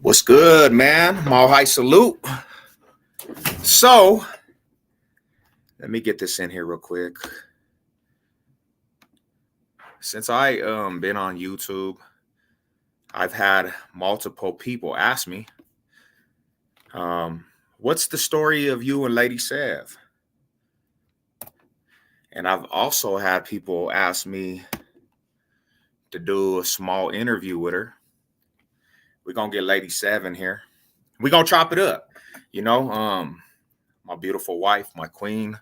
What's good, man? Mile high salute. So, let me get this in here real quick. Since I been on YouTube, I've had multiple people ask me, what's the story of you and Lady SEV? And I've also had people ask me to do a small interview with her. We're gonna get Lady SEV in here. We're gonna chop it up. You know, my beautiful wife, my queen.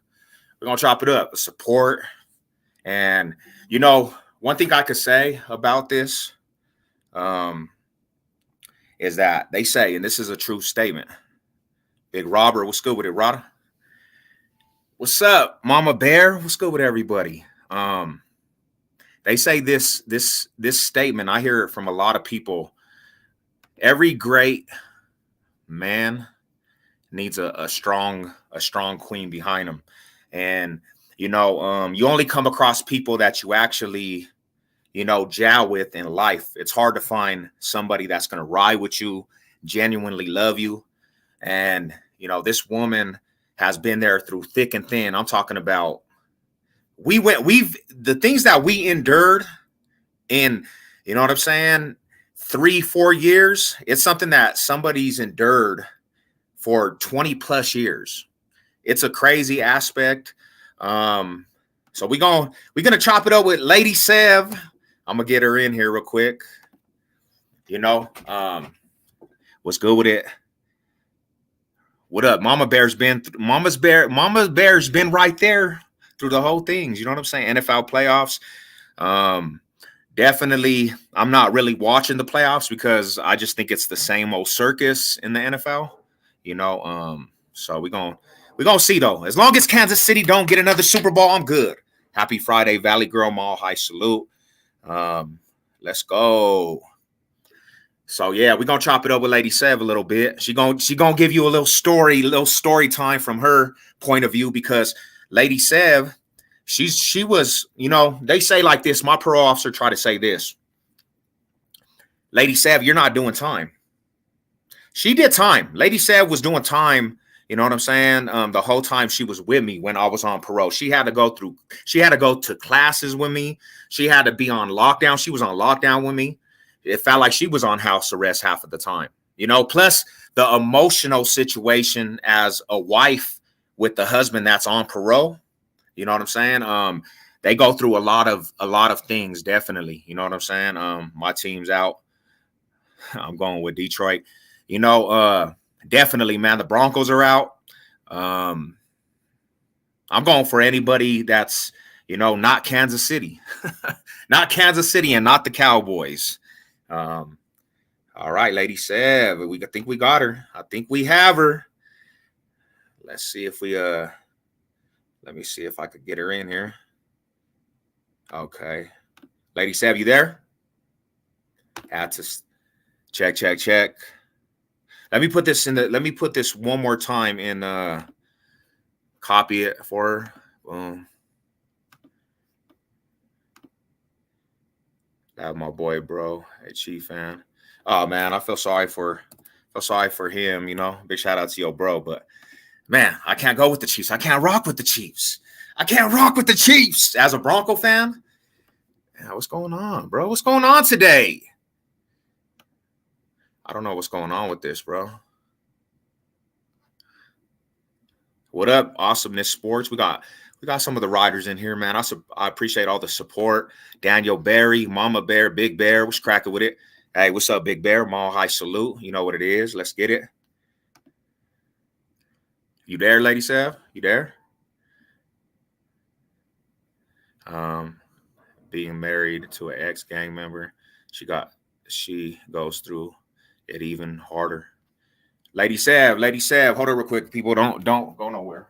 We're gonna chop it up, support. And you know, one thing I could say about this is that they say, and this is a true statement. Big Robert, what's good with it, Rada? What's up, Mama Bear? What's good with everybody? They say this statement. I hear it from a lot of people. Every great man needs a strong queen behind him. And you know, you only come across people that you actually, you know, gel with in life. It's hard to find somebody that's going to ride with you, genuinely love you. And, you know, this woman has been there through thick and thin. I'm talking about the things that we endured in, you know what I'm saying, 3-4 years. It's something that somebody's endured for 20 plus years. It's a crazy aspect. So we're gonna chop it up with Lady SEV. I'm gonna get her in here real quick. You know, what's good with it? What up? Mama Bear's been right there through the whole things. You know what I'm saying? NFL playoffs. Definitely, I'm not really watching the playoffs because I just think it's the same old circus in the NFL. You know, so we're gonna see though. As long as Kansas City don't get another Super Bowl, I'm good. Happy Friday, Valley Girl, Mall High salute. Let's go. So yeah, we're gonna chop it up with Lady SEV a little bit. She gonna give you a little story time from her point of view, because Lady SEV, she was, you know, they say like this. My parole officer tried to say this. Lady SEV, you're not doing time. She did time. Lady SEV was doing time. You know what I'm saying? The whole time she was with me when I was on parole. She had to go to classes with me. She had to be on lockdown. She was on lockdown with me. It felt like she was on house arrest half of the time. You know, plus the emotional situation as a wife with the husband that's on parole. You know what I'm saying? They go through a lot of things, definitely. You know what I'm saying? My team's out. I'm going with Detroit. You know, definitely, man. The Broncos are out. I'm going for anybody that's, you know, not Kansas City, not Kansas City, and not the Cowboys. All right, Lady SEV, I think we got her. I think we have her. Let's see if we let me see if I could get her in here. Okay, Lady SEV, you there? Had to check. Let me put this one more time and copy it for her. Boom. That my boy, bro, a Chief fan. Oh man, I feel sorry for him. You know, big shout out to your bro, but man, I can't go with the Chiefs. I can't rock with the Chiefs. As a Bronco fan. Yeah, what's going on, bro? What's going on today? I don't know what's going on with this, bro. What up, Awesomeness Sports? We got some of the riders in here, man. I appreciate all the support. Daniel Berry, Mama Bear, Big Bear. What's cracking with it? Hey, what's up, Big Bear? Mall High salute. You know what it is. Let's get it. You there, Lady SEV? You there? Being married to an ex-gang member, she goes through it even harder. Lady SEV, hold on real quick. People don't go nowhere.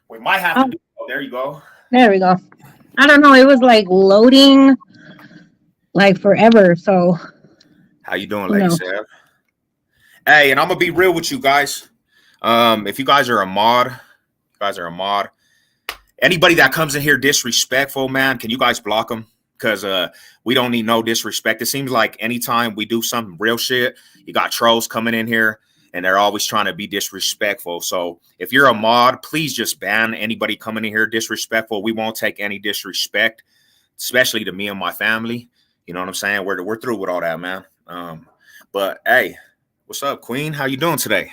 We might have to do. Oh, there you go. There we go. I don't know. It was like loading like forever. So how you doing, Lady SEV? Hey, and I'm gonna be real with you guys. If you guys are a mod, anybody that comes in here disrespectful, man, can you guys block them? because we don't need no disrespect. It seems like anytime we do something real shit, you got trolls coming in here and they're always trying to be disrespectful. So if you're a mod, please just ban anybody coming in here disrespectful. We won't take any disrespect, especially to me and my family. You know what I'm saying? We're through with all that, man. But hey, what's up, Queen? How you doing today?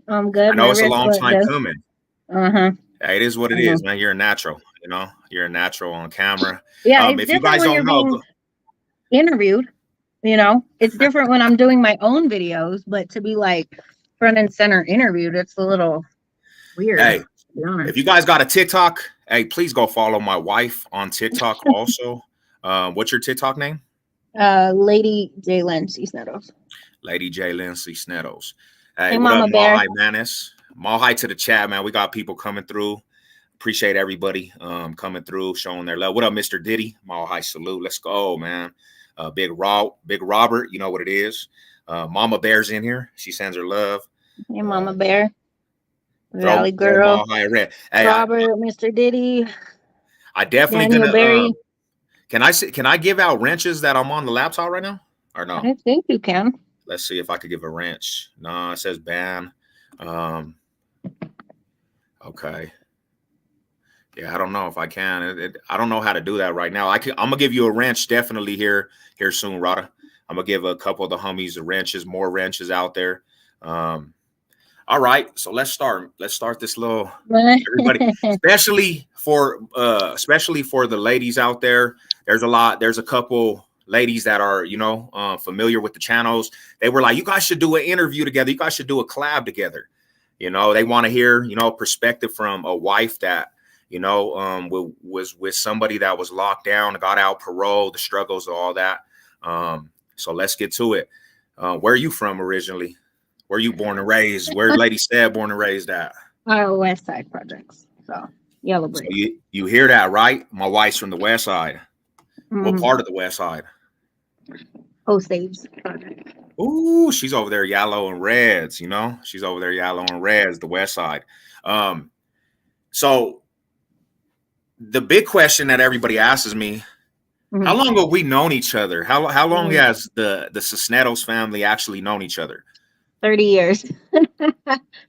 I'm good. I know it's a long time coming. Uh-huh. Hey, it is what it is, man. You're a natural, you know. You're a natural on camera. Yeah, it's if you different guys when don't you're know, being interviewed. You know, it's different when I'm doing my own videos, but to be like front and center interviewed, it's a little weird. Hey, if you guys got a TikTok, hey, please go follow my wife on TikTok also. What's your TikTok name? Lady J. Lindsay Sneddles. Lady J. Lindsay Sneddles. Hey, Hey, what Mama up, Bear? Mahai Manis? Mahai to the chat, man. We got people coming through. Appreciate everybody coming through, showing their love. What up, Mr. Diddy? Mahai salute. Let's go, man. Big Robert, you know what it is. Mama Bear's in here. She sends her love. Hey, Mama Bear. Valley Girl. Hey, Robert, Mr. Diddy. I definitely Daniel Berry. Can I give out wrenches that I'm on the laptop right now? Or no? I think you can. Let's see if I could give a wrench. No, it says ban. Okay. Yeah, I don't know if I can. I don't know how to do that right now. I'm gonna give you a wrench definitely here soon, Rada. I'm gonna give a couple of the homies the wrenches, more wrenches out there. All right, so let's start. Let's start this little everybody, especially for the ladies out there. There's a couple ladies that are, familiar with the channels. They were like, you guys should do an interview together. You guys should do a collab together. You know, they want to hear, perspective from a wife that, was with somebody that was locked down, got out, parole, the struggles, all that. So let's get to it. Where are you from originally? Where are you born and raised? Where Lady Seb born and raised at? West Side Projects. So Yellow Brick. So you hear that, right? My wife's from the West Side. What part of the West Side? Osage Project. Ooh, she's over there, yellow and reds. She's over there, yellow and reds, the West Side. So the big question that everybody asks me, how long have we known each other? How long has the Cisneros family actually known each other? 30 years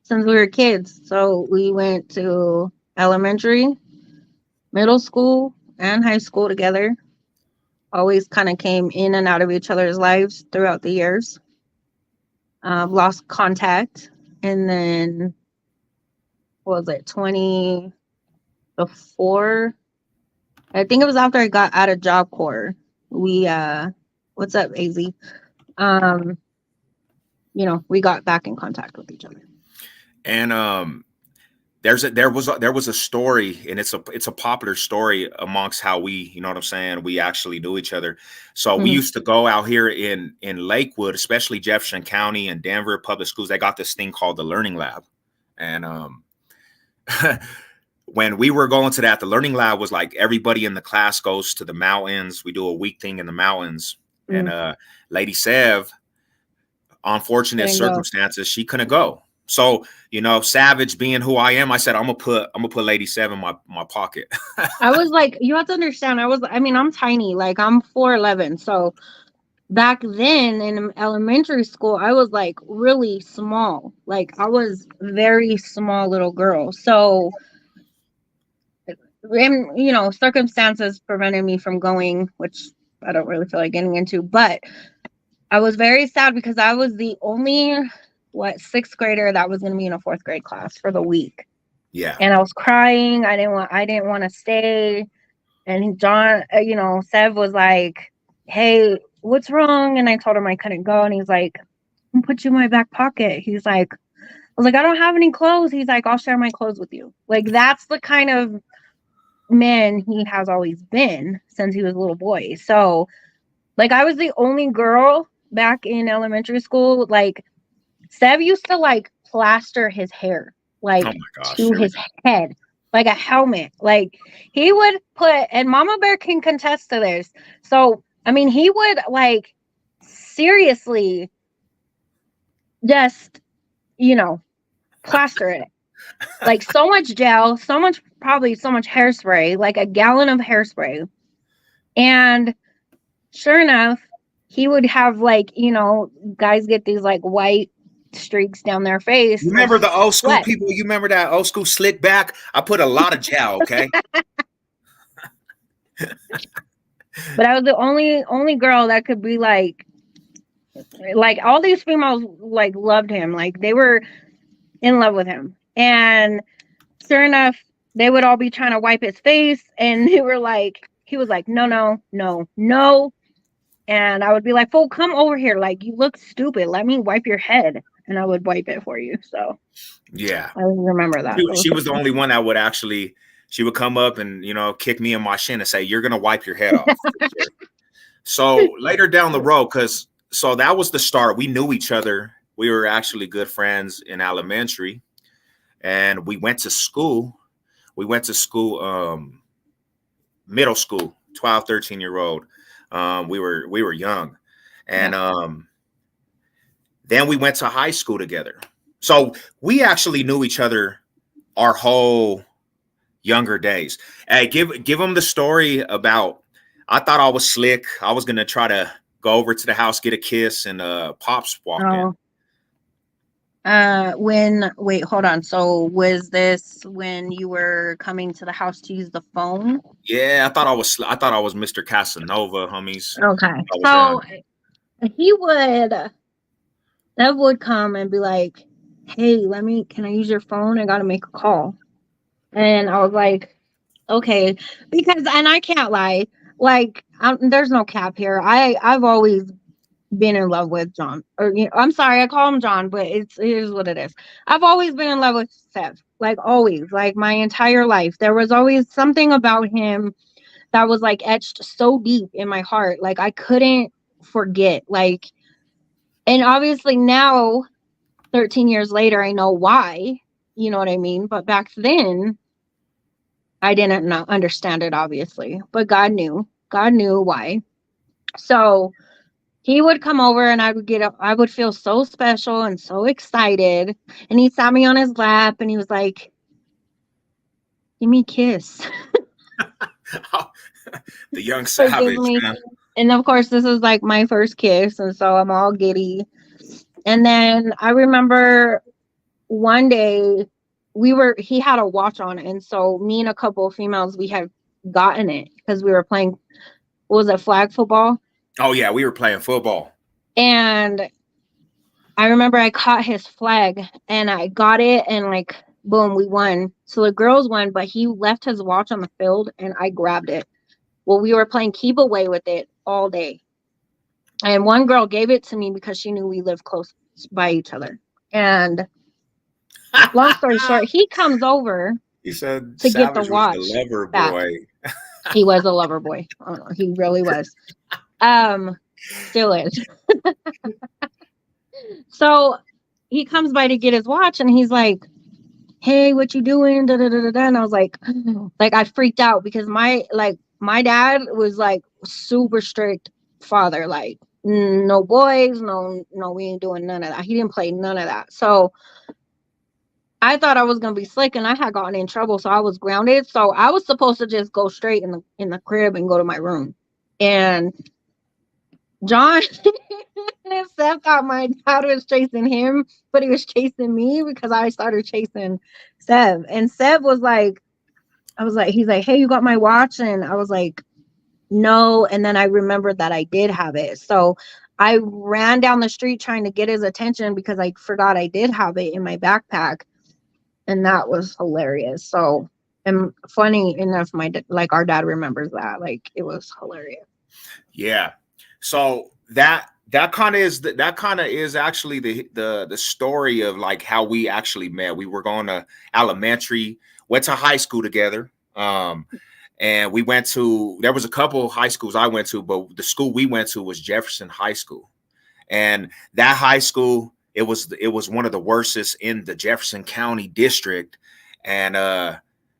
since we were kids. So we went to elementary, middle school, and high school together. Always kind of came in and out of each other's lives throughout the years. Lost contact. And then, what was it, 2024? I think it was after I got out of Job Corps. We, what's up, AZ? We got back in contact with each other. And there was a story, and it's a popular story amongst how we, we actually knew each other. So we used to go out here in Lakewood, especially Jefferson County and Denver public schools. They got this thing called the Learning Lab. And when we were going to that, the Learning Lab was like everybody in the class goes to the mountains. We do a week thing in the mountains. And Lady Sev, unfortunate circumstances, she couldn't go. So, Savage being who I am, I said, I'm gonna put Lady Sev in my pocket. I was like, you have to understand, I'm tiny, like I'm 4'11". So back then in elementary school, I was like really small. Like I was very small little girl. So, and, circumstances prevented me from going, which I don't really feel like getting into, but I was very sad because I was the only sixth grader that was going to be in a fourth grade class for the week. Yeah. And I was crying. I didn't want to stay. And John, Sev was like, hey, what's wrong? And I told him I couldn't go. And he's like, I'll put you in my back pocket. He's like, I was like, I don't have any clothes. He's like, I'll share my clothes with you. Like, that's the kind of man he has always been since he was a little boy. So, like, I was the only girl back in elementary school. Like, Sev used to like plaster his hair to his head, like a helmet. Like he would put, and Mama Bear can contest to this. So, he would like seriously just, plaster it. Like so much gel, so much hairspray, like a gallon of hairspray. And sure enough, he would have like, guys get these like white streaks down their face You of remember the old school sweat. people? You remember that old school slick back? I put a lot of gel, okay? But I was the only girl that could be like all these females like loved him. Like they were in love with him. And sure enough, they would all be trying to wipe his face and they were like he was like, no, no, no, no. And I would be like, fool, come over here. Like, you look stupid. Let me wipe your head. And I would wipe it for you. So Yeah. I remember that. She was the only one that would actually, she would come up and, kick me in my shin and say, you're going to wipe your head off. Sure. So later down the road, so that was the start. We knew each other. We were actually good friends in elementary. And we went to school. Middle school, 12, 13-year-old. We were young. And then we went to high school together. So we actually knew each other our whole younger days. Hey, give them the story about, I thought I was slick. I was going to try to go over to the house, get a kiss, and Pops walked in. Wait, hold on. So was this when you were coming to the house to use the phone? Yeah, I thought I was Mr. Casanova, homies. Okay. So that would come and be like, hey, can I use your phone? I got to make a call. And I was like, okay, because, and I can't lie, like, there's no cap here. I've always been in love with John, or I'm sorry, I call him John, but it is what it is. I've always been in love with Sev, like always, like my entire life. There was always something about him that was like etched so deep in my heart, like I couldn't forget. Like, and obviously now, 13 years later, I know why. You know what I mean? But back then, I didn't understand it, obviously, but God knew. God knew why. So he would come over and I would get up. I would feel so special and so excited. And he sat me on his lap and he was like, give me a kiss. The young savage, man. And of course, this is like my first kiss. And so I'm all giddy. And then I remember one day he had a watch on. And so me and a couple of females, we had gotten it because we were playing, what was it, flag football? Oh, yeah, we were playing football. And I remember I caught his flag and I got it and like, boom, we won. So the girls won, but he left his watch on the field and I grabbed it. Well, we were playing keep away with it all day. And one girl gave it to me because she knew we lived close by each other. And long story short, he comes over. He said to Savage get the watch was the lover back. boy. He was a lover boy. Oh, no, he really was. Still is. So he comes by to get his watch and he's like, hey, what you doing? Da, da, da, da, da. And I was like I freaked out because my dad was like super strict father, like no boys, no, we ain't doing none of that. He didn't play none of that. So I thought I was gonna be slick and I had gotten in trouble, so I was grounded. So I was supposed to just go straight in the crib and go to my room. And John and Seth thought my dad was chasing him, but he was chasing me because I started chasing Seth. And Seth was like, he's like, hey, you got my watch? And I was like, no. And then I remembered that I did have it. So I ran down the street trying to get his attention because I forgot I did have it in my backpack. And that was hilarious. So, and funny enough, our dad remembers that. Like, it was hilarious. Yeah. So that kind of is actually the story of like how we actually met. We were going to elementary, went to high school together. And we went to, there was a couple of high schools I went to, but the school we went to was Jefferson High School. And that high school, it was one of the worstest in the Jefferson County district. And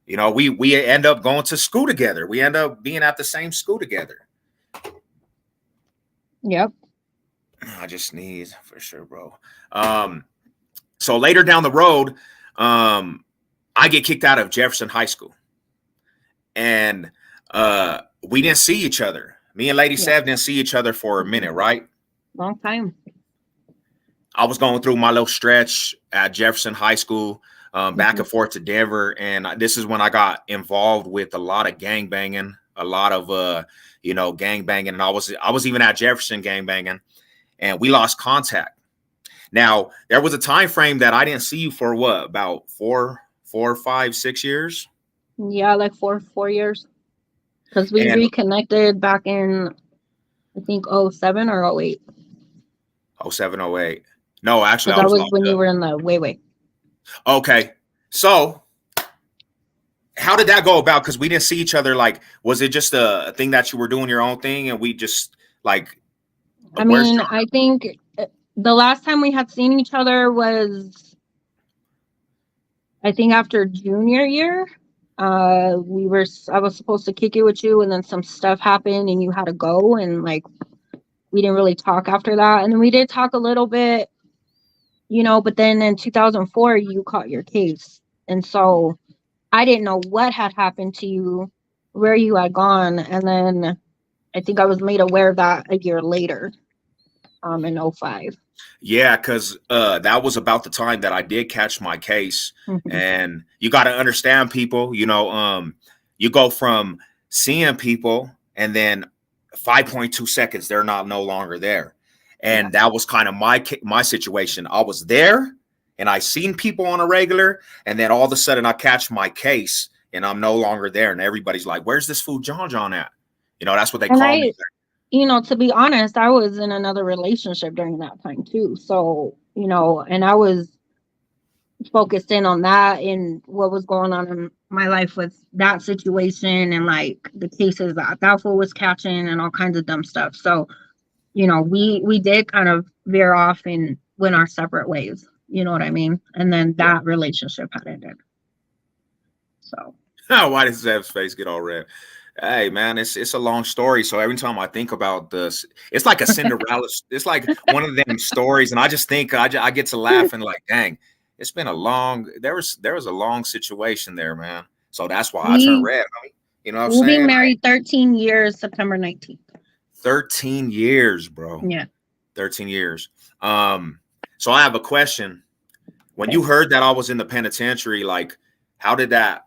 we end up going to school together. We end up being at the same school together. Yep. I just sneeze for sure, bro. So later down the road, I get kicked out of Jefferson High School. And we didn't see each other. Me and Lady Yeah. Sev didn't see each other for a minute, right? Long time. I was going through my little stretch at Jefferson High School, back and forth to Denver, and this is when I got involved with a lot of gang banging, a lot of gang banging, and I was even at Jefferson gang banging, and we lost contact. Now there was a time frame that I didn't see you for what, about 5, 6 years. Yeah, like 4 years. Because we And reconnected back in, I think, 07 or 08. 07, 08. No, actually, Because I that was was locked when you up. were in the way. Okay, so how did that go about? Because we didn't see each other. Like, was it just a thing that you were doing your own thing, and we just like, I where's mean, John? I think the last time we had seen each other was, I think, after junior year. I was supposed to kick it with you, and then some stuff happened, and you had to go, and like we didn't really talk after that. And then we did talk a little bit, but then in 2004 you caught your case, and so I didn't know what had happened to you, where you had gone, and then I think I was made aware of that a year later, in 05. Yeah, because that was about the time that I did catch my case, and you got to understand, people. You go from seeing people, and then 5.2 seconds they're no longer there, and Yeah. that was kind of my situation. I was there, and I seen people on a regular, and then all of a sudden I catch my case, and I'm no longer there, and everybody's like, "Where's this fool John at?" That's what they And call me. to be honest, I was in another relationship during that time too. So, and I was focused in on that and what was going on in my life with that situation, and like the cases that fool was catching and all kinds of dumb stuff. So, we did kind of veer off and went our separate ways. You know what I mean? And then that relationship had ended. So Why does Zeb's face get all red? Hey man, it's a long story. So every time I think about this, it's like a Cinderella. It's like one of them stories, and I just think I get to laugh and like, dang, it's been a long. There was a long situation there, man. So that's why I turned red. You know what I'm we'll be saying? married 13 years, September 19th. 13 years, bro. Yeah. 13 years. So I have a question. When you heard that I was in the penitentiary, like, how did that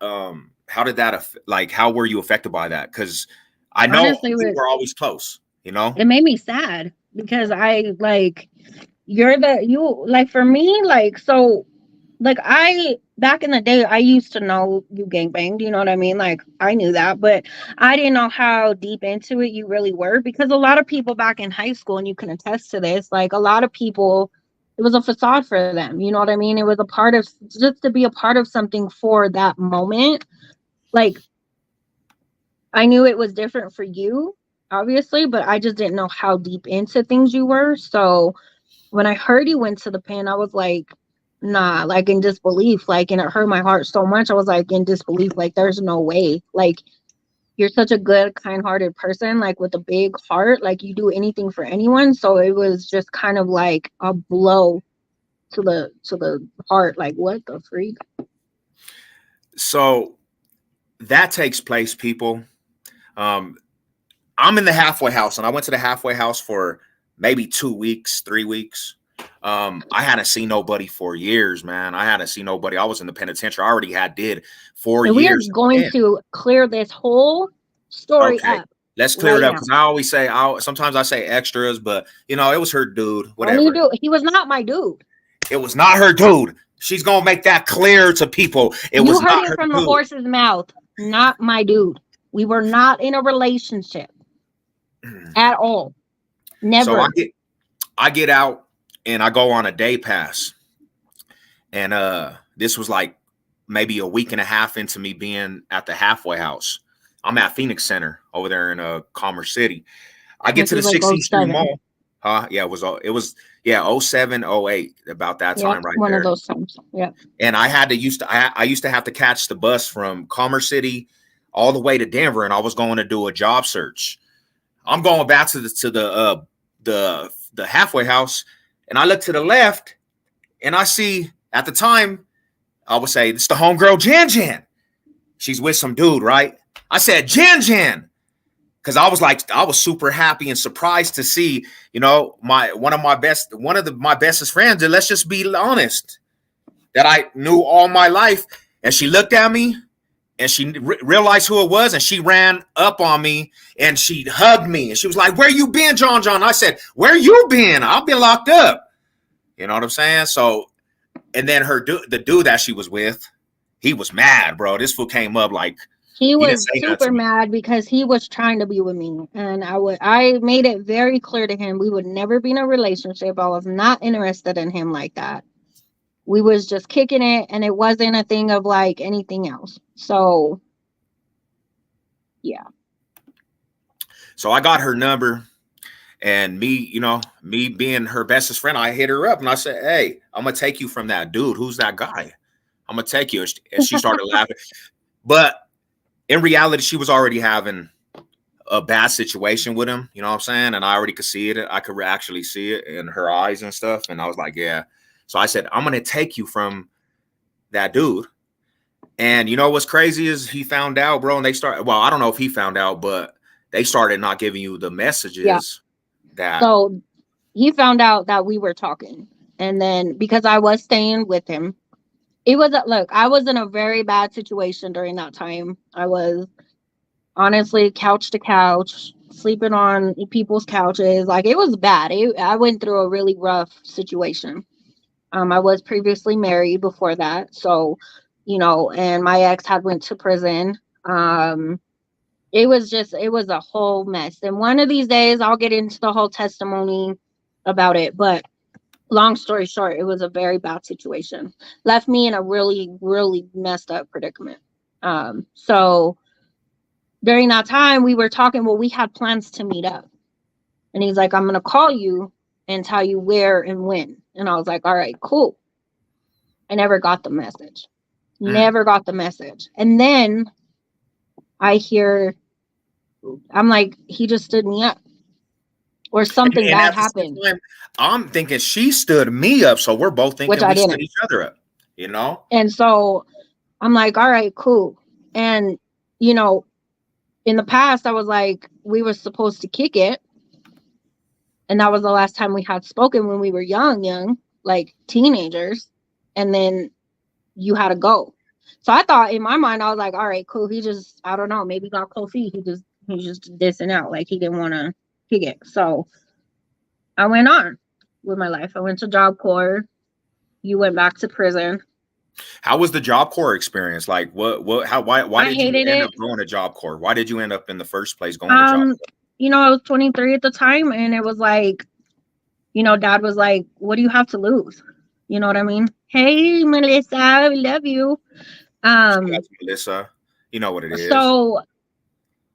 like, how were you affected by that? Because I know Honestly, we were always close, it made me sad because I like for me, like, so like I back in the day I used to know you gangbanged, you know what I mean? Like I knew that, but I didn't know how deep into it you really were, because a lot of people back in high school, and you can attest to this, like a lot of people, it was a facade for them, you know what I mean? It was a part of, just to be a part of something for that moment. Like I knew it was different for you, obviously, but I just didn't know how deep into things you were. So when I heard you went to the pen, I was like, nah, like in disbelief, like, and it hurt my heart so much. I was like in disbelief, like, there's no way. Like, you're such a good, kind-hearted person, like with a big heart, like you do anything for anyone. So it was just kind of like a blow to the heart. Like, what the freak? So that takes place, people. I'm in the halfway house, and I went to the halfway house for maybe 2 weeks, 3 weeks. I hadn't seen nobody for years, man. I hadn't seen nobody. I was in the penitentiary. I already did 4 And years. we are going to clear this whole story Okay, up. let's clear it right up, because I always say, sometimes I say extras, but it was her dude. Whatever. He was not my dude. It was not her dude. She's gonna make that clear to people. It You was heard not it her from the dude. horse's mouth. Not my dude. We were not in a relationship at all. Never. So I get out and I go on a day pass. And this was like maybe a week and a half into me being at the halfway house. I'm at Phoenix Center over there in Commerce City. I get to the 16th Street Mall. Yeah, it was 07, 08, about that time right one there. of those times. Yeah. And I used to have to catch the bus from Commerce City all the way to Denver, and I was going to do a job search. I'm going back to the halfway house, and I look to the left, and I see, at the time, I would say, it's the homegirl Jan Jan. She's with some dude, right? I said, Jan. Because I was super happy and surprised to see, you know, one of my bestest friends, and let's just be honest, that I knew all my life. And she looked at me and she realized who it was, and she ran up on me and she hugged me and she was like, "Where you been, John?" I said, "Where you been? I've been locked up." You know what I'm saying? So, and then the dude that she was with, he was mad, bro. This fool came up like, he was super mad because he was trying to be with me, and I made it very clear to him we would never be in a relationship. I was not interested in him like that. We was just kicking it, and it wasn't a thing of like anything else. So yeah. So I got her number, and me being her bestest friend, I hit her up and I said, "Hey, I'm gonna take you from that dude. Who's that guy? I'm gonna take you." And she started laughing. But in reality, she was already having a bad situation with him. You know what I'm saying? And I already could see it. I could actually see it in her eyes and stuff. And I was like, yeah. So I said, "I'm gonna take you from that dude." And you know what's crazy is he found out, bro. And they started. Well, I don't know if he found out, but they started not giving you the messages that. So he found out that we were talking, and then because I was staying with him, it was I was in a very bad situation during that time. I was honestly couch to couch, sleeping on people's couches. Like, it was bad. I went through a really rough situation. I was previously married before that, so and my ex had went to prison. It was a whole mess. And one of these days I'll get into the whole testimony about it, but long story short, it was a very bad situation. Left me in a really, really messed up predicament. So during that time we were talking, we had plans to meet up. And he's like, "I'm going to call you and tell you where and when." And I was like, "All right, cool." I never got the message. Never got the message. And then I hear, I'm like, he just stood me up. Or something bad happened. I'm thinking she stood me up, so we're both thinking we stood each other up, you know? And so I'm like, all right, cool. And, in the past, I was like, we were supposed to kick it. And that was the last time we had spoken when we were young, like teenagers. And then you had to go. So I thought, in my mind, I was like, all right, cool. He just, I don't know, maybe got cold feet. He's just dissing out. Like, he didn't want to kick it. So I went on with my life. I went to Job Corps. You went back to prison. How was the Job Corps experience? Like, why did you end up going to Job Corps? Why did you end up in the first place going to Job Corps? I was 23 at the time, and it was like, Dad was like, "What do you have to lose?" You know what I mean? Hey, Melissa, I love you. Melissa, you know what it is. So,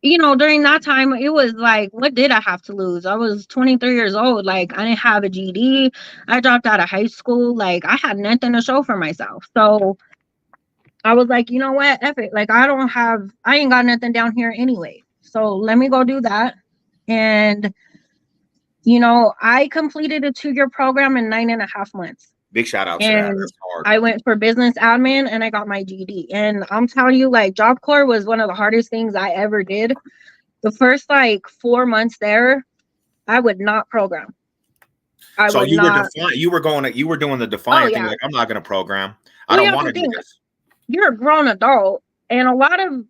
during that time, it was like, what did I have to lose? I was 23 years old. Like, I didn't have a GED. I dropped out of high school. Like, I had nothing to show for myself. So I was like, you know what? F it. Like, I ain't got nothing down here anyway. So let me go do that. And, I completed a 2-year program in 9.5 months. Big shout out to that. That's hard. I went for business admin and I got my GED. And I'm telling you, like, Job Corps was one of the hardest things I ever did. The first 4 months there, I would not program. You were doing the defiant thing. Like, I'm not going to program. I don't want to do this. You're a grown adult, and a lot of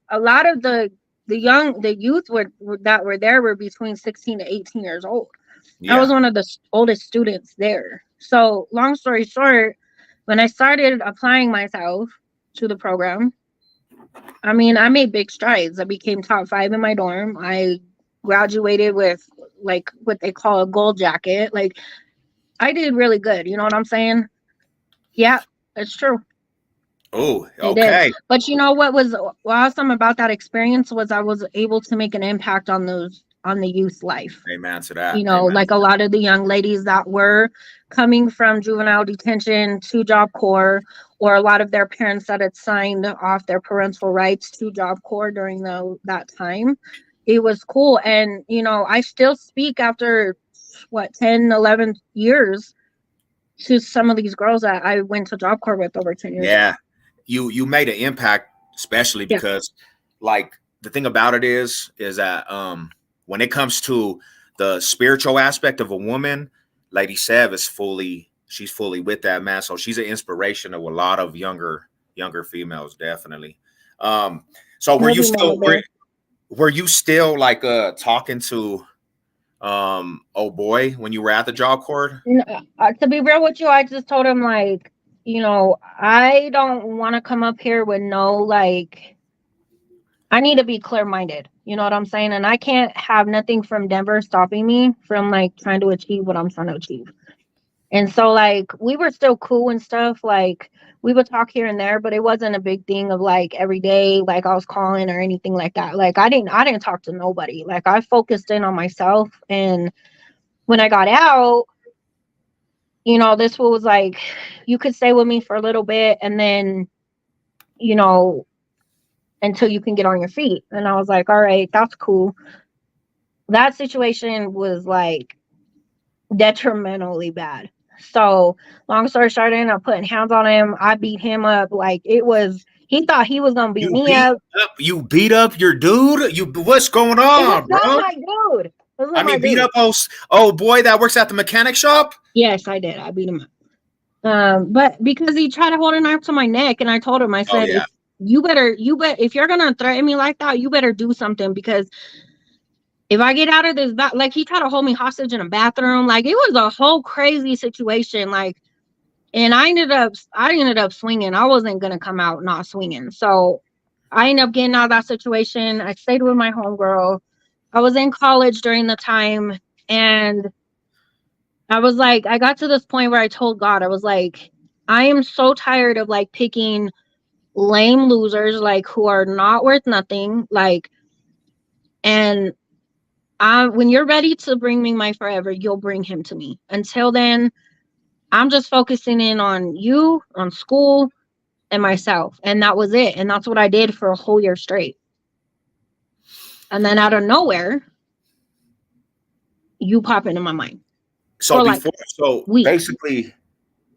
the youth that were there were between 16 to 18 years old. Yeah. I was one of the oldest students there. So long story short, when I started applying myself to the program, I made big strides. I became top 5 in my dorm. I graduated with like what they call a gold jacket. Like, I did really good. You know what I'm saying? Yeah, it's true. Oh, okay. But what was awesome about that experience was I was able to make an impact on the youth life. Amen to that. Like a lot of the young ladies that were coming from juvenile detention to Job Corps, or a lot of their parents that had signed off their parental rights to Job Corps during that time. It was cool. And, I still speak after 10, 11 years to some of these girls that I went to Job Corps with over 10 years. Yeah. You made an impact, especially because like the thing about it is that when it comes to the spiritual aspect of a woman, Lady Sev she's fully with that, man. So she's an inspiration to a lot of younger females, definitely. So Love you, Mama Bear. were you still like talking to oh boy when you were at the job court? To be real with you, I just told him like, I don't want to come up here with no like. I need to be clear minded. You know what I'm saying? And I can't have nothing from Denver stopping me from like trying to achieve what I'm trying to achieve. And so like we were still cool and stuff. Like we would talk here and there, but it wasn't a big thing of like every day, like I was calling or anything like that. Like I didn't talk to nobody. Like I focused in on myself. And when I got out, this was like you could stay with me for a little bit and then, you know, until you can get on your feet. And I was like, all right, that's cool. That situation was like detrimentally bad. So long story short, I ended up putting hands on him. I beat him up. Like he thought he was gonna beat me up. You beat up your dude? What's going on, It was bro? not my dude. I mean, beat up oh boy that works at the mechanic shop? Yes, I did. I beat him up. But because he tried to hold a knife to my neck, and I told him, I said, yeah. if you're gonna threaten me like that, you better do something, because if I get out of this, like he tried to hold me hostage in a bathroom, like it was a whole crazy situation, like, and I ended up swinging. I wasn't gonna come out not swinging, so I ended up getting out of that situation. I stayed with my homegirl. I was in college during the time, and I was like, I got to this point where I told God, I was like, I am so tired of like picking lame losers, like who are not worth nothing, like, and when you're ready to bring me my forever, you'll bring him to me. Until then, I'm just focusing in on you, on school, and myself. And that was it. And that's what I did for a whole year straight. And then out of nowhere, you pop into my mind. So weeks. basically,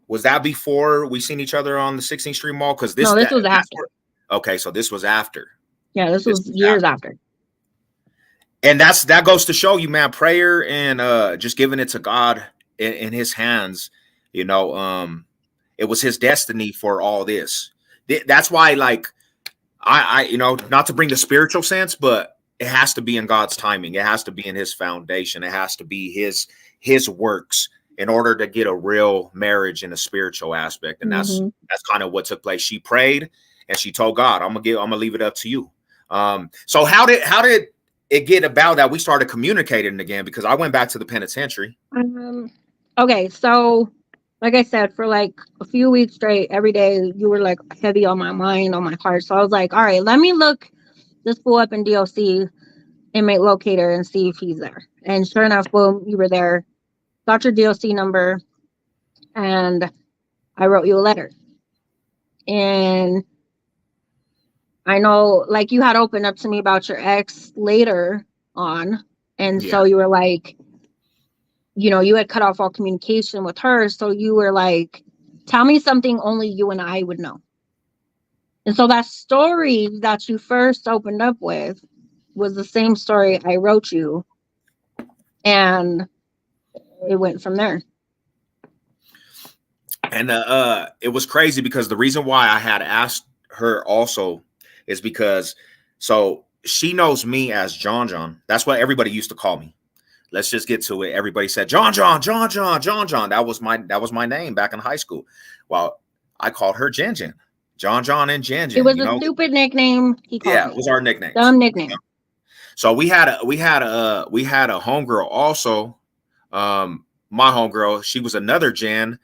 was that before we seen each other on the 16th Street Mall? Because this was after. Okay, so this was after. Yeah, this was years after. And that goes to show you, man, prayer and just giving it to God in his hands, it was his destiny for all this. That's why, like, I not to bring the spiritual sense, but it has to be in God's timing. It has to be in his foundation. It has to be his works in order to get a real marriage in a spiritual aspect. And that's kind of what took place. She prayed and she told God, I'm gonna leave it up to you. So how did it get about that we started communicating again? Because I went back to the penitentiary. Okay, so like I said, for like a few weeks straight, every day you were like heavy on my mind, on my heart. So I was like, all right, let me look this fool up in DOC, inmate locator, and see if he's there. And sure enough, boom, you were there. Got your DOC number, and I wrote you a letter. And I know, like, you had opened up to me about your ex later on. And so you were like, you had cut off all communication with her. So you were like, tell me something only you and I would know. And so that story that you first opened up with was the same story I wrote you. And it went from there. And it was crazy because the reason why I had asked her also is because so she knows me as John. That's what everybody used to call me. Let's just get to it. Everybody said John. That was my name back in high school. Well, I called her Jen. John and Jen. It was a stupid nickname. It was our nickname. Dumb nickname. So we had a homegirl also. My homegirl, she was another Jen.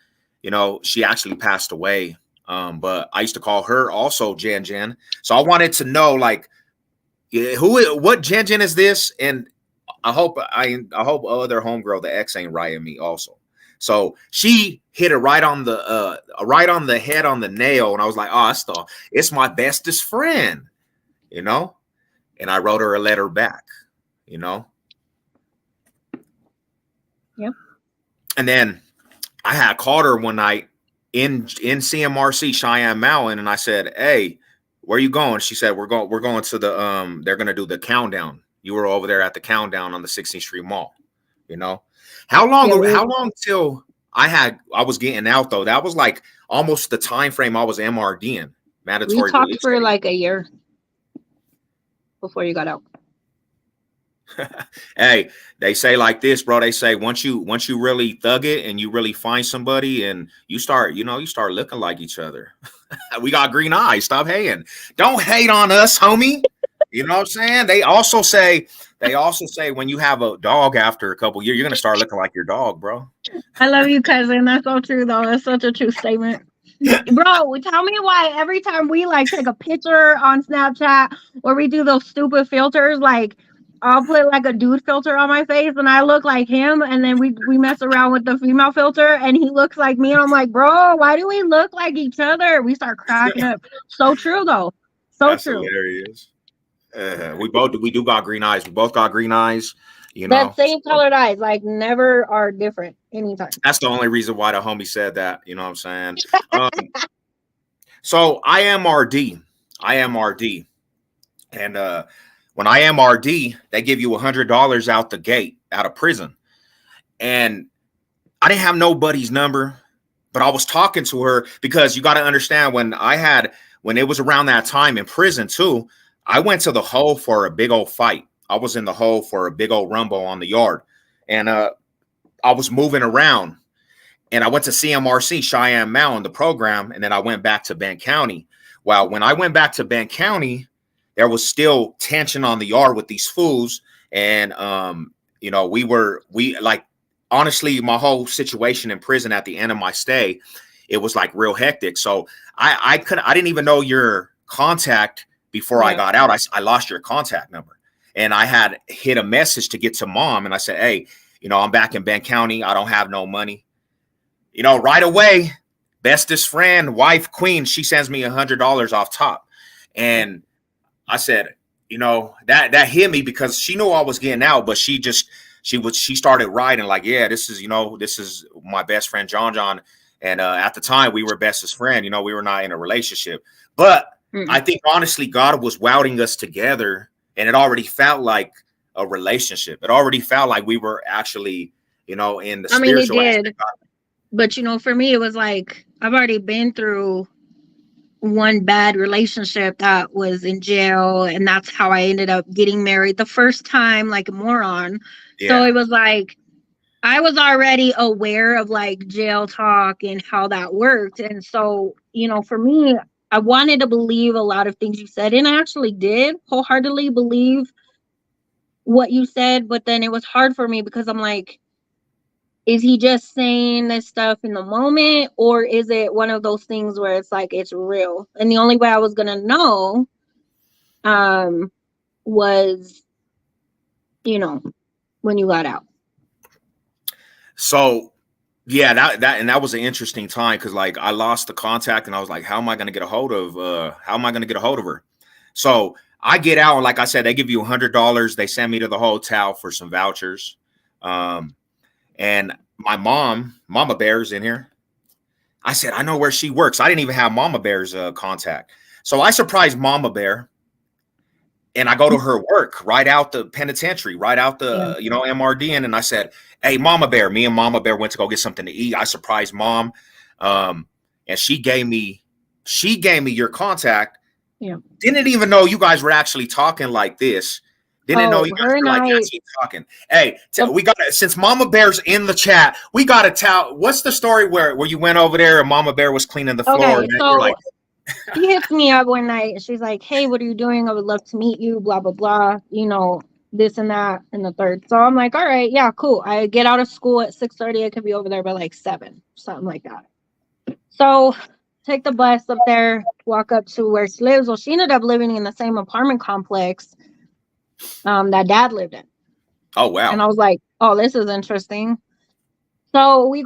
She actually passed away. But I used to call her also Jen. So I wanted to know, like, what Jen is this? And I hope other homegirl, the ex, ain't writing me also. So she hit it right on the head on the nail, and I was like, oh, it's my bestest friend, And I wrote her a letter back, Yep. And then I had called her one night in CMRC Cheyenne Mountain, and I said, hey, where are you going? She said, we're going to the they're gonna do the countdown. You were over there at the countdown on the 16th Street Mall, you know. How long till I was getting out though? That was like almost the time frame I was MRDing, We mandatory talked release for date. like a year before you got out. Hey, they say like this, bro. They say once you really thug it and you really find somebody and you start looking like each other. We got green eyes. Stop hating. Don't hate on us, homie. You know what I'm saying? They also say when you have a dog after a couple years, you're gonna start looking like your dog, bro. I love you, cousin. That's so true, though. That's such a true statement. Bro, tell me why every time we like take a picture on Snapchat or we do those stupid filters, like I'll put like a dude filter on my face and I look like him, and then we mess around with the female filter and he looks like me, and I'm like, bro, why do we look like each other? We start cracking up. So true, though. So That's true. hilarious. We do got green eyes. We both got green eyes. You know, That same colored eyes, like never are different anytime. that's the only reason why the homie said that. You know what I'm saying? So I am RD. And when I am RD, they give you $100 out the gate, out of prison. And I didn't have nobody's number, but I was talking to her because you got to understand when it was around that time in prison too, I went to the hole for a big old fight. I was in the hole for a big old rumble on the yard. And I was moving around. And I went to CMRC, Cheyenne Mountain, the program, and then I went back to Bent County. Well, when I went back to Bent County, there was still tension on the yard with these fools. And, you know, honestly, my whole situation in prison at the end of my stay, it was like real hectic. So I didn't even know your contact before I got out. I lost your contact number. And I had hit a message to get to mom. And I said, hey, you know, I'm back in Bent County. I don't have no money. You know, right away, bestest friend, wife, queen, she sends me $100 off top. And I said, you know, that hit me because she knew I was getting out, but she started writing like, yeah, this is my best friend, John. And at the time we were bestest friend, you know, we were not in a relationship, but I think honestly, God was welding us together and it already felt like a relationship. It already felt like we were actually, you know, in the spiritual aspect. But, you know, for me, it was like I've already been through one bad relationship that was in jail. And that's how I ended up getting married the first time, like a moron. Yeah. So it was like I was already aware of like jail talk and how that worked. And so, you know, for me, I wanted to believe a lot of things you said. And I actually did wholeheartedly believe what you said. But then it was hard for me because I'm like, is he just saying this stuff in the moment, or is it one of those things where it's like it's real? And the only way I was gonna know was, you know, when you got out. So yeah, that was an interesting time because like I lost the contact and I was like, how am I gonna get a hold of her? So I get out and like I said, they give you $100. They send me to the hotel for some vouchers. And my Mama Bear's in here. I said, I know where she works. I didn't even have Mama Bear's contact. So I surprised Mama Bear. And I go to her work right out the penitentiary, right out the, you know, MRDN. And I said, hey, Mama Bear, me and Mama Bear went to go get something to eat. I surprised Mom. And she gave me your contact. Yeah. Didn't even know you guys were actually talking like this. Didn't know you guys were like actually talking. Hey, we got since Mama Bear's in the chat, we got to tell what's the story where you went over there and Mama Bear was cleaning the floor. Okay, so like, she hits me up one night and she's like, hey, what are you doing? I would love to meet you, blah, blah, blah, you know, this and that and the third. So I'm like, all right, yeah, cool. I get out of school at 6:30. I could be over there by like 7, something like that. So take the bus up there, walk up to where she lives. Well, she ended up living in the same apartment complex that Dad lived in. Oh, wow. And I was like, oh, this is interesting. So I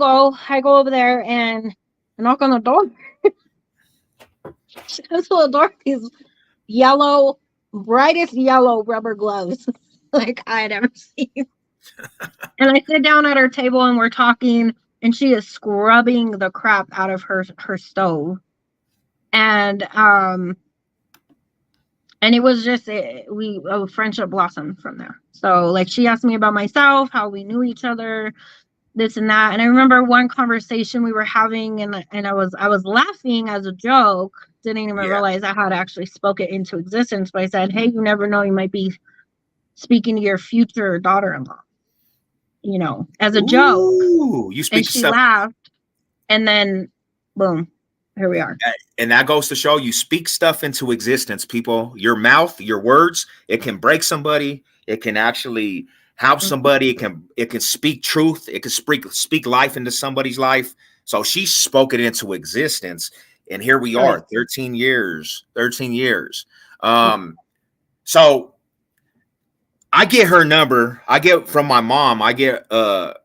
go over there and I knock on the door. She comes to the door, these yellow, brightest yellow rubber gloves like I had ever seen. And I sit down at her table and we're talking, and she is scrubbing the crap out of her stove. And And it was just a friendship blossomed from there. So like she asked me about myself, how we knew each other, this and that. And I remember one conversation we were having, and I was laughing as a joke. Didn't even Yeah. realize I had actually spoke it into existence. But I said, "Hey, you never know, you might be speaking to your future daughter-in-law," as a joke. Ooh, you And speak she stuff. laughed, and then boom, here we are. And that goes to show you speak stuff into existence, people. Your mouth, your words, it can break somebody. It can actually help somebody. It can speak truth. It can speak life into somebody's life. So she spoke it into existence. And here we are, 13 years. 13 years. So I get her number. I get from my mom. I get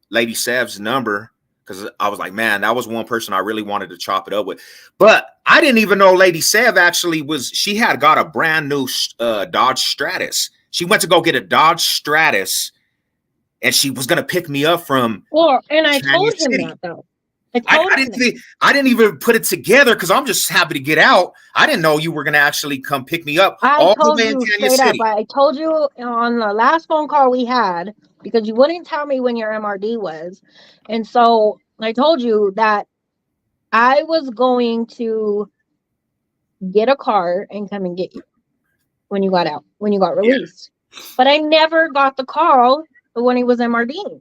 Lady Sev's number. Because I was like, man, that was one person I really wanted to chop it up with. But I didn't even know Lady Sev actually she had got a brand new Dodge Stratus. She went to go get a Dodge Stratus, and she was going to pick me up from And I told him City. that, though. I didn't even put it together because I'm just happy to get out. I didn't know you were going to actually come pick me up all the way in Kansas City. I told you on the last phone call we had, because you wouldn't tell me when your MRD was. And so I told you that I was going to get a car and come and get you when you got out, when you got released. Yeah. But I never got the call when he was MRDing.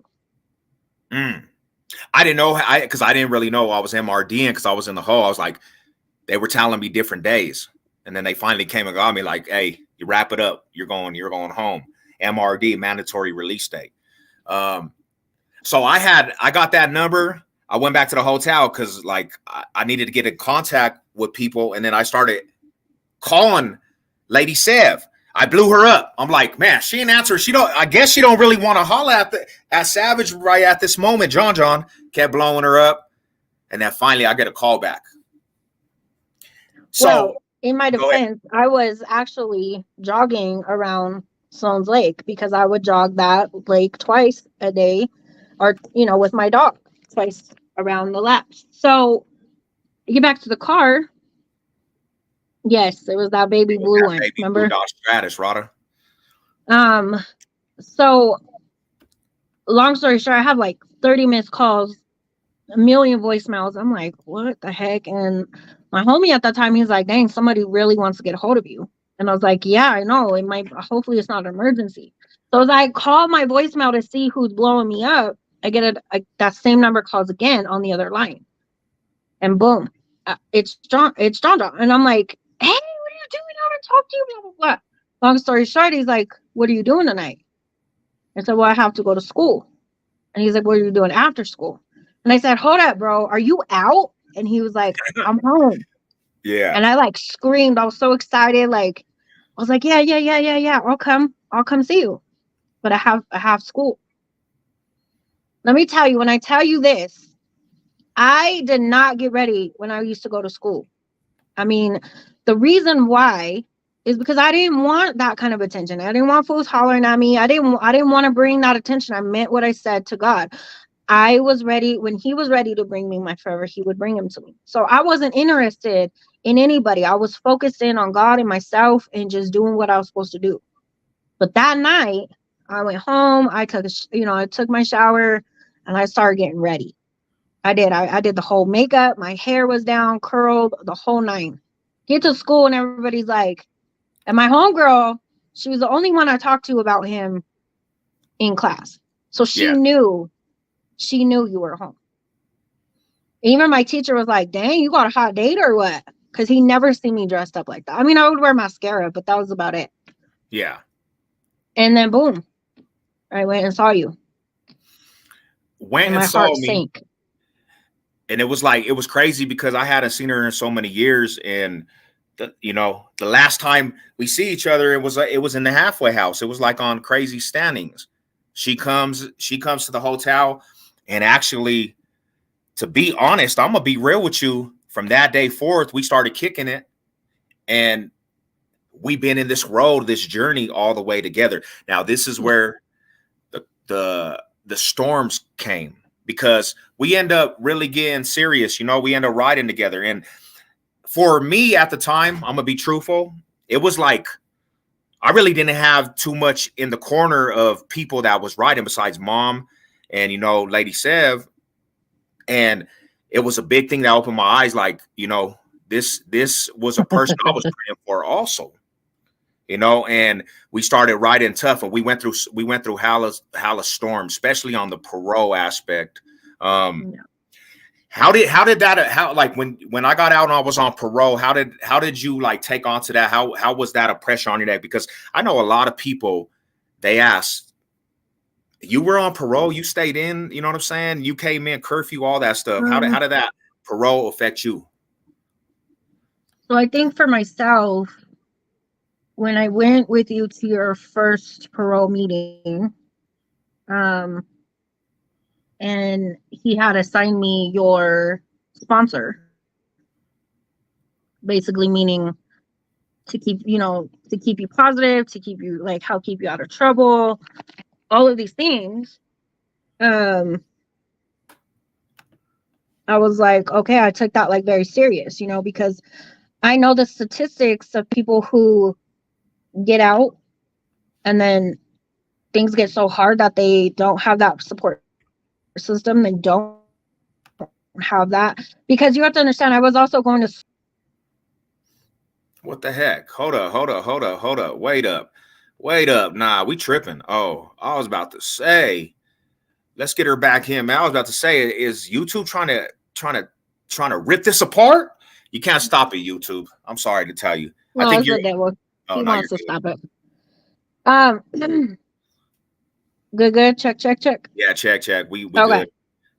I didn't know, because I didn't really know I was MRDing because I was in the hole. I was like, they were telling me different days. And then they finally came and got me like, hey, you wrap it up. You're going home. MRD, mandatory release date. So I got that number. I went back to the hotel because like I needed to get in contact with people. And then I started calling Lady Sev. I blew her up. I'm like, man, she didn't answer. I guess she don't really want to holler at Savage right at this moment. John kept blowing her up. And then finally I get a call back. So in my defense, I was actually jogging around Sloan's Lake because I would jog that lake twice a day, or, with my dog twice around the laps. So I get back to the car. Yes, it was that baby blue one. Remember? Blue Dodge Stratus, Rada. So long story short, I have like 30 missed calls, a million voicemails. I'm like, what the heck? And my homie at that time, he's like, dang, somebody really wants to get a hold of you. And I was like, yeah, I know. Hopefully it's not an emergency. So as I call my voicemail to see who's blowing me up, I get that same number calls again on the other line. And boom, it's John. And I'm like, hey, what are you doing? I want to talk to you, blah, blah, blah. Long story short, he's like, what are you doing tonight? I said, well, I have to go to school. And he's like, what are you doing after school? And I said, hold up, bro. Are you out? And he was like, I'm home. Yeah. And I like screamed. I was so excited. Like, I was like, yeah. I'll come see you. But I have school. Let me tell you, when I tell you this, I did not get ready when I used to go to school. I mean, the reason why is because I didn't want that kind of attention. I didn't want fools hollering at me. I didn't want to bring that attention. I meant what I said to God. I was ready. When he was ready to bring me my forever, he would bring him to me. So I wasn't interested in anybody. I was focused in on God and myself and just doing what I was supposed to do. But that night I went home, I took my shower and I started getting ready. I did the whole makeup. My hair was down, curled, the whole nine. Get to school and everybody's like, and my homegirl, she was the only one I talked to about him in class. So she knew you were home. Even my teacher was like, dang, you got a hot date or what? Because he never seen me dressed up like that. I mean, I would wear mascara, but that was about it. Yeah. And then boom, I went and saw you. Went and my saw heart me. sank. And it was crazy because I hadn't seen her in so many years. And the last time we see each other, it was in the halfway house. It was like on crazy standings. She comes to the hotel, and actually, to be honest, I'm gonna be real with you. From that day forth, we started kicking it, and we've been in this road, this journey all the way together. Now, this is where the storms came, because we end up really getting serious. We end up riding together. And for me at the time, I'm gonna be truthful, it was like I really didn't have too much in the corner of people that was writing besides mom and, you know, Lady Sev. And it was a big thing that opened my eyes. Like, you know, this was a person I was praying for also, you know, and we started writing tough, and we went through hella storm, especially on the parole aspect. Yeah. How did that, how, like, when I got out and I was on parole, how did you like take on to that? How was that a pressure on your neck? Because I know a lot of people, they ask, you were on parole, you stayed in, you know what I'm saying? You came in, curfew, all that stuff. How did that parole affect you? So I think for myself, when I went with you to your first parole meeting, um, and he had assigned me your sponsor, basically meaning to keep, you know, to keep you positive, to keep you like how keep you out of trouble, all of these things. Um, I was like, okay, I took that like very serious, you know, because I know the statistics of people who get out and then things get so hard that they don't have that support system. They don't have that because you have to understand. I was also going to. What the heck? Hold up. Wait up. Nah, we tripping. Oh, I was about to say, let's get her back in, man. I was about to say, is YouTube trying to rip this apart? You can't stop it, YouTube. I'm sorry to tell you. I No, think it's you're. the devil. Oh He no, you're wants to good. stop it. Um, good. Check. Yeah, check. We Okay. good.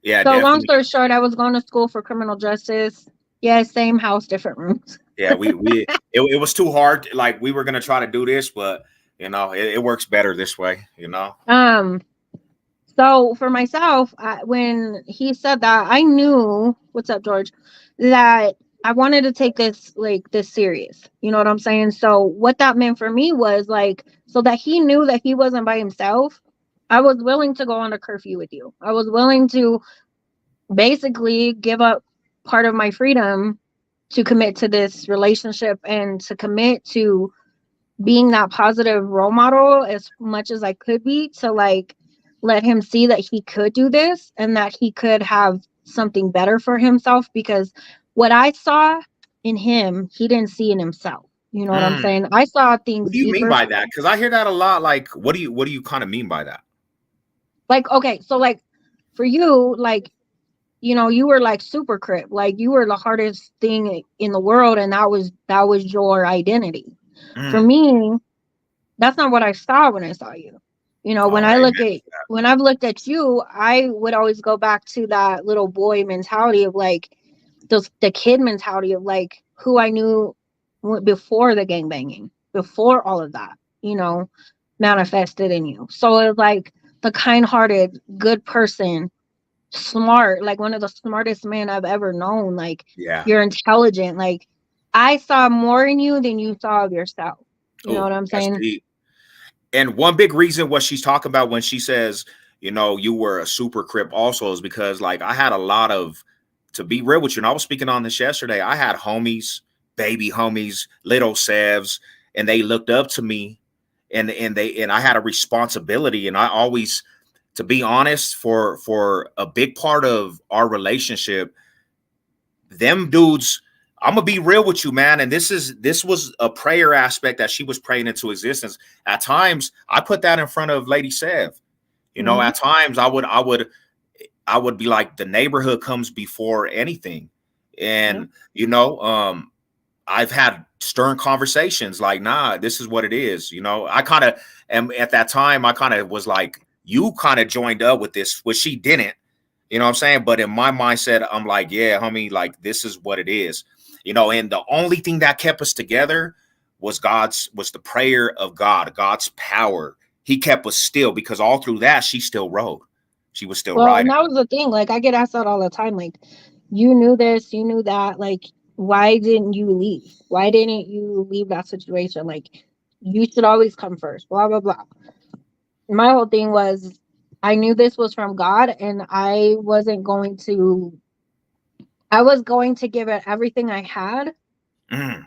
Yeah, So long definitely. story short, I was going to school for criminal justice. Yeah, same house, different rooms. Yeah, it was too hard. Like, we were gonna try to do this, but you know, it works better this way. You know. Um, So for myself, when he said that, I knew, what's up, George, that I wanted to take this like this serious. You know what I'm saying? So what that meant for me was like, so that he knew that he wasn't by himself. I was willing to go on a curfew with you. I was willing to basically give up part of my freedom to commit to this relationship and to commit to being that positive role model as much as I could be, to like let him see that he could do this and that he could have something better for himself, because what I saw in him, he didn't see in himself. You know what I'm Mm. saying? I saw What things do you mean deeper. by that? Because I hear that a lot. Like, what do you kind of mean by that? Like, okay, so like for you, like, you know, you were like super crip, like you were the hardest thing in the world, and that was your identity. For Mm. me, that's not what I saw when I saw you. You know, Oh, amen. when I've looked at you, I would always go back to that little boy mentality of like the kid mentality of like who I knew before the gang banging, before all of that, you know, manifested in you. So it's like the kind-hearted, good person, smart, like one of the smartest men I've ever known. Like Yeah. you're intelligent. Like I saw more in you than you saw of yourself. You know Oh, what I'm that's saying? deep. And one big reason what she's talking about when she says, you know, you were a super crip also is because, like, I had a lot of, to be real with you, and I was speaking on this yesterday, I had homies, baby homies, little Sevs, and they looked up to me, and I had a responsibility. And I always, to be honest, for a big part of our relationship, them dudes, I'm gonna be real with you, man. And this was a prayer aspect that she was praying into existence. At times, I put that in front of Lady Sev. You know, Mm-hmm. at times I would be like, the neighborhood comes before anything. Yep. And you know, I've had stern conversations like, nah, this is what it is. You know, I kind of am at that time, I kind of was like, you kind of joined up with this, which she didn't. You know what I'm saying? But in my mindset, I'm like, yeah, homie, like, this is what it is. You know, and the only thing that kept us together was the prayer of God, God's power. He kept us still, because all through that, she still rode. She was still Well, and riding. that was the thing. Like I get asked that all the time. Like, you knew this, you knew that. Like, why didn't you leave? Why didn't you leave that situation? Like, you should always come first. Blah blah blah. My whole thing was, I knew this was from God, and I wasn't going to. I was going to give it everything I had Mm,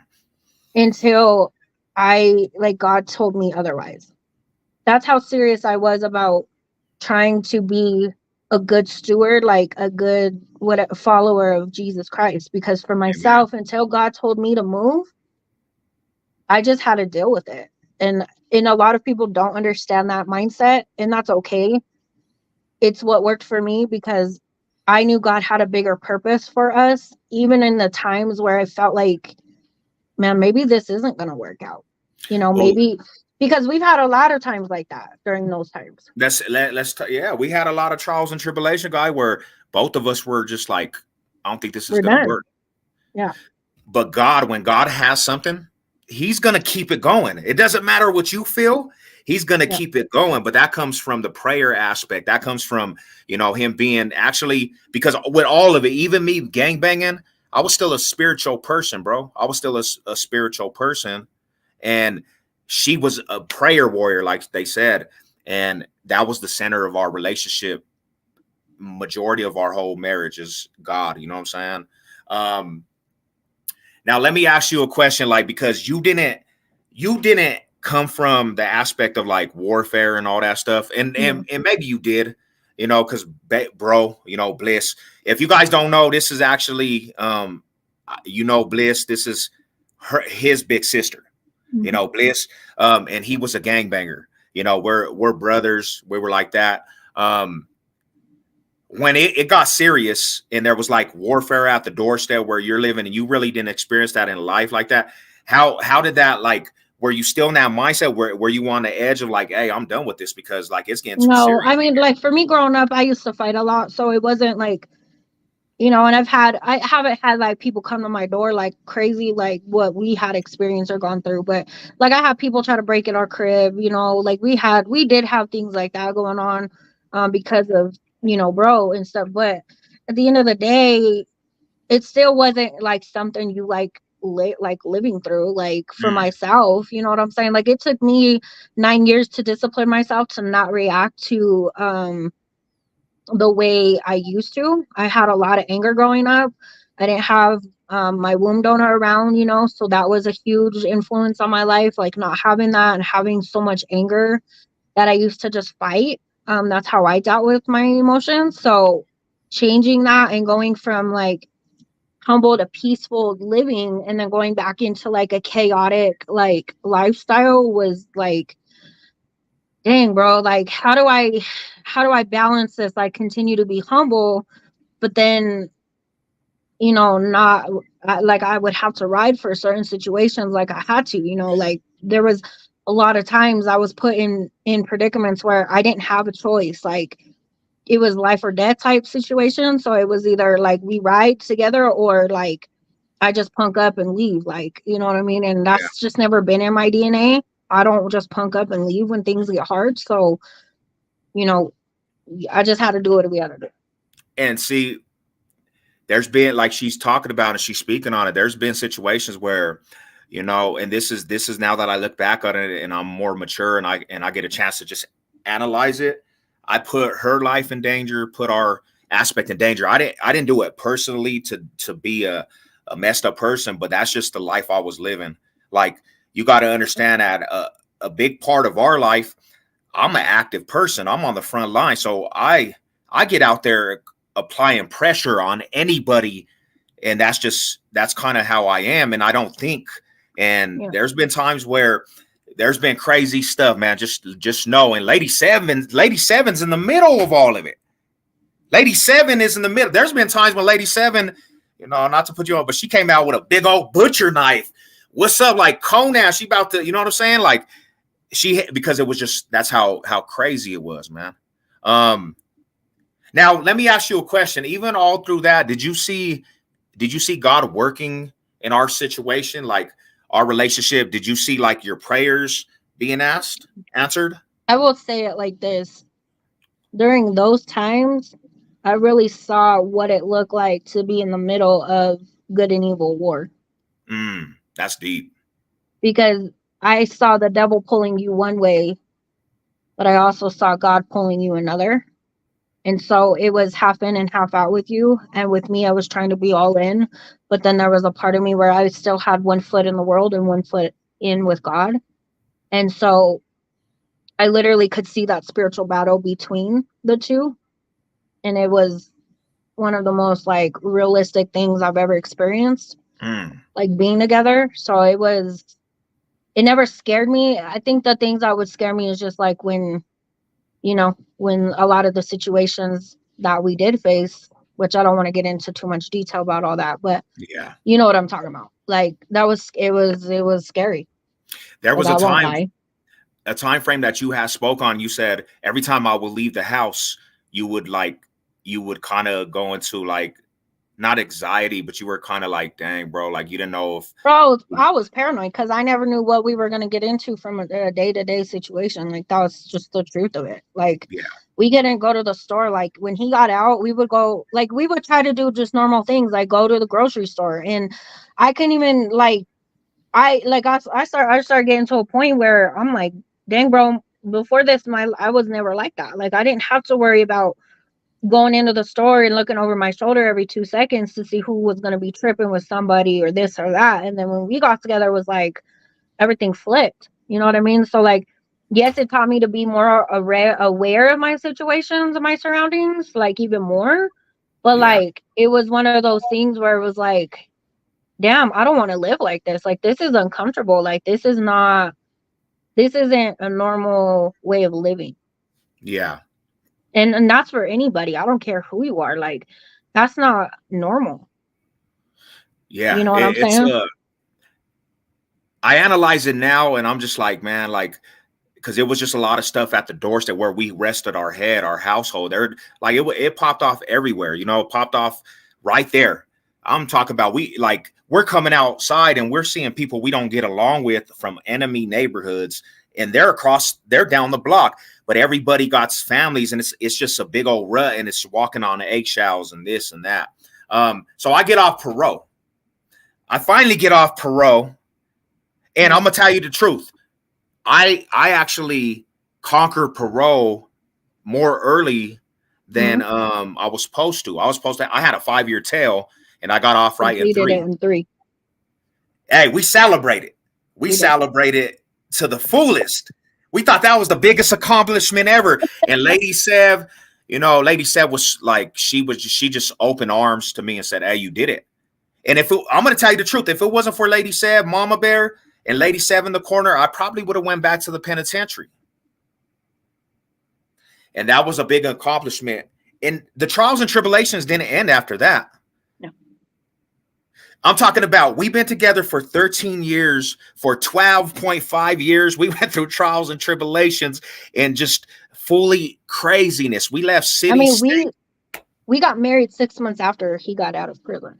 until. God told me otherwise. That's how serious I was about trying to be a good steward, like a good follower of Jesus Christ. Because for Amen. myself, until God told me to move, I just had to deal with it. And a lot of people don't understand that mindset, and that's okay. It's what worked for me because I knew God had a bigger purpose for us, even in the times where I felt like, man, maybe this isn't going to work out. Well, Maybe because we've had a lot of times like that during those times. yeah, we had a lot of trials and tribulation, guy, where both of us were just like, I don't think this is We're gonna done. work. Yeah. But God, when God has something, He's gonna keep it going. It doesn't matter what you feel, He's gonna Yeah. keep it going. But that comes from the prayer aspect. That comes from, Him being actually, because with all of it, even me gang banging, I was still a spiritual person, bro. I was still a spiritual person. And she was a prayer warrior, like they said. And that was the center of our relationship. Majority of our whole marriage is God. You know what I'm saying? Um, Now let me ask you a question, like, because you didn't come from the aspect of like warfare and all that stuff, and Yeah. and maybe you did, because bro, Bliss. If you guys don't know, this is actually Bliss. This is his big sister. Mhm. Bliss, and he was a gangbanger. We're brothers. We were like that. When it got serious and there was like warfare at the doorstep where you're living and you really didn't experience that in life like that, how did that, like, were you still in that mindset where you on the edge of like, hey, I'm done with this because like it's getting too No, I serious? mean, like for me growing up, I used to fight a lot, so it wasn't like, and I haven't had like people come to my door like crazy, like what we had experienced or gone through, but like I had people try to break in our crib, like we did have things like that going on, because of, bro and stuff. But at the end of the day, it still wasn't like something you like living through, like for Mm, myself, you know what I'm saying? Like it took me 9 years to discipline myself to not react to the way I used to. I had a lot of anger growing up. I didn't have my womb donor around, so that was a huge influence on my life, like not having that and having so much anger that I used to just fight. That's how I dealt with my emotions. So changing that and going from like humble to peaceful living and then going back into like a chaotic like lifestyle was like, dang, bro, like how do I balance this? I continue to be humble, but then, not like I would have to ride for certain situations like I had to, like there was a lot of times I was put in predicaments where I didn't have a choice. Like it was life or death type situation. So it was either like we ride together or like I just punk up and leave. Like, you know what I mean? And yeah. that's just never been in my DNA. I don't just punk up and leave when things get hard. So, you know, I just had to do what we had to do. And see, there's been, like she's talking about and she's speaking on it, there's been situations where, and this is now that I look back on it and I'm more mature and I get a chance to just analyze it. I put her life in danger, put our aspect in danger. I didn't do it personally to be a messed up person, but that's just the life I was living. Like, you got to understand that a big part of our life, I'm an active person. I'm on the front line. So I get out there applying pressure on anybody, and that's kind of how I am, and I don't think. And Yeah. there's been times where there's been crazy stuff, man. Just know. And Lady Seven's in the middle of all of it. Lady Seven is in the middle. There's been times when Lady Seven, not to put you on, but she came out with a big old butcher knife. What's up, like Conan? She about to, you know what I'm saying? Like, because it was just, that's how crazy it was, man. Um, Now let me ask you a question. Even all through that, did you see God working in our situation, like our relationship? Did you see like your prayers being answered? I will say it like this. During those times, I really saw what it looked like to be in the middle of good and evil war, That's deep. because I saw the devil pulling you one way, but I also saw God pulling you another. And so it was half in and half out with you. And with me, I was trying to be all in. But then there was a part of me where I still had one foot in the world and one foot, in with God. And so I literally could see that spiritual battle between the two. And it was one of the most like realistic things I've ever experienced, Mm. like being together. So it never scared me. I think the things that would scare me is just like when, when a lot of the situations that we did face, which I don't want to get into too much detail about all that, but Yeah. you know what I'm talking about. Like it was scary. There Like was I won't lie. a time frame that you had spoke on. You said every time I would leave the house, you would kind of go into like not anxiety, but you were kind of like, dang, bro, like you didn't know if Bro, I was paranoid because I never knew what we were gonna get into from a day-to-day situation. Like that was just the truth of it. Like yeah, we didn't go to the store. Like when he got out, we would go. Like we would try to do just normal things, like go to the grocery store. And I couldn't even like I started getting to a point where I'm like, dang, bro. Before this, I was never like that. Like I didn't have to worry about going into the store and looking over my shoulder every 2 seconds to see who was going to be tripping with somebody or this or that. And then when we got together, it was like everything flipped. You know what I mean? So, like, yes, it taught me to be more aware of my situations and my surroundings, like, even more. But, yeah, like, it was one of those things where it was like, damn, I don't want to live like this. Like, this is uncomfortable. Like, this isn't a normal way of living. yeah, And that's for anybody. I don't care who you are. Like, that's not normal. You yeah. know what I'm It's saying? I analyze it now, and I'm just like, man, like because it was just a lot of stuff at the doorstep where we rested our head, our household. There, like it popped off everywhere. It popped off right there. I'm talking about we're coming outside and we're seeing people we don't get along with from enemy neighborhoods, and they're down the block, but everybody got families, and it's just a big old rut, and it's walking on eggshells and this and that. So I get off parole. I finally get off parole, and I'm Yeah. gonna tell you the truth. I actually conquered parole more early than Hmm. I was supposed to. I had a 5-year tail, and I got off right in Completed it 3. in 3. Hey, we celebrated. We We did. celebrated to the fullest. We thought that was the biggest accomplishment ever. And Lady Sev was like, she just opened arms to me and said, "Hey, you did it." And I'm going to tell you the truth, if it wasn't for Lady Sev, Mama Bear, and Lady Sev in the corner, I probably would have went back to the penitentiary. And that was a big accomplishment. And the trials and tribulations didn't end after that. No. I'm talking about we've been together for 13 years, for 12.5 years. We went through trials and tribulations and just fully craziness. We left I city, mean, state. we got married 6 months after he got out of prison.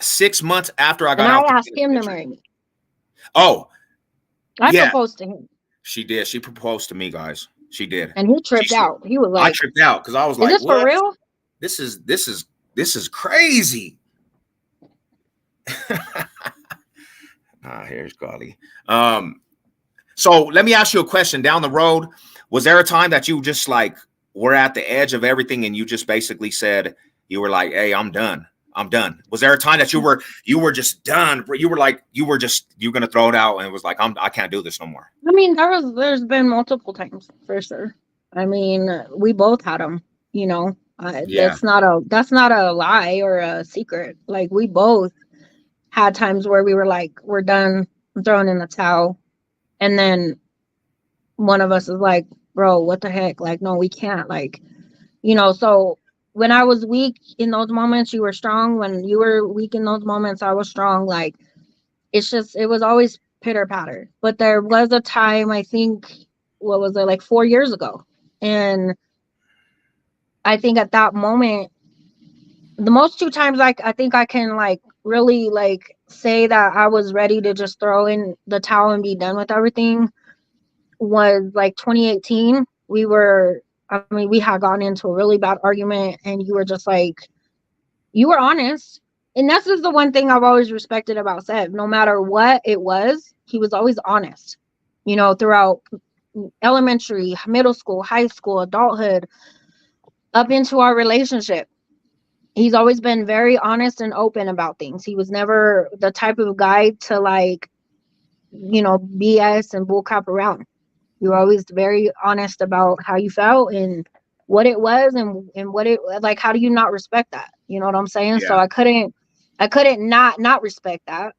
6 months after I And got I out the asked him to penitentiary. marry me. Oh, I yeah, proposed to him. she did. She proposed to me, guys. She did. And he tripped She, out. He was I like, tripped out because I was is like, this for "What? real? This is crazy." Here's Golly. So let me ask you a question. Down the road, was there a time that you just like were at the edge of everything and you just basically said you were like, "Hey, I'm done. I'm done." Was there a time that you were just done? You were like you're gonna throw it out and it was like, I can't do this no more. I mean, there's been multiple times for sure. I mean, we both had them, you know. Yeah. That's not a lie or a secret. Like we both had times where we were like, we're done, I'm throwing in the towel. And then one of us is like, bro, what the heck? Like, no, we can't. Like, so when I was weak in those moments, you were strong. When you were weak in those moments, I was strong. Like, it was always pitter patter. But there was a time, I think, what was it, like 4 years ago? And I think at that moment, the most two times I think I can like really like say that I was ready to just throw in the towel and be done with everything was like 2018. I mean, we had gotten into a really bad argument, and you were just like, you were honest. And that's just the one thing I've always respected about Seb. No matter what it was, he was always honest, throughout elementary, middle school, high school, adulthood, up into our relationship. He's always been very honest and open about things. He was never the type of guy to like BS and bullcrap around. You were always very honest about how you felt and what it was, and what it like. How do you not respect that? You know what I'm saying? So Yeah. I couldn't not respect that.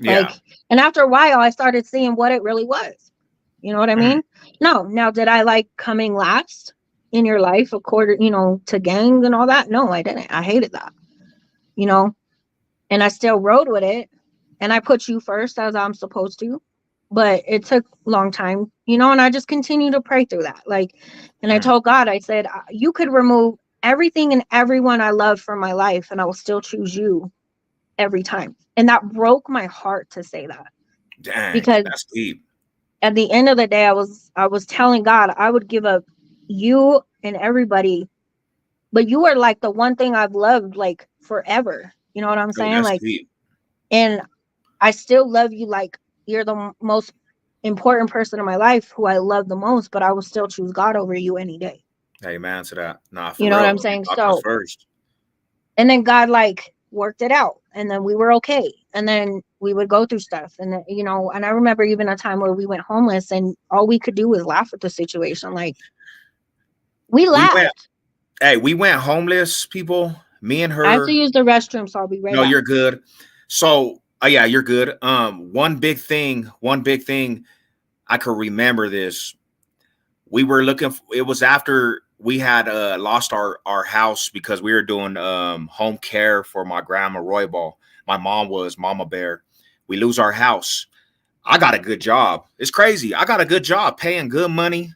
Yeah. Like, and after a while, I started seeing what it really was. You know what I Mm, mean? No, now did I like coming last in your life, according, to gangs and all that? No, I didn't. I hated that. You know, and I still rode with it, and I put you first as I'm supposed to, but it took a long time, and I just continue to pray through that. Like, and I mm. told God, I said, you could remove everything and everyone I love from my life, and I will still choose you every time. And that broke my heart to say that, Dang, because that's deep. at the end of the day, I was telling God I would give up you and everybody, but you are like the one thing I've loved like forever. You know what I'm Oh, saying? that's Like, deep. and I still love you like you're the most important person in my life who I love the most, but I will still choose God over you any day. Hey, man, to that. Nah, for You know what real. I'm saying? God comes So, first. and then God like worked it out, and then we were okay. And then we would go through stuff, and then, and I remember even a time where we went homeless, and all we could do was laugh at the situation. Like, we We went. laughed. Hey, we went homeless. People. Me and I have to her. use the restroom, so I'll be right No, back. you're good. So, yeah, you're good. One big thing. One big thing. I could remember this. We were looking. It was after we had lost our house because we were doing home care for my grandma Roybal. My mom was Mama Bear. We lose our house. I got a good job. It's crazy. I got a good job, paying good money,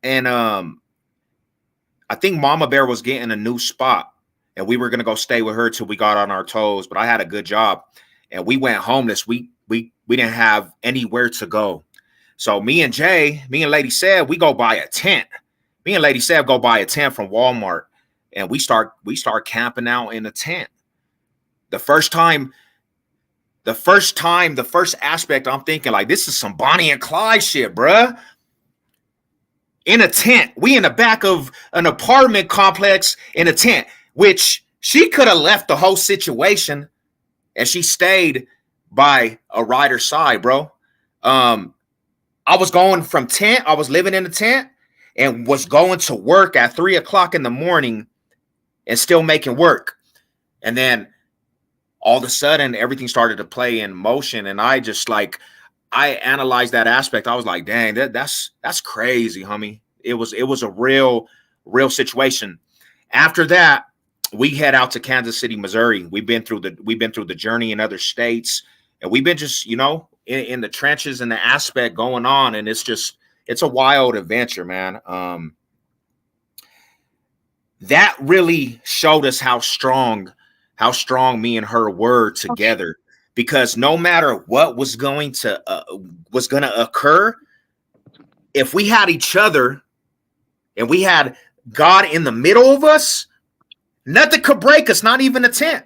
and I think Mama Bear was getting a new spot, and we were gonna go stay with her till we got on our toes. But I had a good job, and we went homeless. We didn't have anywhere to go. So me and Lady Seb, we go buy a tent. Me and Lady Seb go buy a tent from Walmart, and we start camping out in a tent. The first time, the first aspect, I'm thinking like this is some Bonnie and Clyde shit, bruh. In a tent. We in the back of an apartment complex in a tent, which she could have left the whole situation and she stayed by a rider's side, bro. Um, I was going from tent, I was living in a tent and was going to work at 3 o'clock in the morning and still making work. And then all of a sudden everything started to play in motion. And I analyzed that aspect. I was like, dang, that's crazy, homie. It was a real situation. After that, we head out to Kansas City, Missouri. We've been through the journey in other states, and we've been just in the trenches and the aspect going on, and it's a wild adventure, man. That really showed us how strong me and her were together, because no matter what was going to occur, if we had each other and we had God in the middle of us, nothing could break us, not even a tent.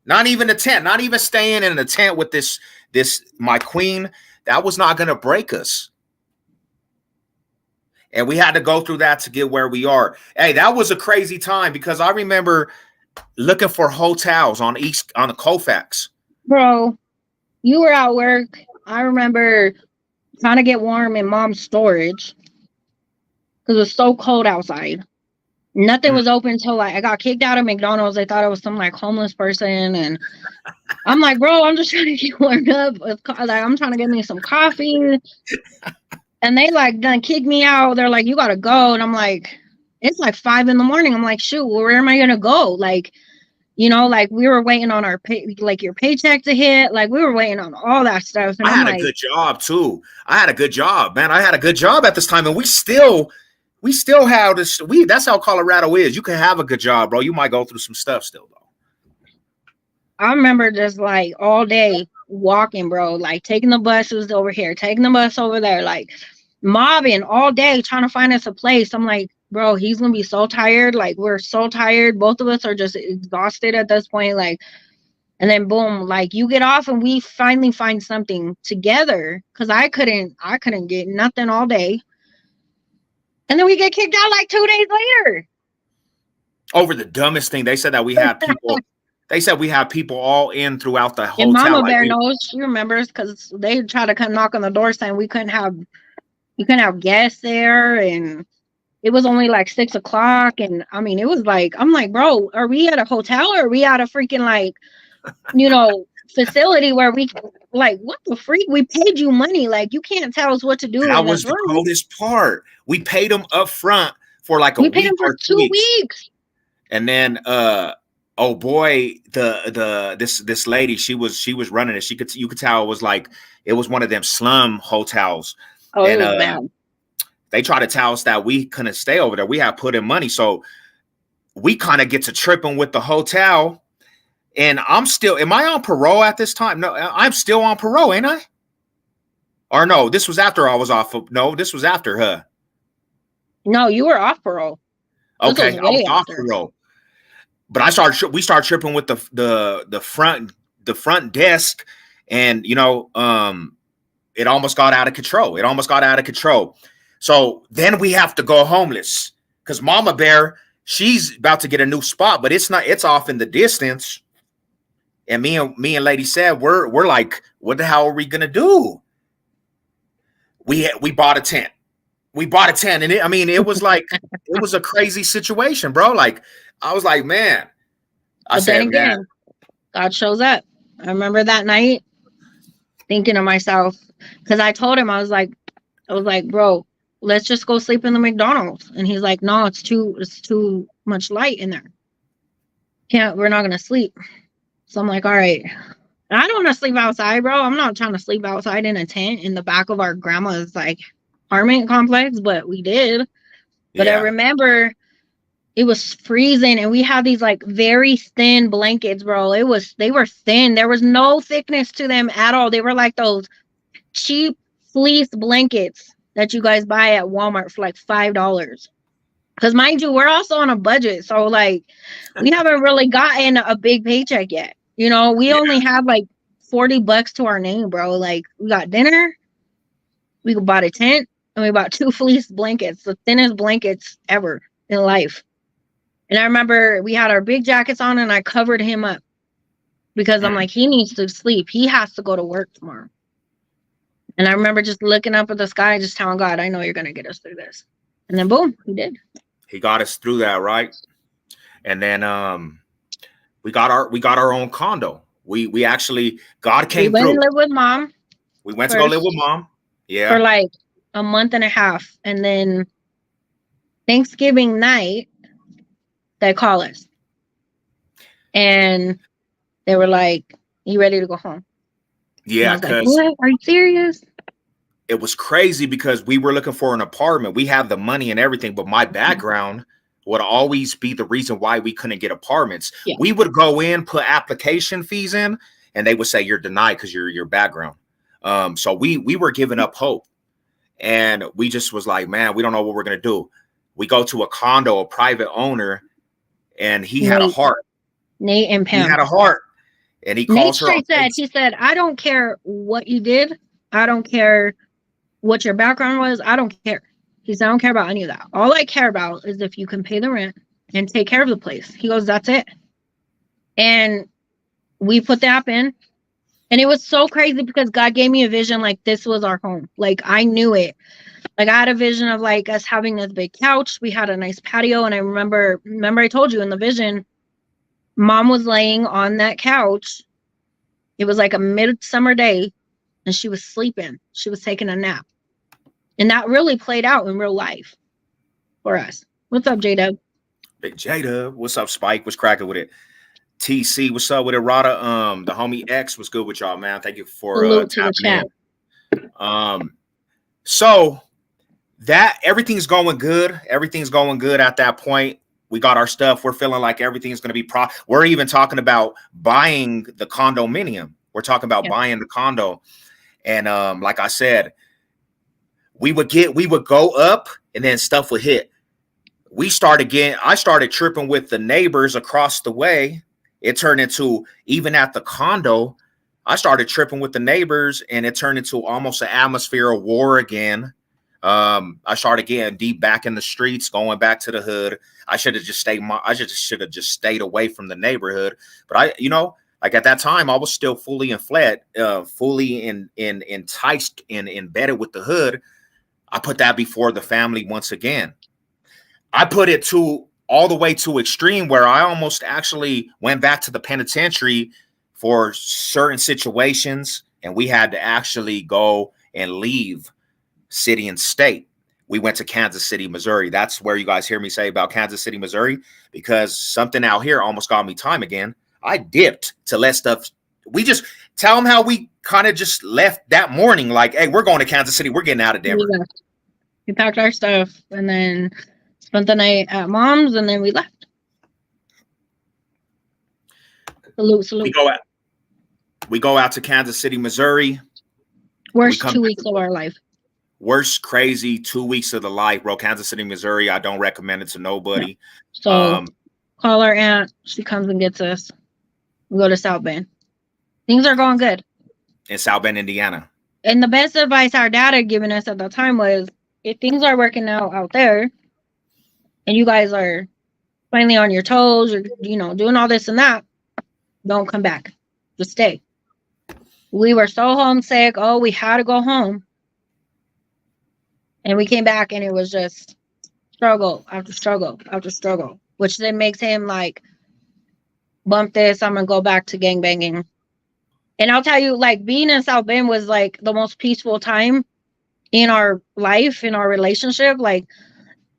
Not even a tent, not even staying in a tent with this my queen. That was not going to break us. And we had to go through that to get where we are. Hey, that was a crazy time because I remember looking for hotels on the Colfax. Bro, you were at work. I remember trying to get warm in mom's storage because it was so cold outside. Nothing Mm. was open until like I got kicked out of McDonald's. They thought I was some like homeless person, and I'm like, bro, I'm just trying to get warmed up. Like, I'm trying to get me some coffee, and they like done kicked me out. They're like, you gotta go, and I'm like, it's like 5 a.m. I'm like, shoot, where am I gonna go? Like, like we were waiting on our like your paycheck to hit. Like we were waiting on all that stuff, and I I'm had a like, good job too. I had a good job, man. I had a good job at this time, and we still have this. That's how Colorado is. You can have a good job, bro. You might go through some stuff still, though. I remember just like all day walking, bro, like taking the buses over here, taking the bus over there, like mobbing all day trying to find us a place. I'm like, bro, he's gonna be so tired. Like we're so tired. Both of us are just exhausted at this point. Like, and then boom, like you get off and we finally find something together because I couldn't get nothing all day. And then we get kicked out like 2 days later. Over the dumbest thing, they said that we had people. They said we have people all in throughout the And hotel. Mama Like Bear knows, she remembers, because they tried to come knock on the door saying we couldn't have guests there, and it was only like 6 o'clock, and I mean it was like, I'm like, bro, are we at a hotel or are we at a freaking like, facility where we, like, what the freak? We paid you money, like you can't tell us what to do that in this was the room. coldest part. We paid them up front for like a We paid week him for or 2 weeks. and then oh boy, this lady, she was running it. You could tell it was one of them slum hotels. Oh, it And was bad. they tried to tell us that we couldn't stay over there. We had put in money, so we kind of get to tripping with the hotel. And am I on parole at this time? No, I'm still on parole, ain't I? Or no, this was after I was off. No, this was after her. No, you were off parole. Okay, I was off parole. But we started tripping with the front desk, and it almost got out of control. So then we have to go homeless because Mama Bear, she's about to get a new spot, but it's off in the distance. And me and Lady said, we're like, what the hell are we gonna do? We bought a tent. And it was like it was a crazy situation, bro. Like I was like, man. But then again, God shows up. I remember that night thinking to myself, because I told him, I was like, bro, let's just go sleep in the McDonald's. And he's like, no, it's too much light in there. We're not gonna sleep. So I'm like, all right. And I don't want to sleep outside, bro. I'm not trying to sleep outside in a tent in the back of our grandma's like apartment complex, but we did. But I remember it was freezing, and we had these like very thin blankets, bro. They were thin. There was no thickness to them at all. They were like those cheap fleece blankets that you guys buy at Walmart for like $5. Because mind you, we're also on a budget, so like we haven't really gotten a big paycheck yet. We only have like $40 to our name, bro. Like we got dinner, we bought a tent, and we bought 2 fleece blankets, the thinnest blankets ever in life. And I remember we had our big jackets on, and I covered him up because I'm like, he needs to sleep. He has to go to work tomorrow. And I remember just looking up at the sky, just telling God, I know you're going to get us through this. And then boom, he did. He got us through that, right? And then we got our own condo. We actually, God came through. We went to live with Mom. We went to go live with Mom. Yeah. For like a month and a half. And then Thanksgiving night, they call us. And they were like, you ready to go home? Yeah, because what? Are you serious? It was crazy because we were looking for an apartment. We have the money and everything, but my background would always be the reason why we couldn't get apartments. Yeah. We would go in, put application fees in, and they would say you're denied because your background. So we were giving up hope. And we just was like, man, we don't know what we're going to do. We go to a condo, a private owner, and he had a heart. Nate and Pam. He had a heart. And he calls her. He said, I don't care what you did. I don't care what your background was. I don't care. He said, I don't care about any of that. All I care about is if you can pay the rent and take care of the place. He goes, that's it. And we put the app in. And it was so crazy because God gave me a vision like this was our home. Like I knew it. Like I had a vision of like us having this big couch. We had a nice patio. And I remember I told you in the vision, Mom was laying on that couch. It was like a midsummer day and she was sleeping. She was taking a nap. And that really played out in real life for us. What's up, J-Dub? Big J-Dub. What's up, Spike? What's cracking with it? TC, what's up with it? Rada, the homie X, what's good with y'all, man? Thank you for tapping in. So that everything's going good. Everything's going good at that point. We got our stuff. We're feeling like everything's going to be We're even talking about buying the condominium. We're talking about buying the condo. And like I said, we would go up and then stuff would hit. I started tripping with the neighbors across the way. It turned into, even at the condo, I started tripping with the neighbors and it turned into almost an atmosphere of war again. I started getting deep back in the streets, going back to the hood. I should have just stayed away from the neighborhood. But like at that time, I was still fully enticed and embedded with the hood. I put that before the family once again. I put it to all the way to extreme where I almost actually went back to the penitentiary for certain situations, and we had to actually go and leave city and state. We went to Kansas City, Missouri. That's where you guys hear me say about Kansas City, Missouri, because something out here almost got me time again. I dipped to let stuff. We just tell them how we kind of just left that morning. Like, hey, we're going to Kansas City. We're getting out of Denver. We packed our stuff and then spent the night at mom's, and then we left. Salute. We go out to Kansas City, Missouri. Worst 2 weeks of our life. Worst crazy 2 weeks of the life, bro. Kansas City, Missouri. I don't recommend it to nobody. So call our aunt. She comes and gets us. We go to South Bend. Things are going good. In South Bend, Indiana. And the best advice our dad had given us at the time was, if things are working out there, and you guys are finally on your toes, or doing all this and that, don't come back. Just stay. We were so homesick. Oh, we had to go home. And we came back, and it was just struggle after struggle after struggle, which then makes him like, bump this, I'm going to go back to gangbanging. And I'll tell you, like, being in South Bend was like the most peaceful time in our life, in our relationship. Like,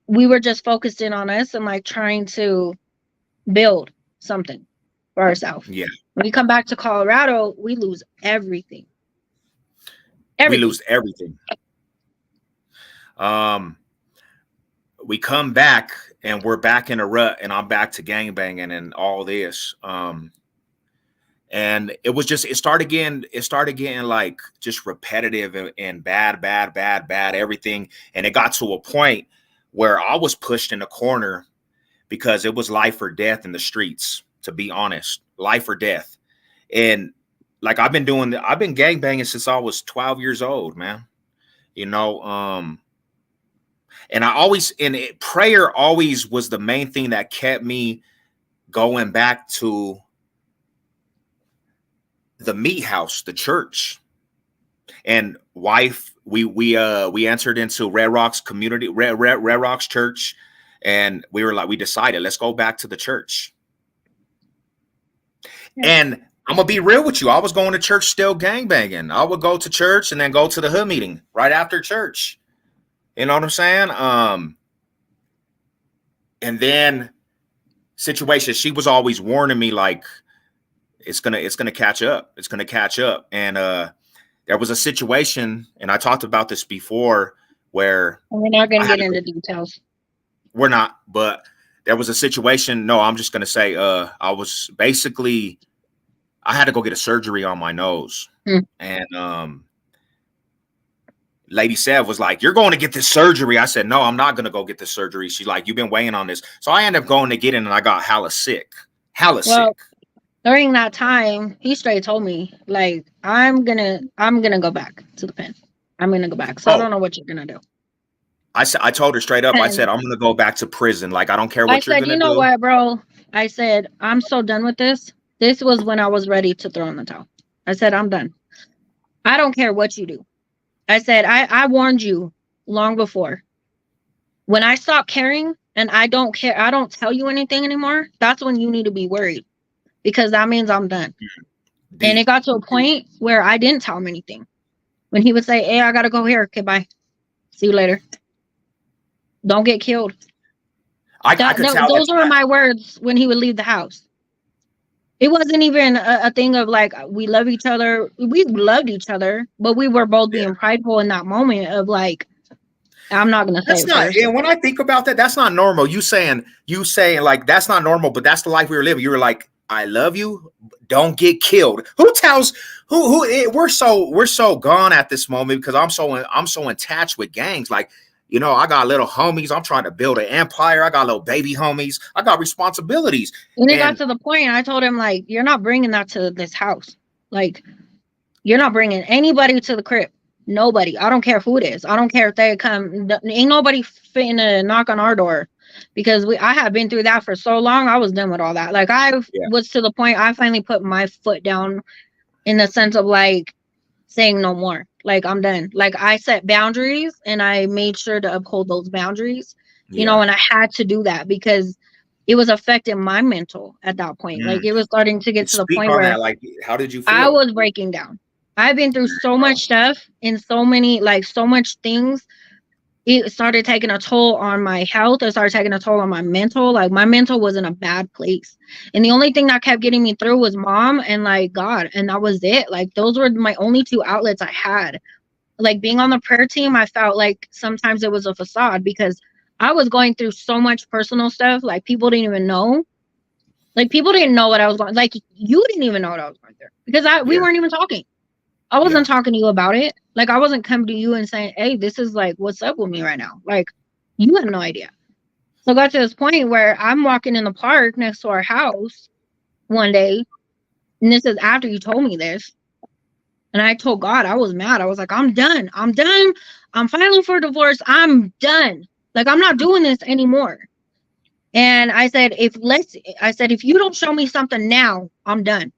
we were just focused in on us and like trying to build something for ourselves. Yeah. When we come back to Colorado, we lose everything. We lose everything. We come back and we're back in a rut, and I'm back to gangbanging and all this. And it started getting like just repetitive and bad, everything. And it got to a point where I was pushed in the corner because it was life or death in the streets, to be honest, life or death. And like, I've been gangbanging since I was 12 years old, man, and prayer always was the main thing that kept me going back to the meat house, the church. And we entered into Red Rocks community, Red Rocks church, and we decided, let's go back to the church. And I'm gonna be real with you, I was going to church still gangbanging. I would go to church and then go to the hood meeting right after church. You know what I'm saying? And then situation, she was always warning me, like, it's gonna catch up. It's gonna catch up. And there was a situation, and I talked about this before, where we're not gonna get into details. We're not, but there was a situation. No, I'm just gonna say, I had to go get a surgery on my nose, and Lady SEV was like, "You're going to get this surgery." I said, "No, I'm not going to go get this surgery." She's like, "You've been weighing on this." So I ended up going to get it, and I got hella sick. Sick. During that time, he straight told me, like, I'm gonna go back to the pen. I'm gonna go back. So I don't know what you're gonna do. I told her straight up, I said, I'm gonna go back to prison. Like, I don't care what you're gonna do. You know what, bro? I said, I'm so done with this. This was when I was ready to throw in the towel. I said, I'm done. I don't care what you do. I said, I warned you long before. When I stop caring and I don't care, I don't tell you anything anymore, that's when you need to be worried, because that means I'm done. And it got to a point where I didn't tell him anything. When he would say, "Hey, I gotta go here. Okay, bye. See you later. Don't get killed." Those were my words when he would leave the house. It wasn't even a thing of like, we love each other. We loved each other, but we were both being prideful in that moment of like, I'm not gonna say. That's not. And when I think about that, that's not normal. You saying like, that's not normal, but that's the life we were living. You were like, I love you. Don't get killed. Who tells who? We're so gone at this moment because I'm so attached with gangs. Like, I got little homies. I'm trying to build an empire. I got little baby homies. I got responsibilities. And it got to the point, I told him, like, you're not bringing that to this house. Like, you're not bringing anybody to the crib. Nobody. I don't care who it is. I don't care if they come. Ain't nobody fitting to knock on our door, because I had been through that for so long. I was done with all that. Like I Yeah. was to the point I finally put my foot down in the sense of like saying no more. Like I'm done. Like I set boundaries and I made sure to uphold those boundaries. Yeah. And I had to do that because it was affecting my mental at that point. Like Mm. it was starting to get And to the speak point on where that. Like, how did you I feel? was breaking down. I've been through so Oh, much stuff and so many, like so much things. It started taking a toll on my health. It started taking a toll on my mental. Like my mental was in a bad place. And the only thing that kept getting me through was mom and like God. And that was it. Like those were my only two outlets I had. Like being on the prayer team, I felt like sometimes it was a facade because I was going through so much personal stuff. Like people didn't even know. Like people didn't know what I was going. Like you didn't even know what I was going through because we yeah. weren't even talking. I Yeah. wasn't talking to you about it. Like I wasn't coming to you and saying, "Hey, this is like what's up with me right now." Like you had no idea. So I got to this point where I'm walking in the park next to our house one day, and this is after you told me this. And I told God I was mad. I was like, "I'm done. I'm done. I'm filing for divorce. I'm done. Like I'm not doing this anymore." And I said if you don't show me something now, I'm done.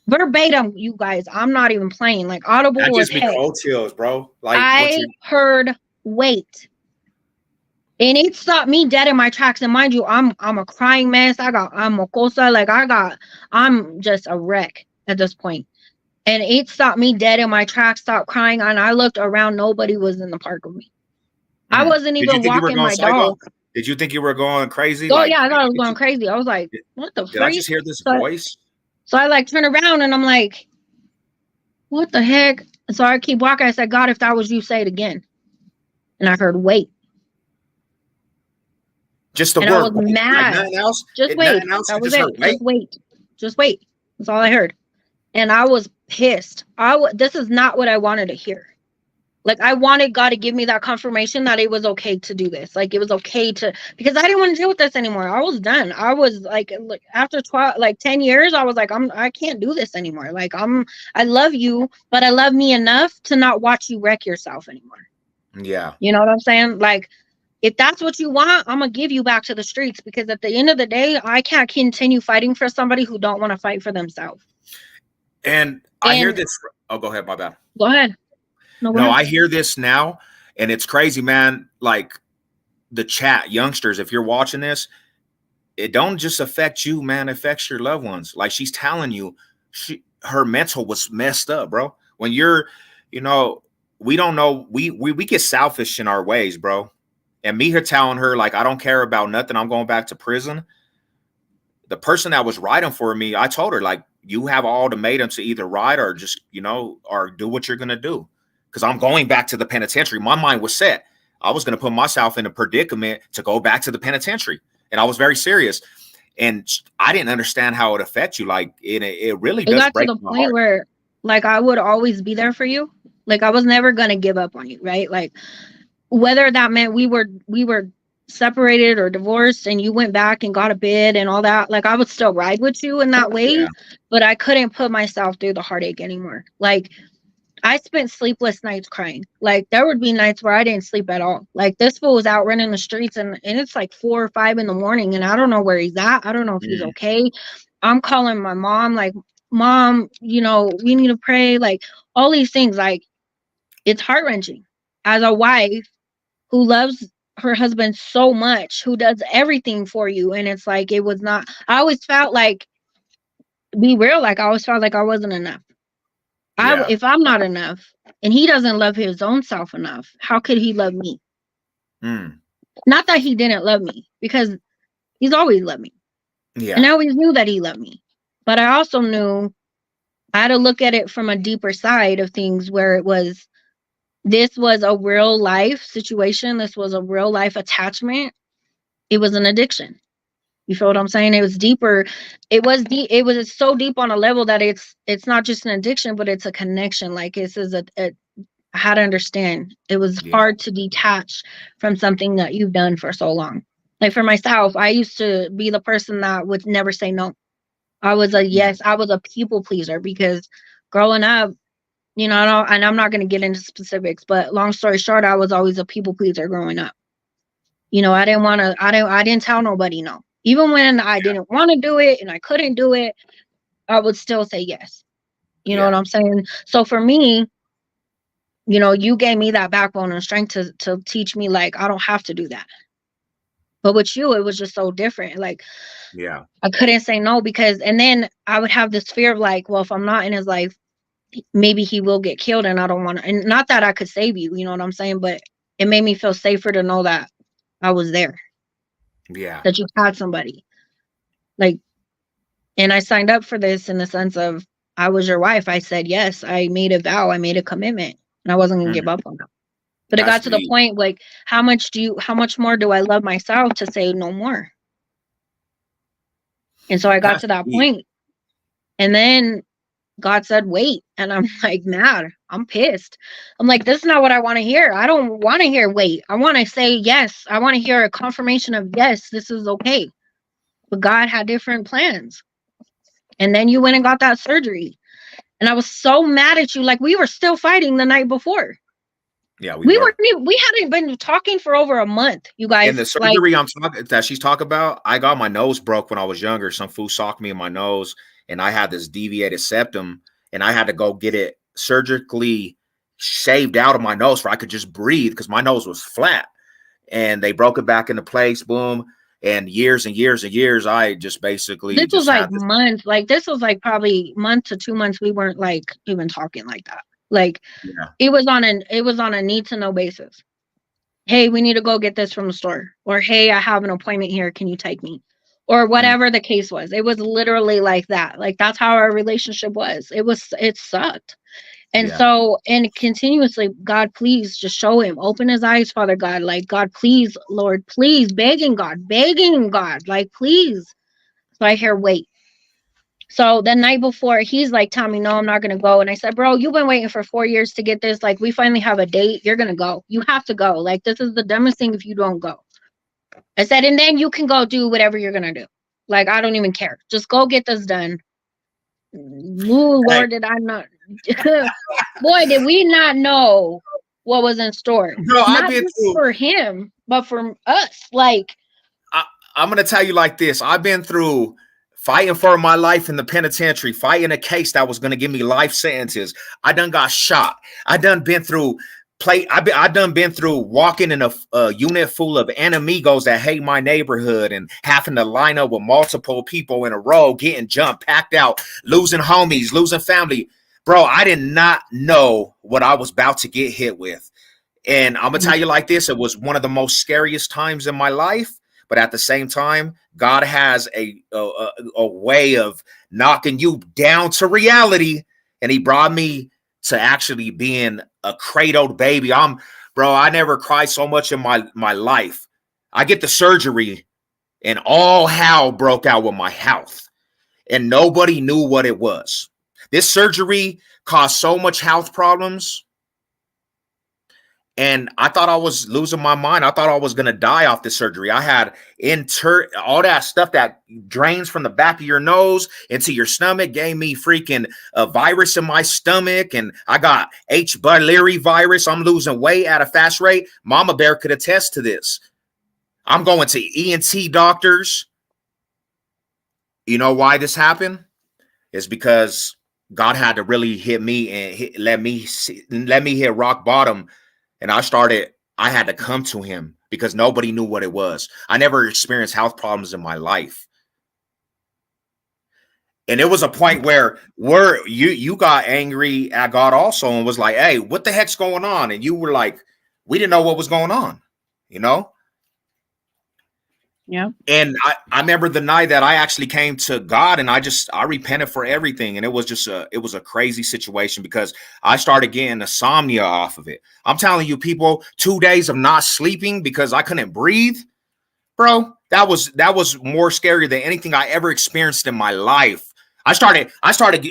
Verbatim, you guys. I'm not even playing. Like Audible That was, gives me "Hey, cold chills, bro. Like what I you heard wait." And it stopped me dead in my tracks. And mind you, I'm a crying mess. I'm a cosa. Like I'm just a wreck at this point. And it stopped me dead in my tracks, stopped crying. And I looked around, nobody was in the park with me. I wasn't did you even think you were walking going my psycho? dog. Did you think you were going crazy? Oh Like, yeah, I thought I was did going you crazy. I was like, did, what the did I freak? just hear this So voice? so I like turn around and I'm like, what the heck? So I keep walking. I said, God, if that was you, say it again. And I heard wait. Just the And I word was wait, like mad. nothing else. Just It wait. nothing else. You That was just heard it. wait. Just wait. Just wait. That's all I heard. And I was pissed. This is not what I wanted to hear. Like I wanted God to give me that confirmation that it was okay to do this. Like it was okay to, because I didn't want to deal with this anymore. I was done. I was like after 12 like 10 years, I was like I can't do this anymore. Like I love you, but I love me enough to not watch you wreck yourself anymore. Yeah. You know what I'm saying? Like if that's what you want, I'm gonna give you back to the streets, because at the end of the day, I can't continue fighting for somebody who don't want to fight for themselves. And I hear And this. Oh, go ahead. My bad. go ahead. No, go No, ahead. I hear this now, and it's crazy, man. Like the chat, youngsters, if you're watching this, it don't just affect you, man. It affects your loved ones. Like she's telling you, her mental was messed up, bro. When you're, you know, we don't know. We get selfish in our ways, bro. And me here telling her like I don't care about nothing. I'm going back to prison. The person that was writing for me, I told her like you have all ultimatum to either write or just or do what you're gonna do, because I'm going back to the penitentiary. My mind was set. I was gonna put myself in a predicament to go back to the penitentiary, and I was very serious. And I didn't understand how it affects you. Like it really It does got to break the my point heart. where like I would always be there for you. Like I was never gonna give up on you, right? Like whether that meant we were separated or divorced and you went back and got a bid and all that, like I would still ride with you in that Yeah. way, but I couldn't put myself through the heartache anymore. Like I spent sleepless nights crying. Like there would be nights where I didn't sleep at all. Like this fool was out running the streets and it's like 4 or 5 in the morning and I don't know where he's at. I don't know if he's Mm, okay. I'm calling my mom, like, Mom, we need to pray. Like all these things, like it's heart wrenching as a wife who loves her husband so much, who does everything for you. And it's like, it was not, I always felt like, be real, like I always felt like I wasn't enough. yeah. If I'm not enough and he doesn't love his own self enough, how could he love me? Mm, Not that he didn't love me, because he's always loved me. And yeah. I always knew that he loved me. But I also knew I had to look at it from a deeper side of things, where this was a real life situation. This was a real life attachment. It was an addiction. You feel what I'm saying? It was deeper. It was deep. It was so deep on a level that it's not just an addiction, but it's a connection. Like this is I had to understand. It was Yeah. hard to detach from something that you've done for so long. Like for myself, I used to be the person that would never say no. I was a Mm, yes. I was a people pleaser because growing up, You know, and I'm not going to get into specifics, but long story short, I was always a people pleaser growing up. You know, I didn't tell nobody no. Even when I didn't want to do it and I couldn't do it, I would still say yes. You know what Yeah. I'm saying? So for me, you know, you gave me that backbone and strength to teach me, like, I don't have to do that. But with you, it was just so different. Like, Yeah. I couldn't say no because, and then I would have this fear of like, well, if I'm not in his life, maybe he will get killed and I don't want to, and not that I could save you, you know what I'm saying? But it made me feel safer to know that I was there, Yeah. that you had somebody. Like, and I signed up for this in the sense of I was your wife. I said yes. I made a vow. I made a commitment, and I wasn't gonna Mm, give up on it. But it that's got to the deep. point like, how much more do I love myself to say no more? And so I got That's to that deep. point, and then God said, wait. And I'm like, mad. I'm pissed. I'm like, this is not what I want to hear. I don't want to hear wait. I want to say yes. I want to hear a confirmation of yes, this is okay. But God had different plans. And then you went and got that surgery. And I was so mad at you. Like, we were still fighting the night before. Yeah, we were. We hadn't been talking for over a month, you And guys. the Like, surgery I'm talking that she's talking about, I got my nose broke when I was younger. Some fool socked me in my nose, and I had this deviated septum, and I had to go get it surgically shaved out of my nose so I could just breathe because my nose was flat. And they broke it back into place, boom. And years and years and years, I just basically this was just like had this. months. Like, this was like probably month to 2 months. We weren't like even talking like that. Like, Yeah. it was on a need to know basis. Hey, we need to go get this from the store. Or hey, I have an appointment here. Can you take me? Or Mm, whatever the case was. It was literally like that. Like, that's how our relationship was. It sucked. And yeah. so, and continuously, God, please just show him, open his eyes, Father God. Like, God, please, Lord, please, begging God, like, please. So I hear, wait. So the night before, he's like, Tommy, no, I'm not going to go. And I said, bro, you've been waiting for 4 years to get this. Like, we finally have a date. You're going to go. You have to go. Like, this is the dumbest thing if you don't go. I said, and then you can go do whatever you're going to do. Like, I don't even care. Just go get this done. Ooh, Hey, Lord, did I not? Boy, did we not know what was in store. bro, I've Not been just through. for him, but for us. Like, I, I'm gonna tell you like this. I've been through fighting for my life in the penitentiary, fighting a case that was gonna give me life sentences. I done got shot. I done been through I done been through walking in a unit full of enemigos that hate my neighborhood and having to line up with multiple people in a row, getting jumped, packed out, losing homies, losing family. Bro, I did not know what I was about to get hit with. And I'm gonna tell you like this: it was one of the most scariest times in my life. But at the same time, God has a way of knocking you down to reality, and He brought me to actually being a cradled baby. Bro. I never cried so much in my life. I get the surgery, and all hell broke out with my health, and nobody knew what it was. This surgery caused so much health problems, and I thought I was losing my mind. I thought I was gonna die off this surgery. I had all that stuff that drains from the back of your nose into your stomach, gave me freaking a virus in my stomach, and I got H. pylori virus. I'm losing weight at a fast rate. Mama Bear could attest to this. I'm going to ENT doctors. You know why this happened? It's because God had to really hit me and let me hit rock bottom. And I had to come to him because nobody knew what it was. I never experienced health problems in my life. And it was a point where you got angry at God also and was like, hey, what the heck's going on? And you were like, we didn't know what was going on, you know? yeah. And I remember the night that I actually came to God and I repented for everything. And it was a crazy situation because I started getting insomnia off of it. I'm telling you, people, 2 days of not sleeping because I couldn't breathe, bro. That was more scary than anything I ever experienced in my life. I started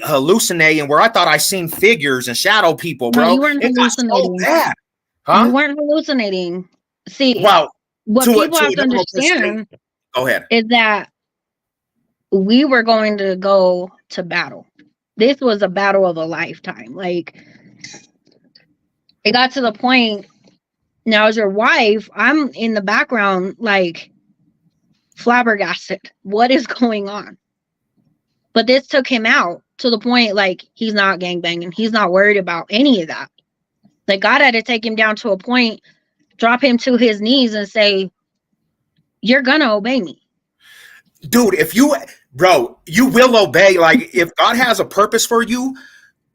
hallucinating where I thought I seen figures and shadow people, No, bro. you weren't It got so hallucinating. bad. You Huh? weren't hallucinating. See, Well, what to a people have to normal person. understand Go ahead. is that we were going to go to battle. This was a battle of a lifetime. Like, it got to the point now as your wife, I'm in the background like flabbergasted. What is going on? But this took him out to the point like he's not gangbanging. He's not worried about any of that. Like God had to take him down to a point, drop him to his knees and say, you're gonna obey me. Dude, you will obey. Like, if God has a purpose for you,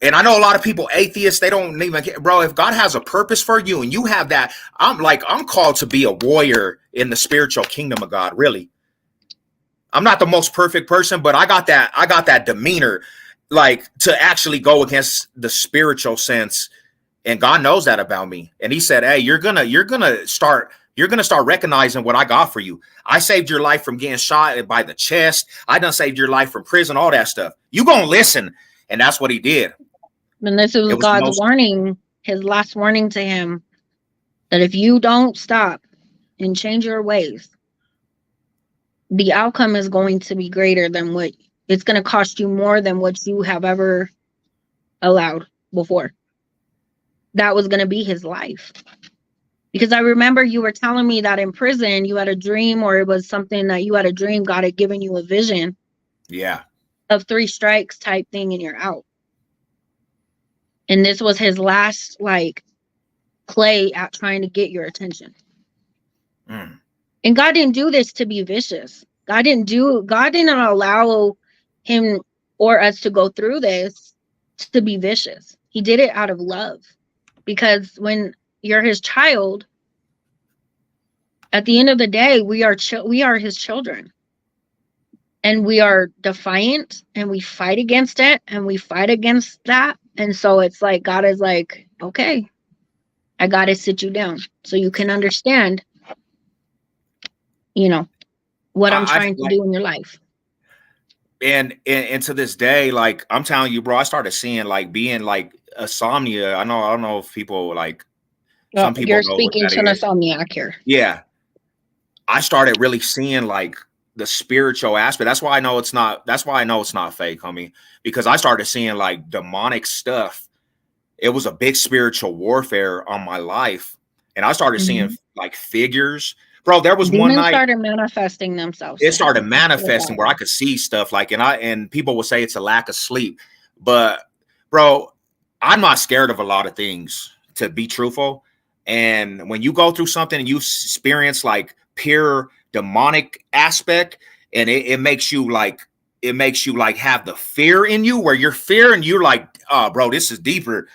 and I know a lot of people, atheists, they don't even care. Bro, if God has a purpose for you and you have that, I'm called to be a warrior in the spiritual kingdom of God, really. I'm not the most perfect person, but I got that demeanor, like, to actually go against the spiritual sense. And God knows that about me. And he said, hey, you're gonna start recognizing what I got for you. I saved your life from getting shot by the chest. I done saved your life from prison, all that stuff. You gonna listen. And that's what he did. And this was God's warning, his last warning to him, that if you don't stop and change your ways, the outcome is going to be greater than what it's going to cost you, more than what you have ever allowed before. That was going to be his life. Because I remember you were telling me that in prison you had a dream, or it was something that you had a dream, God had given you a vision. Yeah. Of 3 strikes type thing and you're out. And this was his last like play at trying to get your attention. And God didn't do this to be vicious. God didn't allow him or us to go through this to be vicious. He did it out of love. Because when you're his child, at the end of the day, we are his children. And we are defiant, and we fight against it, and we fight against that. And so it's like God is like, okay, I got to sit you down so you can understand, what I'm trying to do in your life. And to this day, like, I'm telling you, bro, I started seeing like being like insomnia. I don't know if people like, some people you're know speaking what to an that is. insomniac here. Yeah. I started really seeing like the spiritual aspect. That's why I know it's not fake, homie, because I started seeing like demonic stuff. It was a big spiritual warfare on my life. And I started seeing like figures. Bro, there was one night started manifesting themselves. It started manifesting where I could see stuff like, and people will say it's a lack of sleep. But bro, I'm not scared of a lot of things, to be truthful. And when you go through something and you experience like pure demonic aspect, and it makes you like have the fear in you, where you're fearing, you're like, oh bro, this is deeper.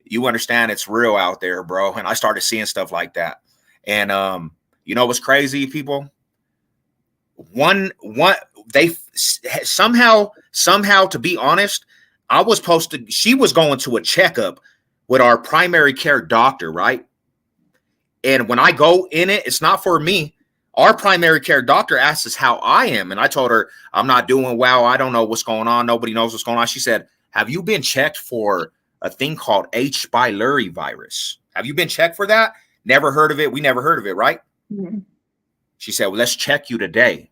You understand it's real out there, bro. And I started seeing stuff like that. And you know what's crazy, people? They somehow, to be honest, she was going to a checkup with our primary care doctor, right? And when I go in it, it's not for me. Our primary care doctor asked us how I am. And I told her, I'm not doing well. I don't know what's going on. Nobody knows what's going on. She said, have you been checked for a thing called H. pylori virus? Have you been checked for that? Never heard of it. We never heard of it, right? Mm-hmm. She said, well, let's check you today.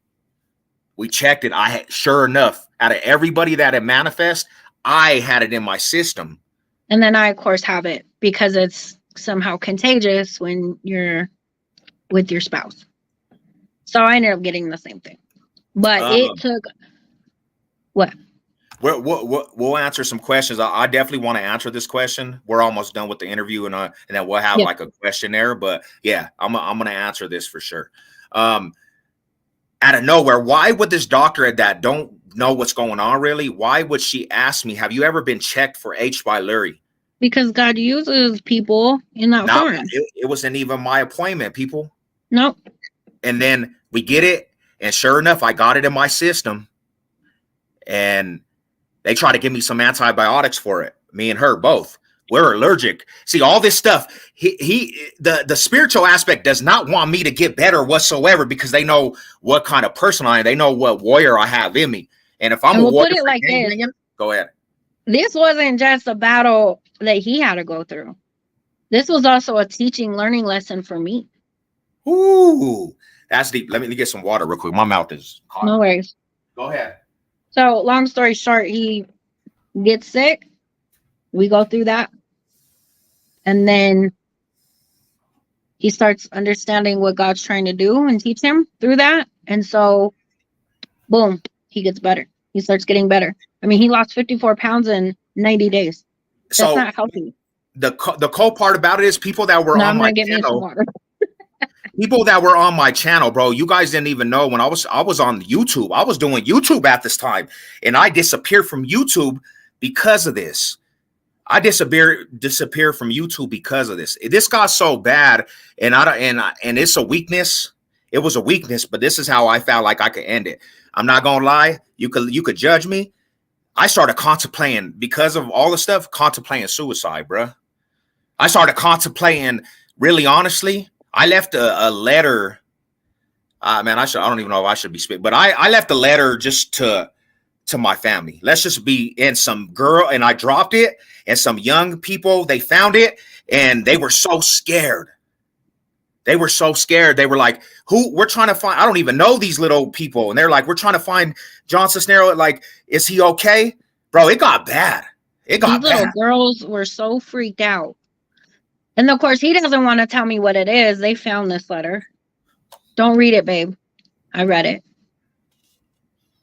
We checked it. Sure enough, out of everybody that had manifest, I had it in my system. And then I, of course, have it because it's somehow contagious when you're with your spouse. So I ended up getting the same thing. But it took what? We'll answer some questions. I definitely want to answer this question. We're almost done with the interview, and then we'll have like a questionnaire. But yeah, I'm gonna answer this for sure. Out of nowhere, why would this doctor that don't know what's going on really? Why would she ask me, have you ever been checked for H. pylori? Because God uses people in that form. It wasn't even my appointment, people. Nope. And then we get it, and sure enough, I got it in my system. And they try to give me some antibiotics for it. Me and her both. We're allergic. See, all this stuff, the spiritual aspect does not want me to get better whatsoever, because they know what kind of person I am. They know what warrior I have in me. And if I'm a warrior, put it like this. Go ahead. This wasn't just a battle that he had to go through. This was also a teaching, learning lesson for me. Ooh, that's deep. Let me get some water real quick. My mouth is hot. No worries. Go ahead. So long story short, he gets sick. We go through that. And then he starts understanding what God's trying to do and teach him through that. And so, boom, he gets better. He starts getting better. I mean, he lost 54 pounds in 90 days. That's So not healthy. the cool part about it is people that were Now on I'm my going to get me some channel, water. people that were on my channel, bro, you guys didn't even know when I was on YouTube. I was doing YouTube at this time, and I disappeared from YouTube because of this. I disappear from YouTube because of this. This got so bad, and it's a weakness. It was a weakness, but this is how I felt like I could end it. I'm not gonna lie. You could judge me. I started contemplating because of all the stuff, contemplating suicide, bro. I started contemplating really honestly. I left a letter. Man, I don't even know if I should be speaking, but I left a letter just to my family. Let's just be in some girl, and I dropped it, and some young people, they found it, and they were so scared. They were so scared. They were like, who we're trying to find, I don't even know these little people. And they're like, we're trying to find John Cisneros. Like, is he okay? Bro, it got bad. It got These bad. little girls were so freaked out. And of course, he doesn't want to tell me what it is. They found this letter. Don't read it, babe. I read it.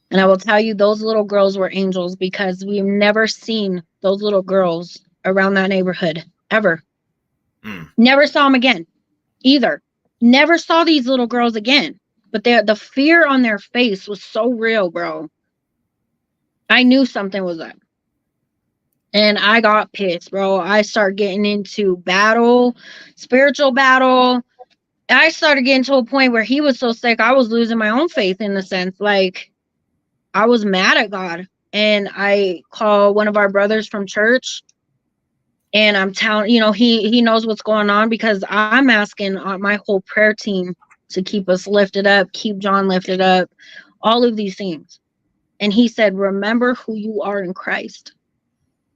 And I will tell you, those little girls were angels, because we've never seen those little girls around that neighborhood ever. Never saw them again either. Never saw these little girls again. But the fear on their face was so real, bro. I knew something was up. And I got pissed, bro. I started getting into battle, spiritual battle. I started getting to a point where he was so sick, I was losing my own faith, in the sense, like, I was mad at God. And I call one of our brothers from church, and I'm telling, he knows what's going on, because I'm asking my whole prayer team to keep us lifted up, keep John lifted up, all of these things. And he said, remember who you are in Christ.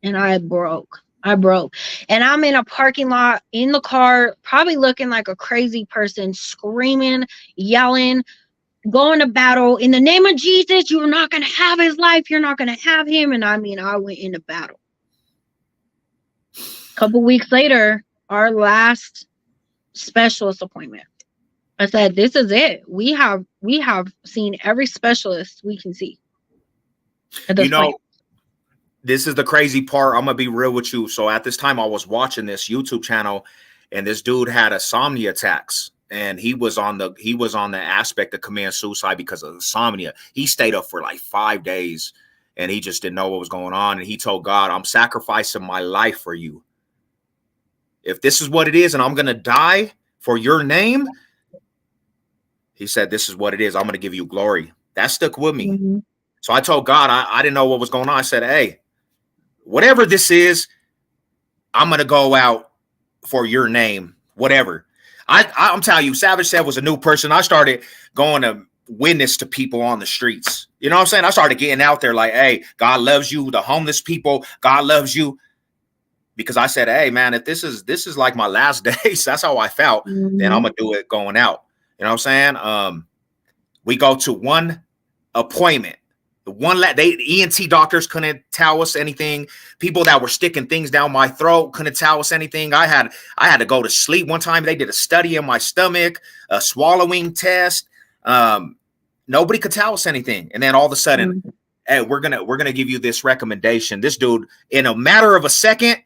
And I broke. And I'm in a parking lot in the car, probably looking like a crazy person, screaming, yelling, going to battle. In the name of Jesus, you're not going to have his life. You're not going to have him. And I mean, I went into battle. A couple weeks later, our last specialist appointment, I said, this is it. We have seen every specialist we can see at this point. This is the crazy part. I'm gonna be real with you. So at this time, I was watching this YouTube channel, and this dude had insomnia attacks, and he was on the aspect of committing suicide because of insomnia. He stayed up for like 5 days, and he just didn't know what was going on. And he told God, "I'm sacrificing my life for you. If this is what it is, and I'm gonna die for your name," he said, "This is what it is. I'm gonna give you glory." That stuck with me. Mm-hmm. So I told God, I didn't know what was going on. I said, "Hey, whatever this is, I'm going to go out for your name, whatever." I'm telling you, Savage Sev was a new person. I started going to witness to people on the streets. You know what I'm saying? I started getting out there like, hey, God loves you. The homeless people, God loves you. Because I said, hey, man, if this is like my last days, that's how I felt, then I'm going to do it going out. You know what I'm saying? We go to one appointment. The ENT doctors couldn't tell us anything. People that were sticking things down my throat couldn't tell us anything. I had to go to sleep. One time they did a study in my stomach, a swallowing test. Nobody could tell us anything. And then all of a sudden, hey, we're gonna give you this recommendation. This dude, in a matter of a second,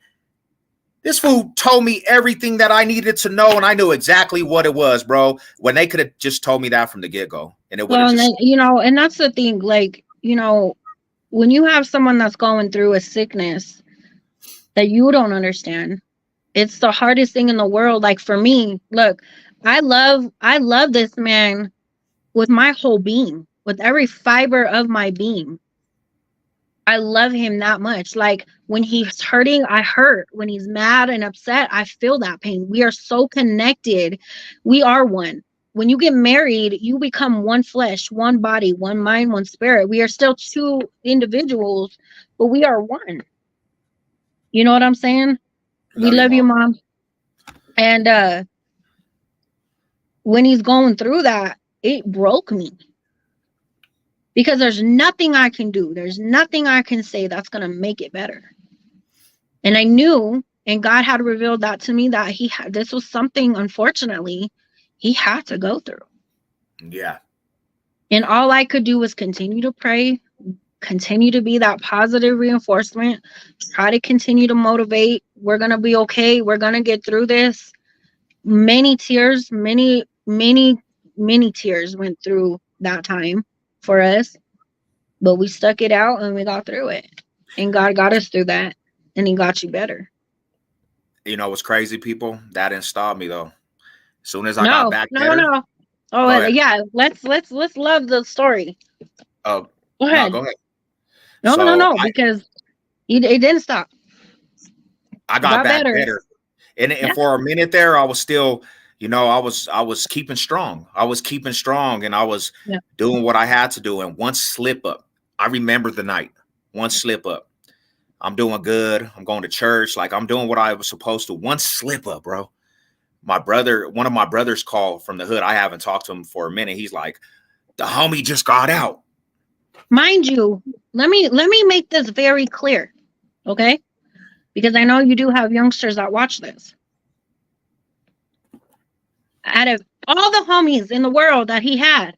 this fool told me everything that I needed to know, and I knew exactly what it was, bro. When they could have just told me that from the get-go, and it would have just, and that's the thing, like, when you have someone that's going through a sickness that you don't understand, it's the hardest thing in the world. Like, for me, look, I love this man with my whole being, with every fiber of my being. I love him that much. Like, when he's hurting, I hurt. When he's mad and upset, I feel that pain. We are so connected. We are one. When you get married, you become one flesh, one body, one mind, one spirit. We are still two individuals, but we are one. You know what I'm saying? We love you, Mom. And when he's going through that, it broke me. Because there's nothing I can do. There's nothing I can say that's going to make it better. And I knew And God had revealed that to me, that this was something, unfortunately, he had to go through. Yeah. And all I could do was continue to pray, continue to be that positive reinforcement, try to continue to motivate. We're going to be okay. We're going to get through this. Many tears, many tears went through that time for us, but we stuck it out and we got through it. And God got us through that, and he got you better. You know what's crazy, people? That didn't stop me though. As soon as I got No, back no, better, no. Oh, go ahead. yeah. Let's love the story. Oh, Go no, ahead. go ahead. No, So because it didn't stop. I You got got back better. better, and Yeah. for a minute there, I was still, I was keeping strong. I was keeping strong, and I was Yeah. doing what I had to do. And one slip up, I remember the night. One slip up, I'm doing good. I'm going to church, like I'm doing what I was supposed to. One slip up, bro. One of my brothers called from the hood. I haven't talked to him for a minute. He's like, the homie just got out. Mind you, let me make this very clear, okay? Because I know you do have youngsters that watch this. Out of all the homies in the world that he had,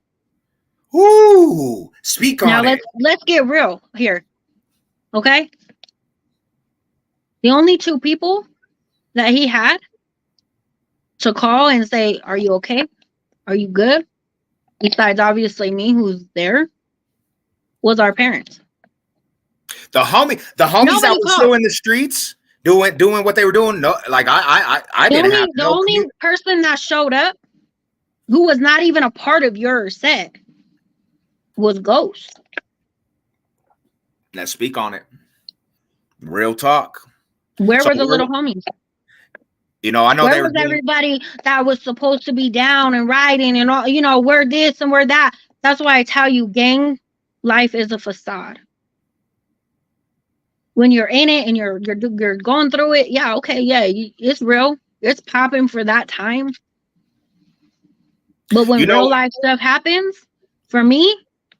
Ooh, speak on now it. let's get real here, okay? The only two people that he had to call and say, "Are you okay? Are you good?" Besides obviously me, who's there, was our parents. The homies Nobody that were called. still in the streets doing what they were doing. No, like I didn't have The no only person that showed up who was not even a part of your set was Ghost. Let's speak on it. Real talk. Where So were the little homies? I know Where was everybody that was supposed to be down and riding and all, we're this and we're that. That's why I tell you, gang life is a facade. When you're in it and you're going through it, yeah, okay, yeah, it's real. It's popping for that time. But when real life stuff happens, for me,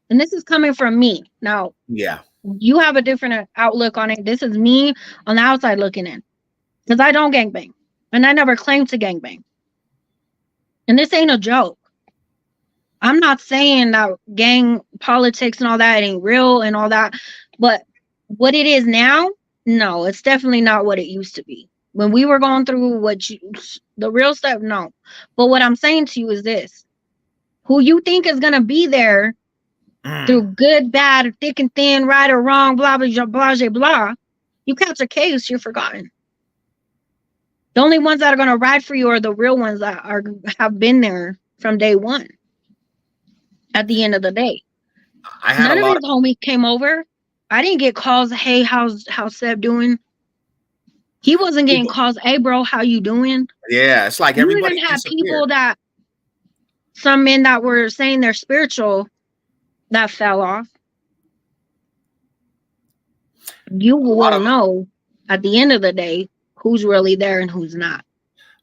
and this is coming from me. Now, yeah, you have a different outlook on it. This is me on the outside looking in. Because I don't gangbang. And I never claimed to gangbang. And this ain't a joke. I'm not saying that gang politics and all that ain't real and all that. But what it is now, no, it's definitely not what it used to be. When we were going through the real stuff, no. But what I'm saying to you is this. Who you think is going to be there through good, bad, thick and thin, right or wrong, blah, blah, blah, blah, blah. You catch a case, you're forgotten. The only ones that are going to ride for you are the real ones that have been there from day one. At the end of the day, none of his homies came over. I didn't get calls. Hey, how's SEV doing? He wasn't getting calls. Hey, bro, how you doing? Yeah, it's like everybody. You even had people some men that were saying they're spiritual that fell off. You will know at the end of the day who's really there and who's not.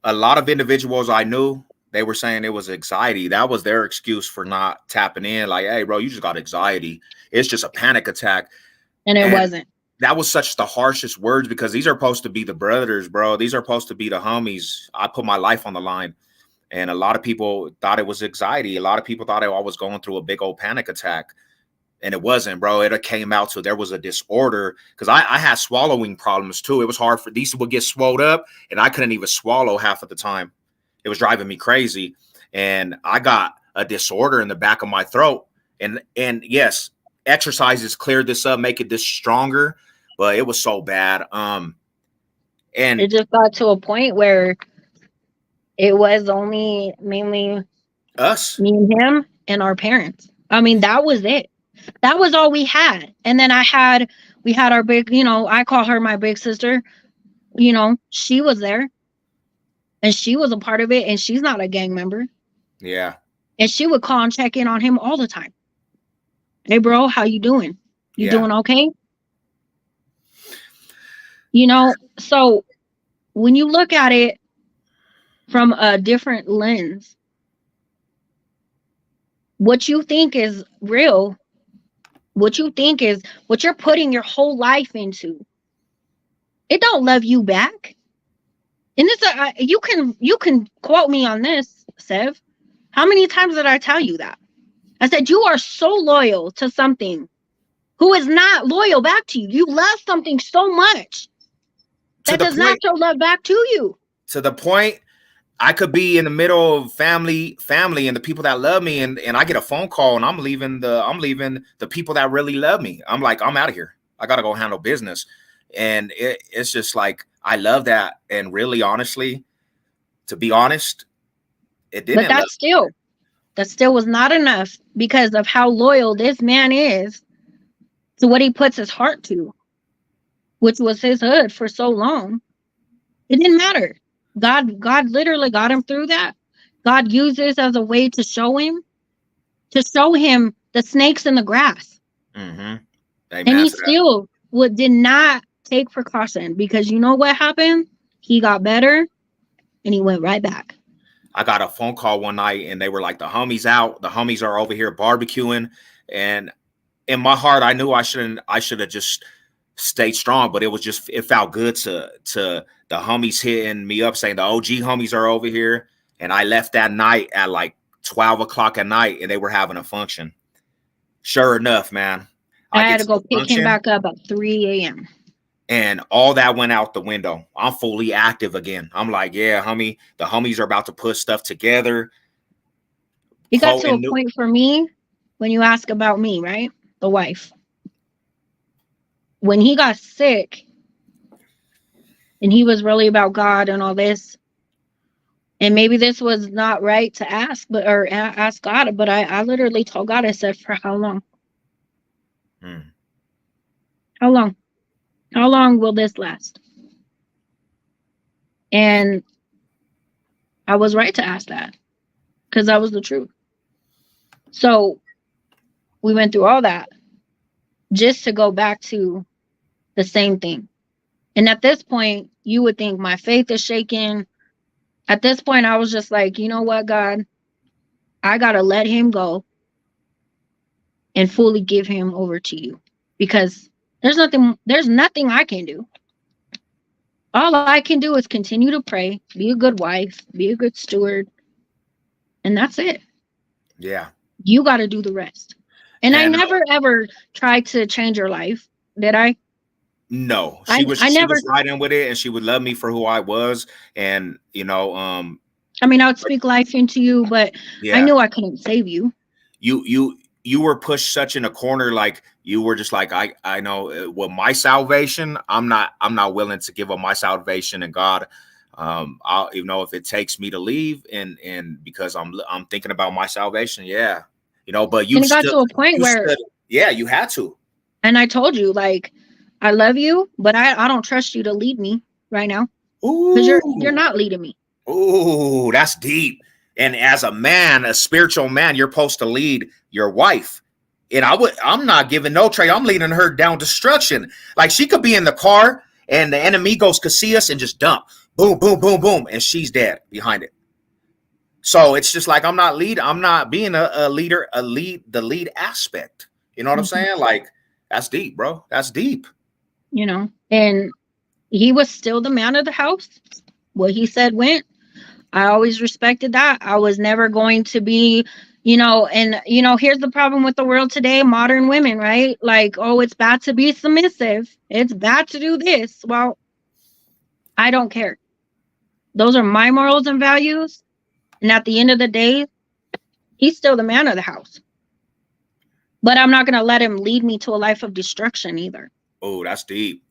A lot of individuals I knew, they were saying it was anxiety. That was their excuse for not tapping in. Like, hey, bro, you just got anxiety. It's just a panic attack. And it wasn't. That was such the harshest words because these are supposed to be the brothers, bro. These are supposed to be the homies. I put my life on the line. And a lot of people thought it was anxiety. A lot of people thought I was going through a big old panic attack. And it wasn't, bro. It came out so there was a disorder because I had swallowing problems too. It was hard for these would get swelled up and I couldn't even swallow half of the time. It was driving me crazy. And I got a disorder in the back of my throat. And yes, exercises cleared this up, make it this stronger, but it was so bad. And it just got to a point where it was only mainly us, me and him and our parents. I mean, that was it. That was all we had. And then we had our big, I call her my big sister. She was there and she was a part of it and she's not a gang member. Yeah. And she would call and check in on him all the time. Hey, bro, how you doing? You doing okay? So when you look at it from a different lens, what you think is real, what you think is what you're putting your whole life into, it don't love you back. And this, you can quote me on this, Sev. How many times did I tell you that? I said, you are so loyal to something who is not loyal back to you. You love something so much To that the does not point, show love back to you. to the point I could be in the middle of family and the people that love me, and I get a phone call and I'm leaving the people that really love me. I'm like, I'm out of here. I gotta go handle business. And it's just like, I love that. And really, honestly, to be honest, it But didn't love. that still was not enough because of how loyal this man is to what he puts his heart to, which was his hood for so long. It didn't matter. God literally got him through that. God used this as a way to show him the snakes in the grass. Mm-hmm. And Amen he to that. still did not take precaution because you know what happened? He got better and he went right back. I got a phone call one night and they were like, the homies out, the homies are over here barbecuing. And in my heart, I knew I should have just stayed strong, but it felt good to the homies hitting me up saying the OG homies are over here. And I left that night at like 12 o'clock at night and they were having a function. Sure enough, man, I I had get to to go the pick him function back up at 3 a.m. and all that went out the window. I'm fully active again. I'm like, yeah, homie, the homies are about to put stuff together. It got to a Quoting new. point for me when you ask about me, right? The wife. When he got sick and he was really about God and all this, and maybe this was not right to ask, ask God, but I literally told God, I said, for how long? Hmm. How long? How long will this last? And I was right to ask that because that was the truth. So we went through all that just to go back to the same thing. And at this point, you would think my faith is shaking. At this point, I was just like, you know what, God, I got to let him go and fully give him over to you because there's nothing I can do. All I can do is continue to pray, be a good wife, be a good steward, and that's it. Yeah. You got to do the rest. And I And never ever tried to change her life, did I? no, I she never. was right in with it, and she would love me for who I was. And I mean, I would speak life into you, but I yeah, knew I couldn't save you. you were pushed such in a corner, like you were just like, I know with my salvation, I'm not willing to give up my salvation and God. I'll, if it takes me to leave and because I'm thinking about my salvation, yeah, but And it got to a point you where, stood, yeah, you had to. and I told you, like, I love you, but I don't trust you to lead me right now because you're Ooh. not leading me. Ooh, that's deep. And as a man, a spiritual man, you're supposed to lead your wife. And I'm not giving no trade. I'm leading her down destruction. Like she could be in the car and the enemigos could see us and just dump. Boom, boom, boom, boom. And she's dead behind it. So it's just like I'm not being a leader, the lead aspect. You know what I'm Mhm. saying? Like, that's deep, bro. That's deep. And he was still the man of the house. What he said went. I always respected that. I was never going to be, and here's the problem with the world today, modern women, right? Like, oh, it's bad to be submissive. It's bad to do this. Well, I don't care. Those are my morals and values. And at the end of the day, he's still the man of the house. But I'm not going to let him lead me to a life of destruction either. Oh, that's deep.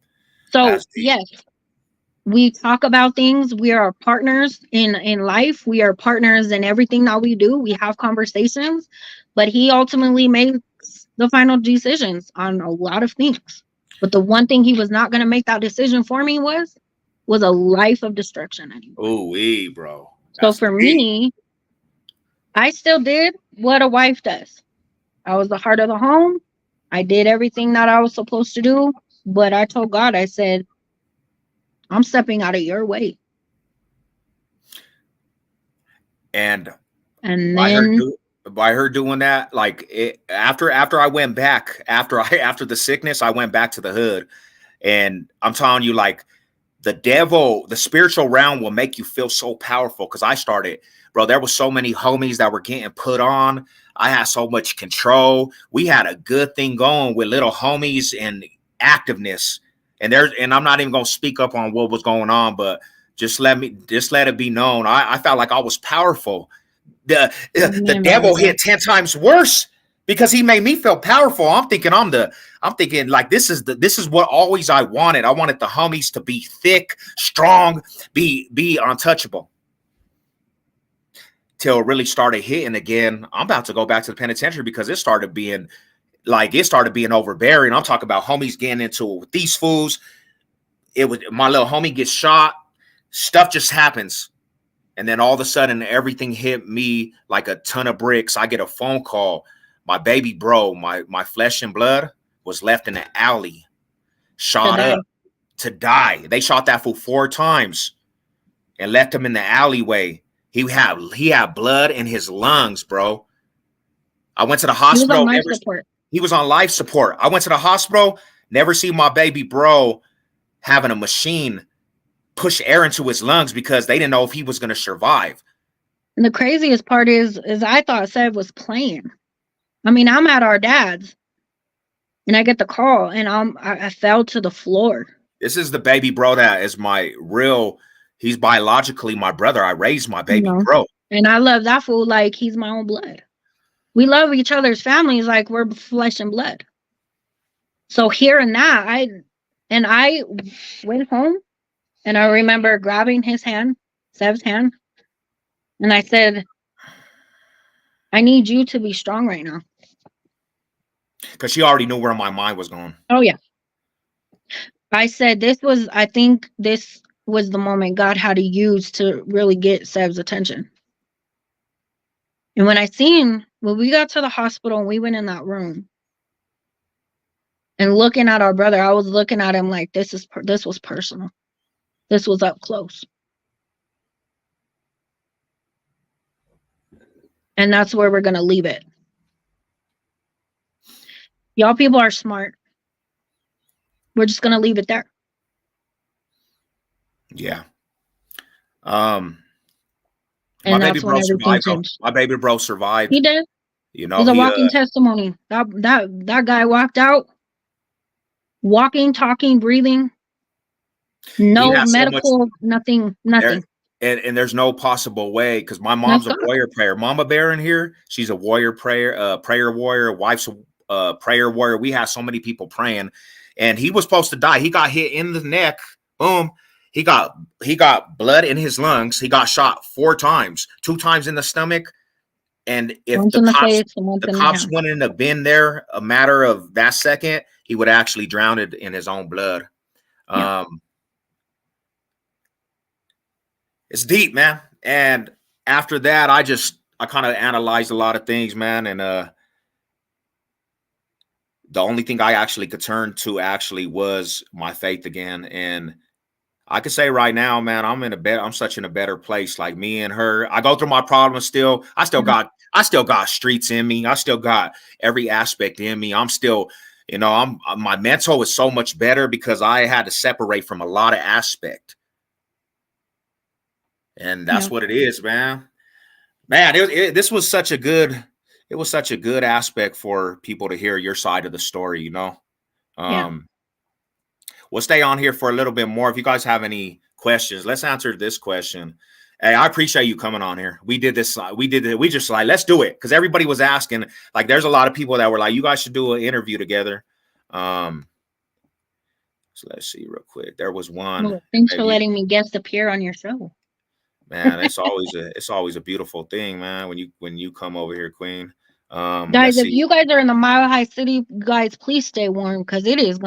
So, That's deep. yes, we talk about things. We are partners in life. We are partners in everything that we do. We have conversations, but he ultimately makes the final decisions on a lot of things. But the one thing he was not going to make that decision for me was a life of destruction anymore. Ooh, bro. So That's for deep. me, I still did what a wife does. I was the heart of the home. I did everything that I was supposed to do, but I told God, I said, I'm stepping out of your way. And And by her then doing that, like after I went back, after the sickness, I went back to the hood. And I'm telling you, like, the devil, the spiritual realm will make you feel so powerful. Cause I started, bro, there was so many homies that were getting put on. I had so much control. We had a good thing going with little homies and activeness. And I'm not even gonna speak up on what was going on, but just let it be known. I felt like I was powerful. The devil hit 10 times worse because he made me feel powerful. I'm thinking like this is what always I wanted. I wanted the homies to be thick, strong, be untouchable. Till it really started hitting again. I'm about to go back to the penitentiary because it started being overbearing. I'm talking about homies getting into it with these fools. It was my little homie gets shot. Stuff just happens. And then all of a sudden, everything hit me like a ton of bricks. I get a phone call. My baby bro, my flesh and blood, was left in the alley, shot up to die. They shot that fool 4 times and left him in the alleyway. He had blood in his lungs, bro. I went to the hospital. He was on life support. I went to the hospital. Never see my baby bro having a machine push air into his lungs because they didn't know if he was going to survive. And the craziest part is I thought SEV was playing. I mean, I'm at our dad's and I get the call and I fell to the floor. This is the baby bro that is he's biologically my brother. I raised my baby bro. And I love that fool like he's my own blood. We love each other's families like we're flesh and blood. So hearing that, I went home and I remember grabbing his hand, Sev's hand, and I said, I need you to be strong right now. Because she already knew where my mind was going. Oh, yeah. I said I think this was the moment God had to use to really get Sev's attention. And when we got to the hospital and we went in that room and looking at our brother, I was looking at him like this was personal. This was up close. And that's where we're going to leave it. Y'all people are smart. We're just going to leave it there. Yeah. And that's when everything changed. My baby bro survived. He did. You know, he's a walking testimony. That guy walked out, walking, talking, breathing. No medical, nothing. And there's no possible way because my mom's a warrior prayer. Mama Bear in here, she's a warrior prayer, prayer warrior. Wife's a prayer warrior. We have so many people praying, and he was supposed to die. He got hit in the neck. Boom. He got blood in his lungs. He got shot 4 times, 2 times in the stomach. And if the cops wouldn't have been there a matter of that second, he would actually drown it in his own blood. Yeah. It's deep, man. And after that, I kind of analyzed a lot of things, man. And the only thing I actually could turn to was my faith again. And I could say right now, man, I'm such in a better place. Like me and her, I go through my problems still. I still got streets in me. I still got every aspect in me. I'm still, my mental is so much better because I had to separate from a lot of aspect. And that's what it is, man. Man, this was such a good aspect for people to hear your side of the story, We'll stay on here for a little bit more. If you guys have any questions, let's answer this question. Hey, I appreciate you coming on here. We did this. We just like, let's do it. Because everybody was asking, like, there's a lot of people that were like, you guys should do an interview together. So let's see real quick. There was one. Well, thanks for letting me guest appear on your show. Man, it's always a beautiful thing, man. When you come over here, Queen. Guys, if you guys are in the Mile High City, guys, please stay warm because it is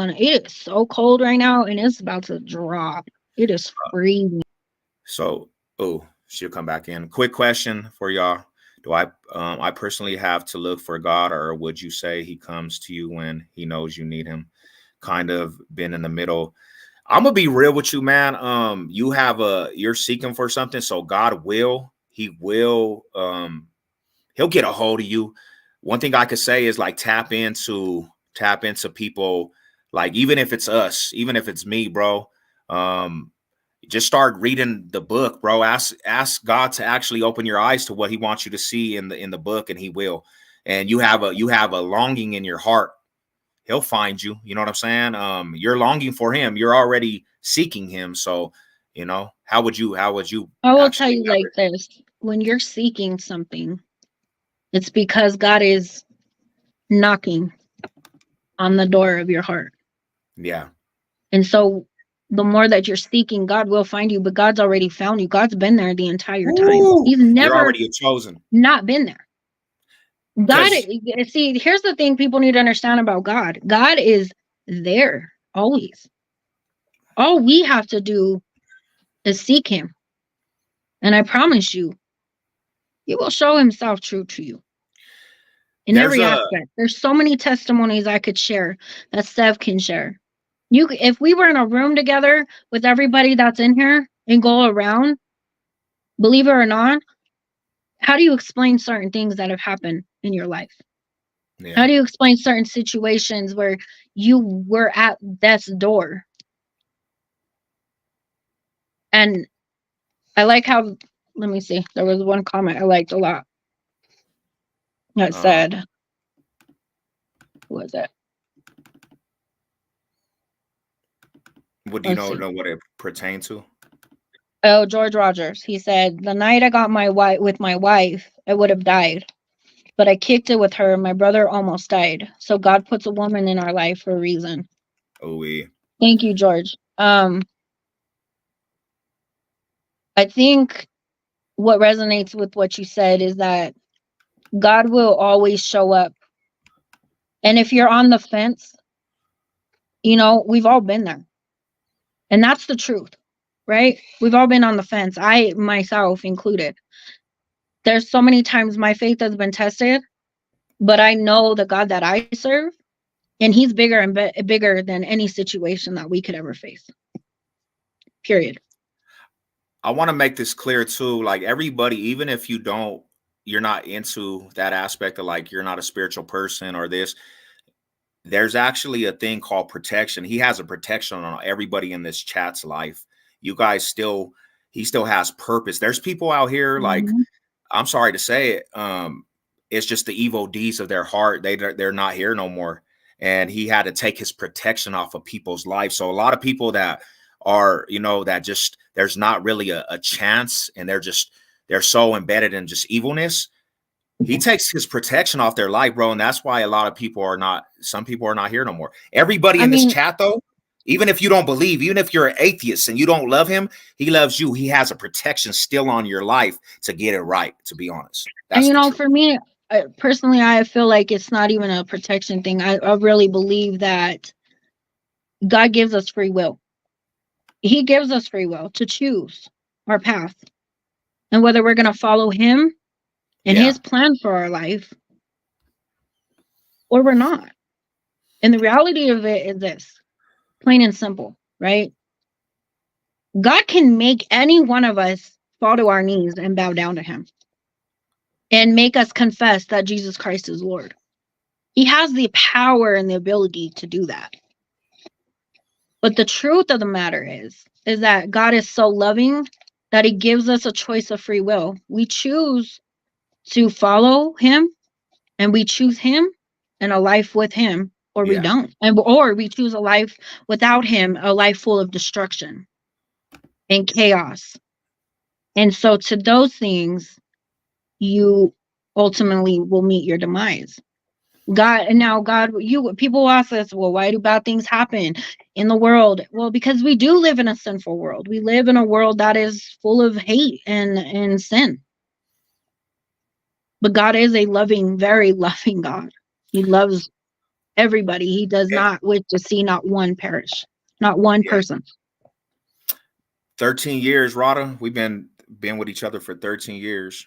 so cold right now and it's about to drop. It is freezing. So, she'll come back in. Quick question for y'all. Do I personally have to look for God, or would you say he comes to you when he knows you need him? Kind of been in the middle. I'm gonna be real with you, man. You're seeking for something, so God will, he'll get a hold of you. One thing I could say is like tap into people, like even if it's us, even if it's me, bro. just start reading the book, bro. Ask God to actually open your eyes to what he wants you to see in the book, and he will. And you have a longing in your heart. He'll find you. You know what I'm saying? You're longing for him. You're already seeking him. So, how would you I will tell actually you like this. When you're seeking something, it's because God is knocking on the door of your heart. Yeah. And so the more that you're seeking, God will find you, but God's already found you. God's been there the entire time. He's You're never already chosen. not been there. God, 'Cause see, here's the thing people need to understand about God. God is there always. All we have to do is seek him. And I promise you, he will show himself true to you in there's every a aspect. There's so many testimonies I could share that Sev can share. If we were in a room together with everybody that's in here and go around, believe it or not, how do you explain certain things that have happened in your life? yeah. How do you explain certain situations where you were at death's door? And I like how, let me see, there was one comment I liked a lot that said, who was it? What do you Let's see. know what it pertains to? Oh, George Rogers. He said, the night I got my wife with my wife, I would have died. But I kicked it with her. My brother almost died. So God puts a woman in our life for a reason. Oh, yeah. Thank you, George. I think what resonates with what you said is that God will always show up. And if you're on the fence, we've all been there. And that's the truth, right? We've all been on the fence. I myself included. There's so many times my faith has been tested, but I know the God that I serve, and he's bigger and bigger than any situation that we could ever face. Period. I want to make this clear too. Like everybody, even if you're not into that aspect of like you're not a spiritual person or this, there's actually a thing called protection. He has a protection on everybody in this chat's life. You guys he still has purpose. There's people out here like, I'm sorry to say it, it's just the evil deeds of their heart. They're not here no more. And he had to take his protection off of people's lives. So a lot of people that are, that just there's not really a chance, and they're so embedded in just evilness. He takes his protection off their life, bro. And that's why some people are not here no more. Everybody in this chat, though, even if you don't believe, even if you're an atheist and you don't love him, he loves you. He has a protection still on your life to get it right, to be honest. That's for me, personally, I feel like it's not even a protection thing. I really believe that God gives us free will. He gives us free will to choose our path and whether we're going to follow him and his plan for our life or we're not. And the reality of it is this, plain and simple, right? God can make any one of us fall to our knees and bow down to him and make us confess that Jesus Christ is Lord. He has the power and the ability to do that. But the truth of the matter is that God is so loving that he gives us a choice of free will. We choose to follow him, and we choose him and a life with him, or we don't. Or we choose a life without him, a life full of destruction and chaos. And so to those things, you ultimately will meet your demise. God, people ask us, well, why do bad things happen in the world? Well, because we do live in a sinful world. We live in a world that is full of hate and sin. But God is a loving, very loving God. He loves everybody. He does not wish to see not one perish, not one person. 13 years, Rada. We've been with each other for 13 years.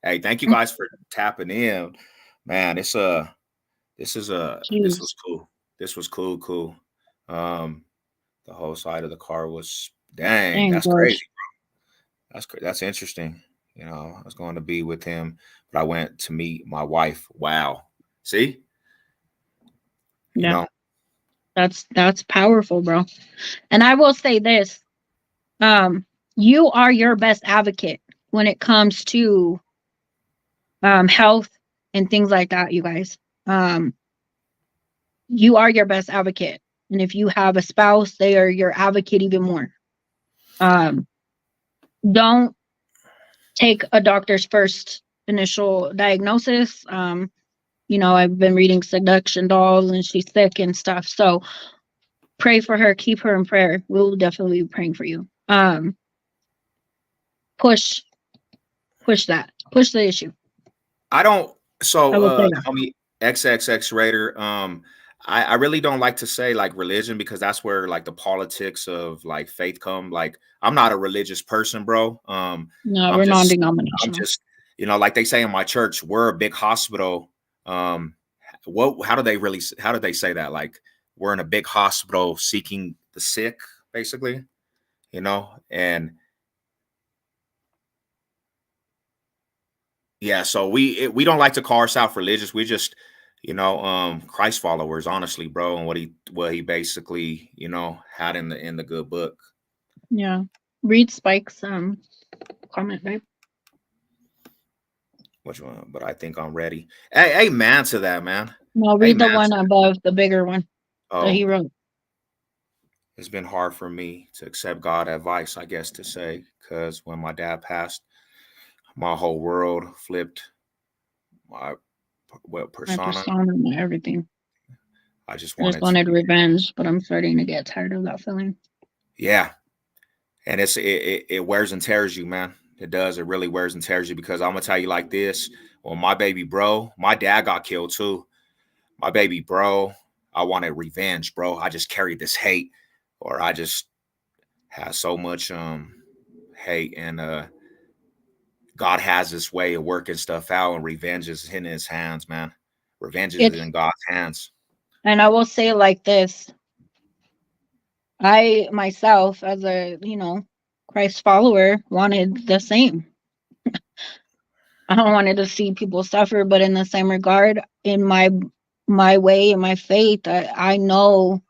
Hey, thank you guys for tapping in. Man, this was cool. This was cool. The whole side of the car was that's crazy, bro. That's interesting. I was going to be with him, but I went to meet my wife. Wow. See? That's powerful, bro. And I will say this, you are your best advocate when it comes to health and things like that, you guys. You are your best advocate. And if you have a spouse, they are your advocate even more. Don't take a doctor's first initial diagnosis. I've been reading Seduction Dolls and she's sick and stuff. So pray for her, keep her in prayer. We'll definitely be praying for you. Push that. Push the issue. I don't. So, I will say that. homie XXX Raider. I really don't like to say like religion because that's where like the politics of like faith come. Like, I'm not a religious person, bro. No, I'm we're just, I'm non-denominational. just, like they say in my church, we're a big hospital. How do they say that? Like, we're in a big hospital seeking the sick, basically, and yeah, so we don't like to call ourselves religious. We just, Christ followers, honestly, bro, and what he basically, had in the good book. Yeah. Read Spike's comment, right? Which one? But I think I'm ready. Hey, man, to that, man. No, Hey, read the man. one above, the bigger one that he wrote. It's been hard for me to accept God advice, I guess to say, because when my dad passed, my whole world flipped. My persona. My everything. I just wanted revenge, but I'm starting to get tired of that feeling. Yeah, and it wears and tears you, man. It does. It really wears and tears you because I'm gonna tell you like this. Well, my baby bro, my dad got killed too. My baby bro, I wanted revenge, bro. I just carried this hate, or I just had so much hate, and God has this way of working stuff out, and revenge is in His hands, man. Revenge is in God's hands. And I will say like this: I myself, as a Christ follower, wanted the same. I don't wanted to see people suffer, but in the same regard, in my way, in my faith, I know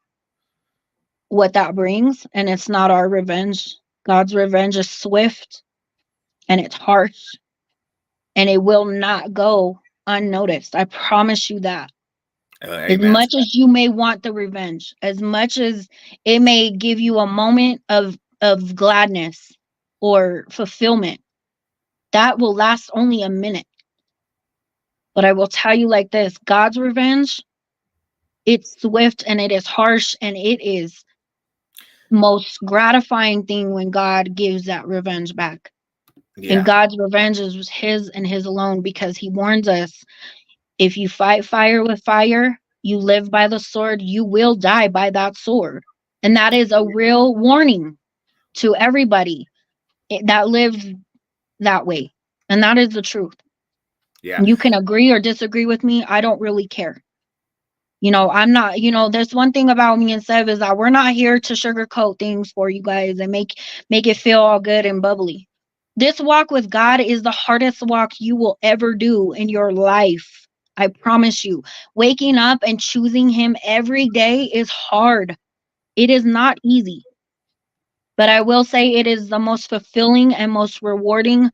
what that brings, and it's not our revenge. God's revenge is swift and it's harsh, and it will not go unnoticed. I promise you that. As much as you may want the revenge, as much as it may give you a moment of gladness or fulfillment, that will last only a minute. But I will tell you like this: God's revenge, it's swift and it is harsh, and it is most gratifying thing when God gives that revenge back. Yeah. And God's revenge is His and His alone, because He warns us, if you fight fire with fire, you live by the sword, you will die by that sword. And that is a real warning to everybody that lives that way. And that is the truth. Yeah. You can agree or disagree with me. I don't really care. I'm not, there's one thing about me and Sev is that we're not here to sugarcoat things for you guys and make it feel all good and bubbly. This walk with God is the hardest walk you will ever do in your life. I promise you. Waking up and choosing Him every day is hard. It is not easy. But I will say it is the most fulfilling and most rewarding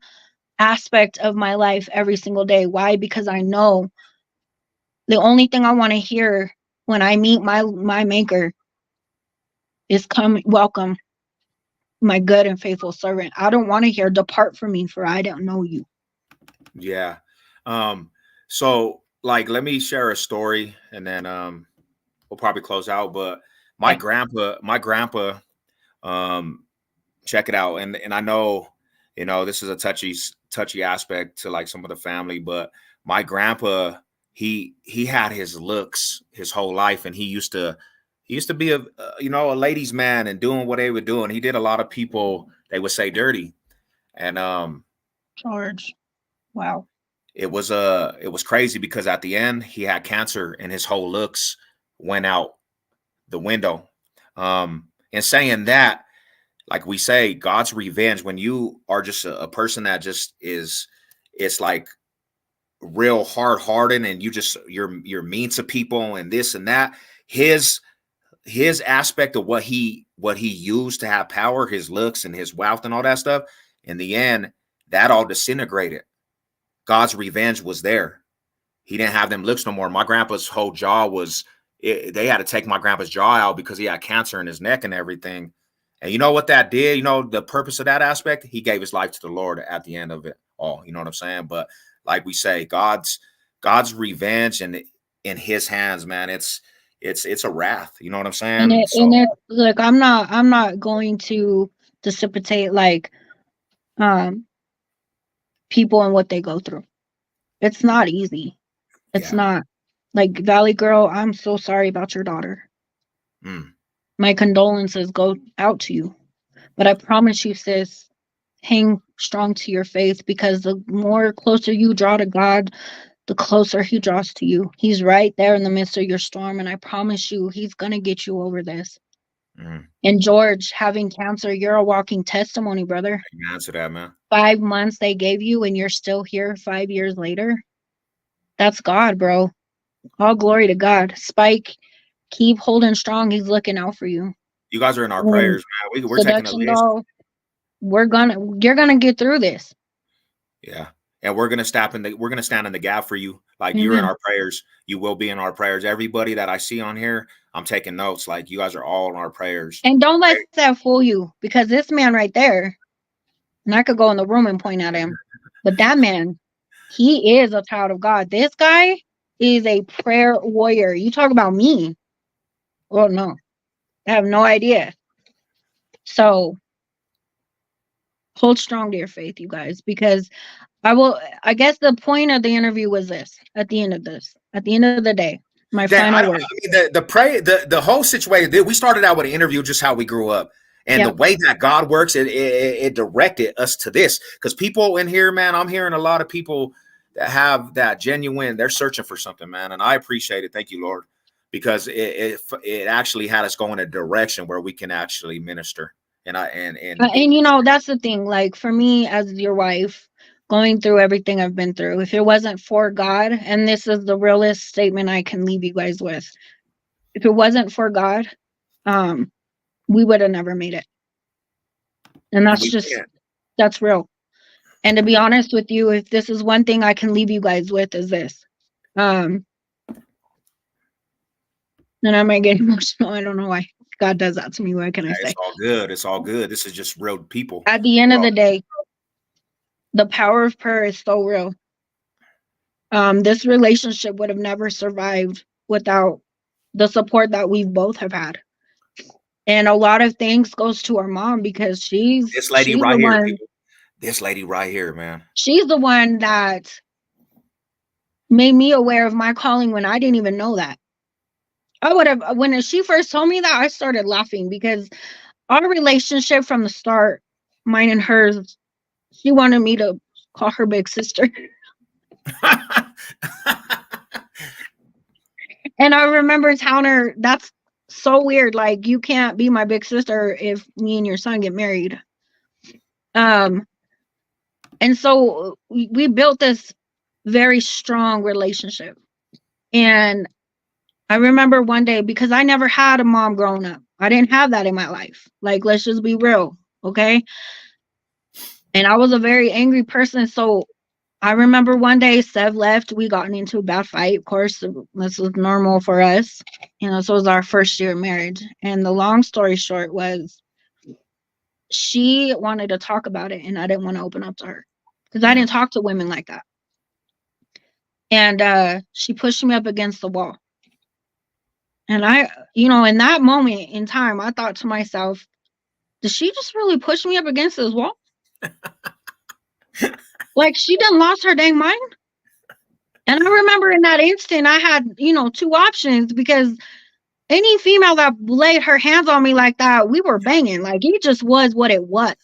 aspect of my life every single day. Why? Because I know the only thing I want to hear when I meet my maker is, come, welcome, my good and faithful servant. I don't want to hear, depart from me, for I don't know you. Yeah. So like, let me share a story, and then we'll probably close out. But my grandpa, check it out. And I know, this is a touchy aspect to like some of the family, but my grandpa, he had his looks his whole life, and he used to be a ladies' man and doing what they were doing. He did a lot of people, they would say, dirty. And George, wow. It was crazy because at the end he had cancer and his whole looks went out the window. And saying that, like we say, God's revenge, when you are just a person that just is, it's like real hard-hearted, and you're mean to people and this and that, his his aspect of what he used to have power, his looks and his wealth and all that stuff, in the end, that all disintegrated. God's revenge was there. He didn't have them looks no more. My grandpa's whole jaw was, they had to take my grandpa's jaw out because he had cancer in his neck and everything. And you know what that did? You know, the purpose of that aspect, he gave his life to the Lord at the end of it all. You know what I'm saying? But like we say, God's revenge and in his hands, man, it's a wrath. You know what I'm saying? Look, I'm not going to dissipate like people and what they go through. It's not easy. It's not. Like, Valley Girl, I'm so sorry about your daughter. My condolences go out to you. But I promise you, sis, hang strong to your faith, because the more closer you draw to God, the closer he draws to you. He's right there in the midst of your storm, and I promise you, he's going to get you over this. And George, having cancer, you're a walking testimony, brother. Amen to that, man. 5 months they gave you, and you're still here 5 years later. That's God, bro. All glory to God. Spike, keep holding strong. He's looking out for you. You guys are in our prayers, man. We're taking a list. Doll, you're gonna get through this. Yeah. And we're gonna stand in the gap for you. Like, you're in our prayers. You will be in our prayers. Everybody that I see on here, I'm taking notes. Like, you guys are all in our prayers. And don't let that fool you, because this man right there, and I could go in the room and point at him, but that man, he is a child of God. This guy is a prayer warrior. You talk about me. Well, no, I have no idea. So hold strong to your faith, you guys, because I guess the point of the interview was this. At the end of the day, my final word. I mean, the whole situation, we started out with an interview, just how we grew up. And the way that God works, it directed us to this. Because people in here, man, I'm hearing a lot of people that have that genuine, they're searching for something, man. And I appreciate it. Thank you, Lord. Because it actually had us go in a direction where we can actually minister. And you know, that's the thing. Like, for me as your wife, going through everything I've been through, if it wasn't for God, and this is the realest statement I can leave you guys with, if it wasn't for God, we would have never made it. And that's real. And to be honest with you, if this is one thing I can leave you guys with, is this. And I might get emotional. I don't know why God does that to me. What can I say? It's all good. It's all good. This is just real people. At the end of the day, the power of prayer is so real. This relationship would have never survived without the support that we both have had. And a lot of thanks goes to our mom, because this lady right here. This lady right here, man. She's the one that made me aware of my calling when I didn't even know that. I would have, when she first told me that, I started laughing, because our relationship from the start, mine and hers, she wanted me to call her big sister. And I remember telling her, that's so weird. Like, you can't be my big sister if me and your son get married. And so we built this very strong relationship. And I remember one day, because I never had a mom growing up. I didn't have that in my life. Like, let's just be real, okay? And I was a very angry person. So I remember one day SEV left. We got into a bad fight. Of course, this was normal for us. You know, so it was our first year of marriage. And the long story short was, she wanted to talk about it, and I didn't want to open up to her, because I didn't talk to women like that. And she pushed me up against the wall. And I, you know, in that moment in time, I thought to myself, did she just really push me up against this wall? Like, she done lost her dang mind. And I remember in that instant, I had, you know, two options, because any female that laid her hands on me like that, we were banging. Like, it just was what it was.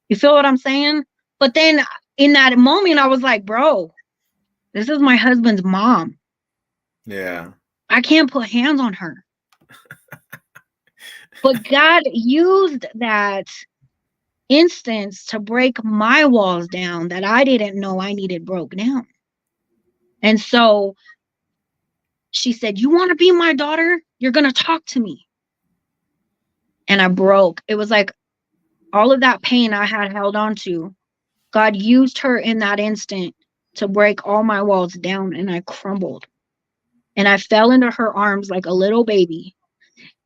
You feel what I'm saying? But then in that moment, I was like, bro, this is my husband's mom. Yeah. I can't put hands on her. But God used that instance to break my walls down that I didn't know I needed broke down. And so She said, "You want to be my daughter? You're going to talk to me." And I broke. It was like all of that pain I had held on to. God used her in that instant to break all my walls down, and I crumbled. And I fell into her arms like a little baby.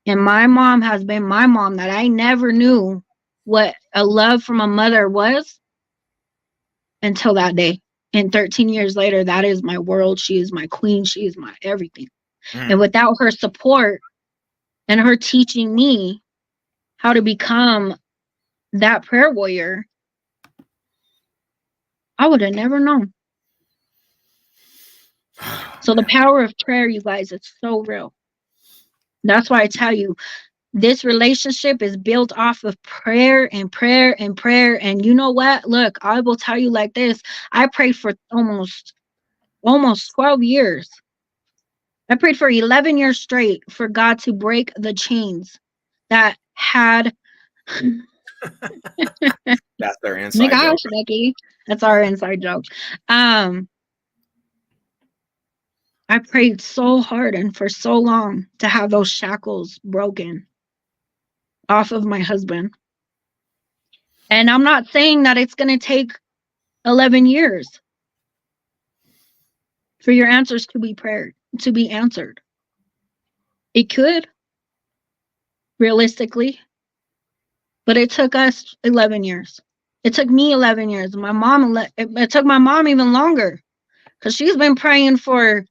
And my mom has been my mom, that I never knew what a love from a mother was until that day. And 13 years later, that is my world. She is my queen. She is my everything. And without her support and her teaching me how to become that prayer warrior, I would have never known. So the power of prayer, you guys, it's so real. That's why I tell you, this relationship is built off of prayer and prayer and prayer. And you know what? Look, I will tell you like this. I prayed for almost 12 years. I prayed for 11 years straight for God to break the chains that had. That's their My inside gosh, joke. Becky. That's our inside joke. I prayed so hard and for so long to have those shackles broken off of my husband. And I'm not saying that it's going to take 11 years for your answers to be answered. It could, realistically, but it took us 11 years. It took me 11 years. My mom, it took my mom even longer, because she's been praying for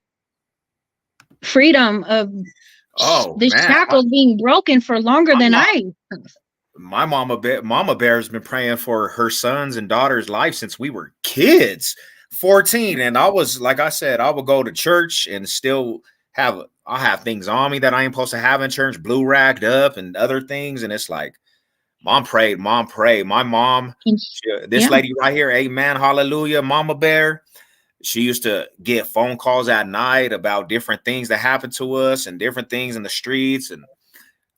freedom of the Man, shackles being broken for longer than I. my mama bear has been praying for her sons and daughters' life since we were kids, 14. And I was, like I said, I would go to church and still I have things on me that I ain't supposed to have in church, blue racked up and other things. And it's like, mom prayed. My mom, this lady right here, amen, hallelujah, Mama Bear, she used to get phone calls at night about different things that happened to us and different things in the streets. And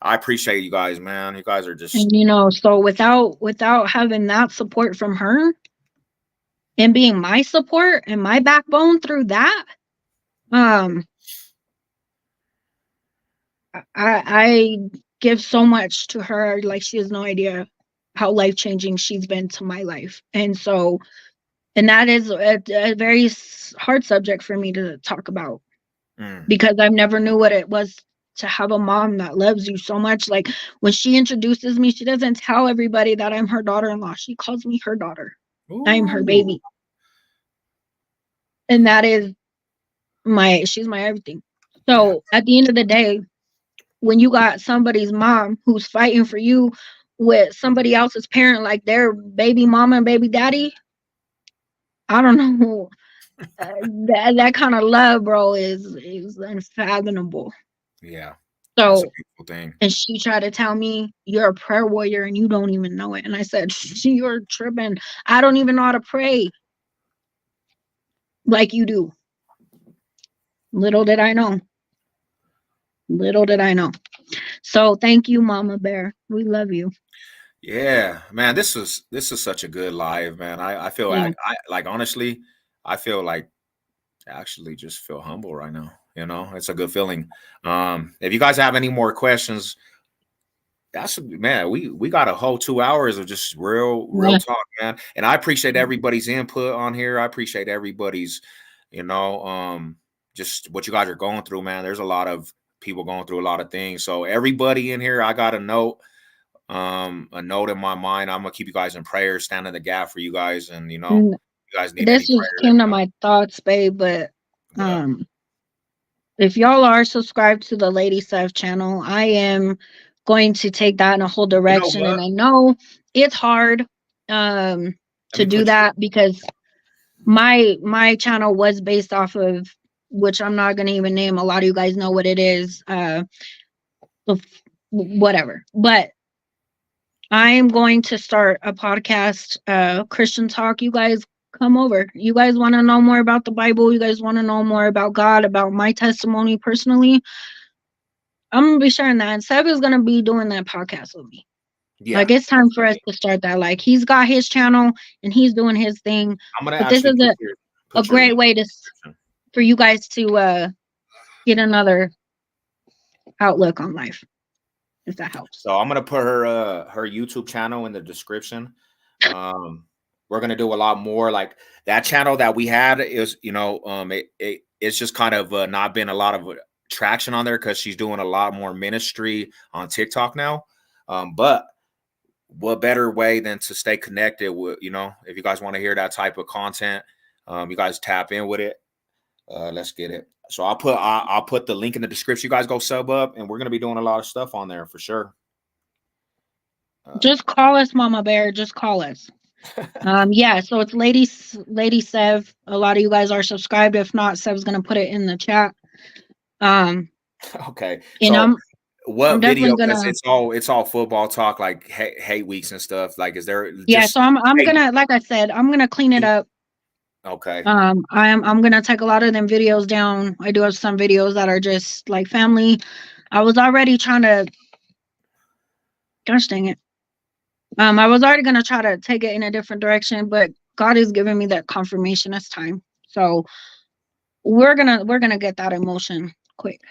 I appreciate you guys, man. You guys are just, And so without having that support from her and being my support and my backbone through that, I give so much to her. Like, she has no idea how life-changing she's been to my life. And that is a very hard subject for me to talk about, because I've never knew what it was to have a mom that loves you so much. Like, when she introduces me, she doesn't tell everybody that I'm her daughter-in-law. She calls me her daughter. Ooh. I'm her baby. And that is she's my everything. So at the end of the day, when you got somebody's mom who's fighting for you with somebody else's parent, like their baby mama and baby daddy, I don't know. That kind of love, bro, is unfathomable. Yeah. So, that's a beautiful thing. And she tried to tell me, you're a prayer warrior and you don't even know it. And I said, you're tripping. I don't even know how to pray like you do. Little did I know. So thank you, Mama Bear. We love you. Yeah, man, this is such a good live, man. I feel like honestly, I feel like I actually just feel humble right now. It's a good feeling. If you guys have any more questions, man, we got a whole 2 hours of just real talk, man. And I appreciate everybody's input on here. I appreciate everybody's, just what you guys are going through, man. There's a lot of people going through a lot of things. So everybody in here, I got a note in my mind. I'm gonna keep you guys in prayer, stand in the gap for you guys. And you guys need this just came to my thoughts, babe. But if y'all are subscribed to the Lady SEV channel, I am going to take that in a whole direction. And I know it's hard to do that, because my channel was based off of, which I'm not going to even name. A lot of you guys know what it is. Whatever. But I am going to start a podcast, Christian Talk. You guys come over. You guys want to know more about the Bible? You guys want to know more about God, about my testimony personally? I'm going to be sharing that. And Seb is going to be doing that podcast with me. Yeah, like, it's time for us to start that. Like, he's got his channel and he's doing his thing. But this is a great way for you guys to get another outlook on life, if that helps. So I'm gonna put her YouTube channel in the description. Um, we're gonna do a lot more like that channel that we had is, it's just kind of not been a lot of traction on there because she's doing a lot more ministry on TikTok now. But what better way than to stay connected with, if you guys want to hear that type of content, you guys tap in with it. Let's get it. So I'll put the link in the description. You guys go sub up, and we're gonna be doing a lot of stuff on there for sure. Just call us, Mama Bear. Just call us. Yeah. So it's Lady Sev. A lot of you guys are subscribed. If not, Sev's gonna put it in the chat. Okay. And So I'm what definitely video? Because gonna. it's all football talk, like hate weeks and stuff. Like, is there Yeah. just So I'm hey, gonna, like I said, I'm gonna clean it up. okay. I'm gonna take a lot of them videos down. I do have some videos that are just like family. I was already trying to. Gosh dang it. I was already gonna try to take it in a different direction, but God is giving me that confirmation this time. So we're gonna get that emotion quick.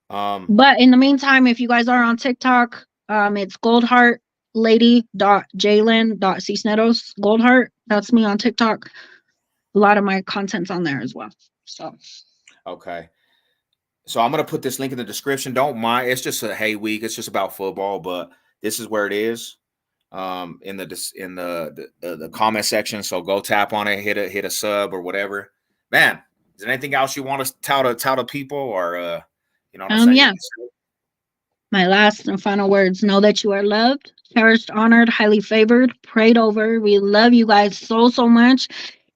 But in the meantime, if you guys are on TikTok, it's goldheartlady.jalen.cisneros. Goldheart. That's me on TikTok. A lot of my content's on there as well. So Okay. So I'm gonna put this link in the description. Don't mind. It's just a hey week. It's just about football, but this is where it is. In the comment section. So go tap on it, hit a sub or whatever. Man, is there anything else you want to tell the people, or what I'm saying? yeah. My last and final words: know that you are loved, cherished, honored, highly favored, prayed over. We love you guys so much.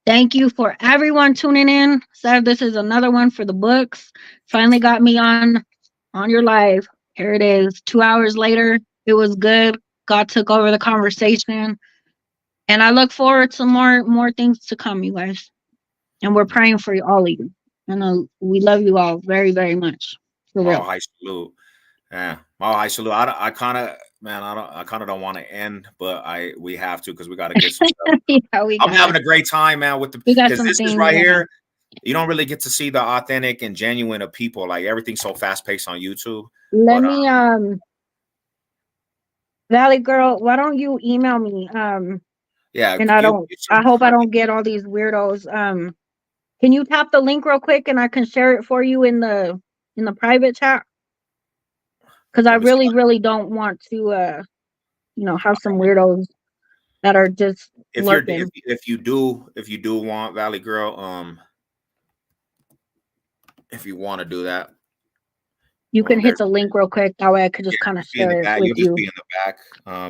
Thank you for everyone tuning in. Sev, this is another one for the books. Finally got me on your live. Here it is. 2 hours later. It was good. God took over the conversation. And I look forward to more things to come, you guys. And we're praying for you all of you. And we love you all very, very much. For Mile real. high salute. Yeah, Mile high salute. I kind of, man, I kind of don't want to end, but we have to because we got to get some stuff. Yeah, we I'm got having a great time, man, with we got because some this is things. right Yeah. here. You don't really get to see the authentic and genuine of people. Like everything's so fast paced on YouTube. Let But me Valley girl, why don't you email me? yeah, And you I should hope I don't get all these weirdos. Can you tap the link real quick and I can share it for you in the private chat? Because I let me see. really don't want to have some weirdos that are just If you're lurking. if you do want Valley Girl, if you want to do that, You can hit there's the link real quick. That way I could just kind of be in the share it back. with You'll just you. be in the back.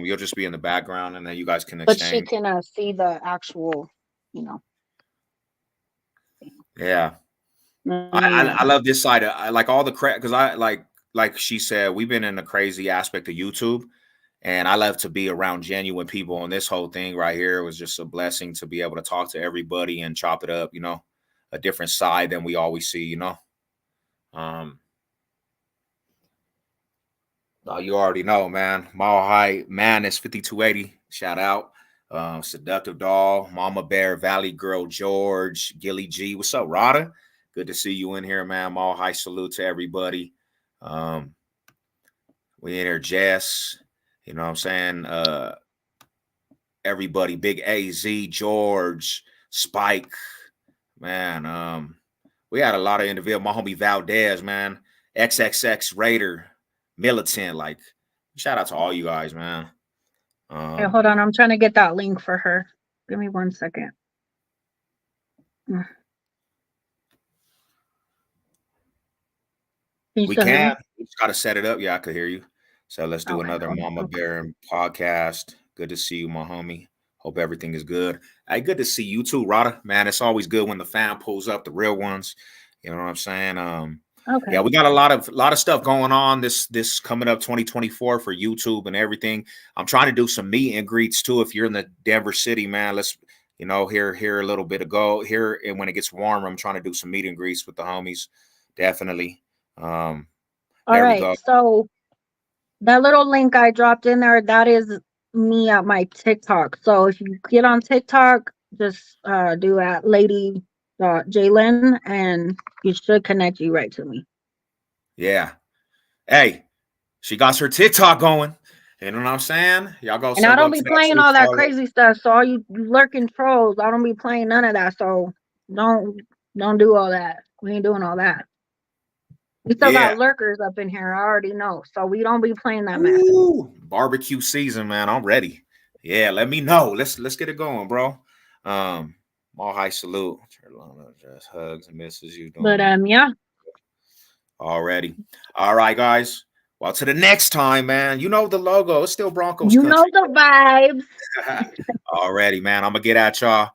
You'll just be in the background, and then you guys can But she exchange. can see the actual, Yeah, let me I love this side. I like all the crap because I like she said, we've been in the crazy aspect of YouTube, and I love to be around genuine people. And this whole thing right here was just a blessing to be able to talk to everybody and chop it up. A different side than we always see. Um, you already know, man. Mile High Man is 5280. Shout out. Seductive Doll, Mama Bear, Valley Girl, George, Gilly G. What's up, Rada? Good to see you in here, man. Mile High salute to everybody. We in here, Jess. You know what I'm saying? Everybody, Big AZ, George, Spike, man. We had a lot of individuals. My homie Valdez, man. XXX Raider, Militant. Like, shout out to all you guys, man. Hey, hold on. I'm trying to get that link for her. Give me 1 second. We can. We just got to set it up. Yeah, I could hear you. So let's do another Mama Bear podcast. Good to see you, my homie. Hope everything is good. Hey, good to see you too, Rada. Man, it's always good when the fan pulls up the real ones. You know what I'm saying? Yeah, we got a lot of stuff going on this coming up 2024 for YouTube and everything. I'm trying to do some meet and greets too. If you're in the Denver city, man, let's here a little bit ago here, and when it gets warmer, I'm trying to do some meet and greets with the homies. Definitely. All right. We go. So that little link I dropped in there, that is me at my TikTok. So if you get on TikTok, just do at lady.jalen and you should connect you right to me. Yeah. Hey, she got her TikTok going. You know what I'm saying? Y'all go And I sub don't up be to that playing too. all that Follow. crazy stuff. So all you lurking trolls, I don't be playing none of that. So don't do all that. We ain't doing all that. We still Yeah. got lurkers up in here. I already know. So we don't be playing that mess. Ooh, barbecue season, man. I'm ready. Yeah, let me know. Let's get it going, bro. All high salute. Carolina just hugs and misses you But doing yeah. already. All right, guys. Well, to the next time, man. You know the logo. It's still Broncos You know country. the vibes. Already, man. I'm gonna get at y'all.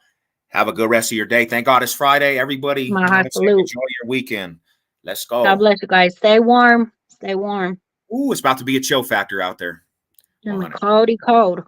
Have a good rest of your day. Thank God it's Friday. Everybody, you My know high what I'm saying? salute. Enjoy your weekend. Let's God go. bless you guys. Stay warm. Stay warm. Ooh, it's about to be a chill factor out there. I mean, 100. cold.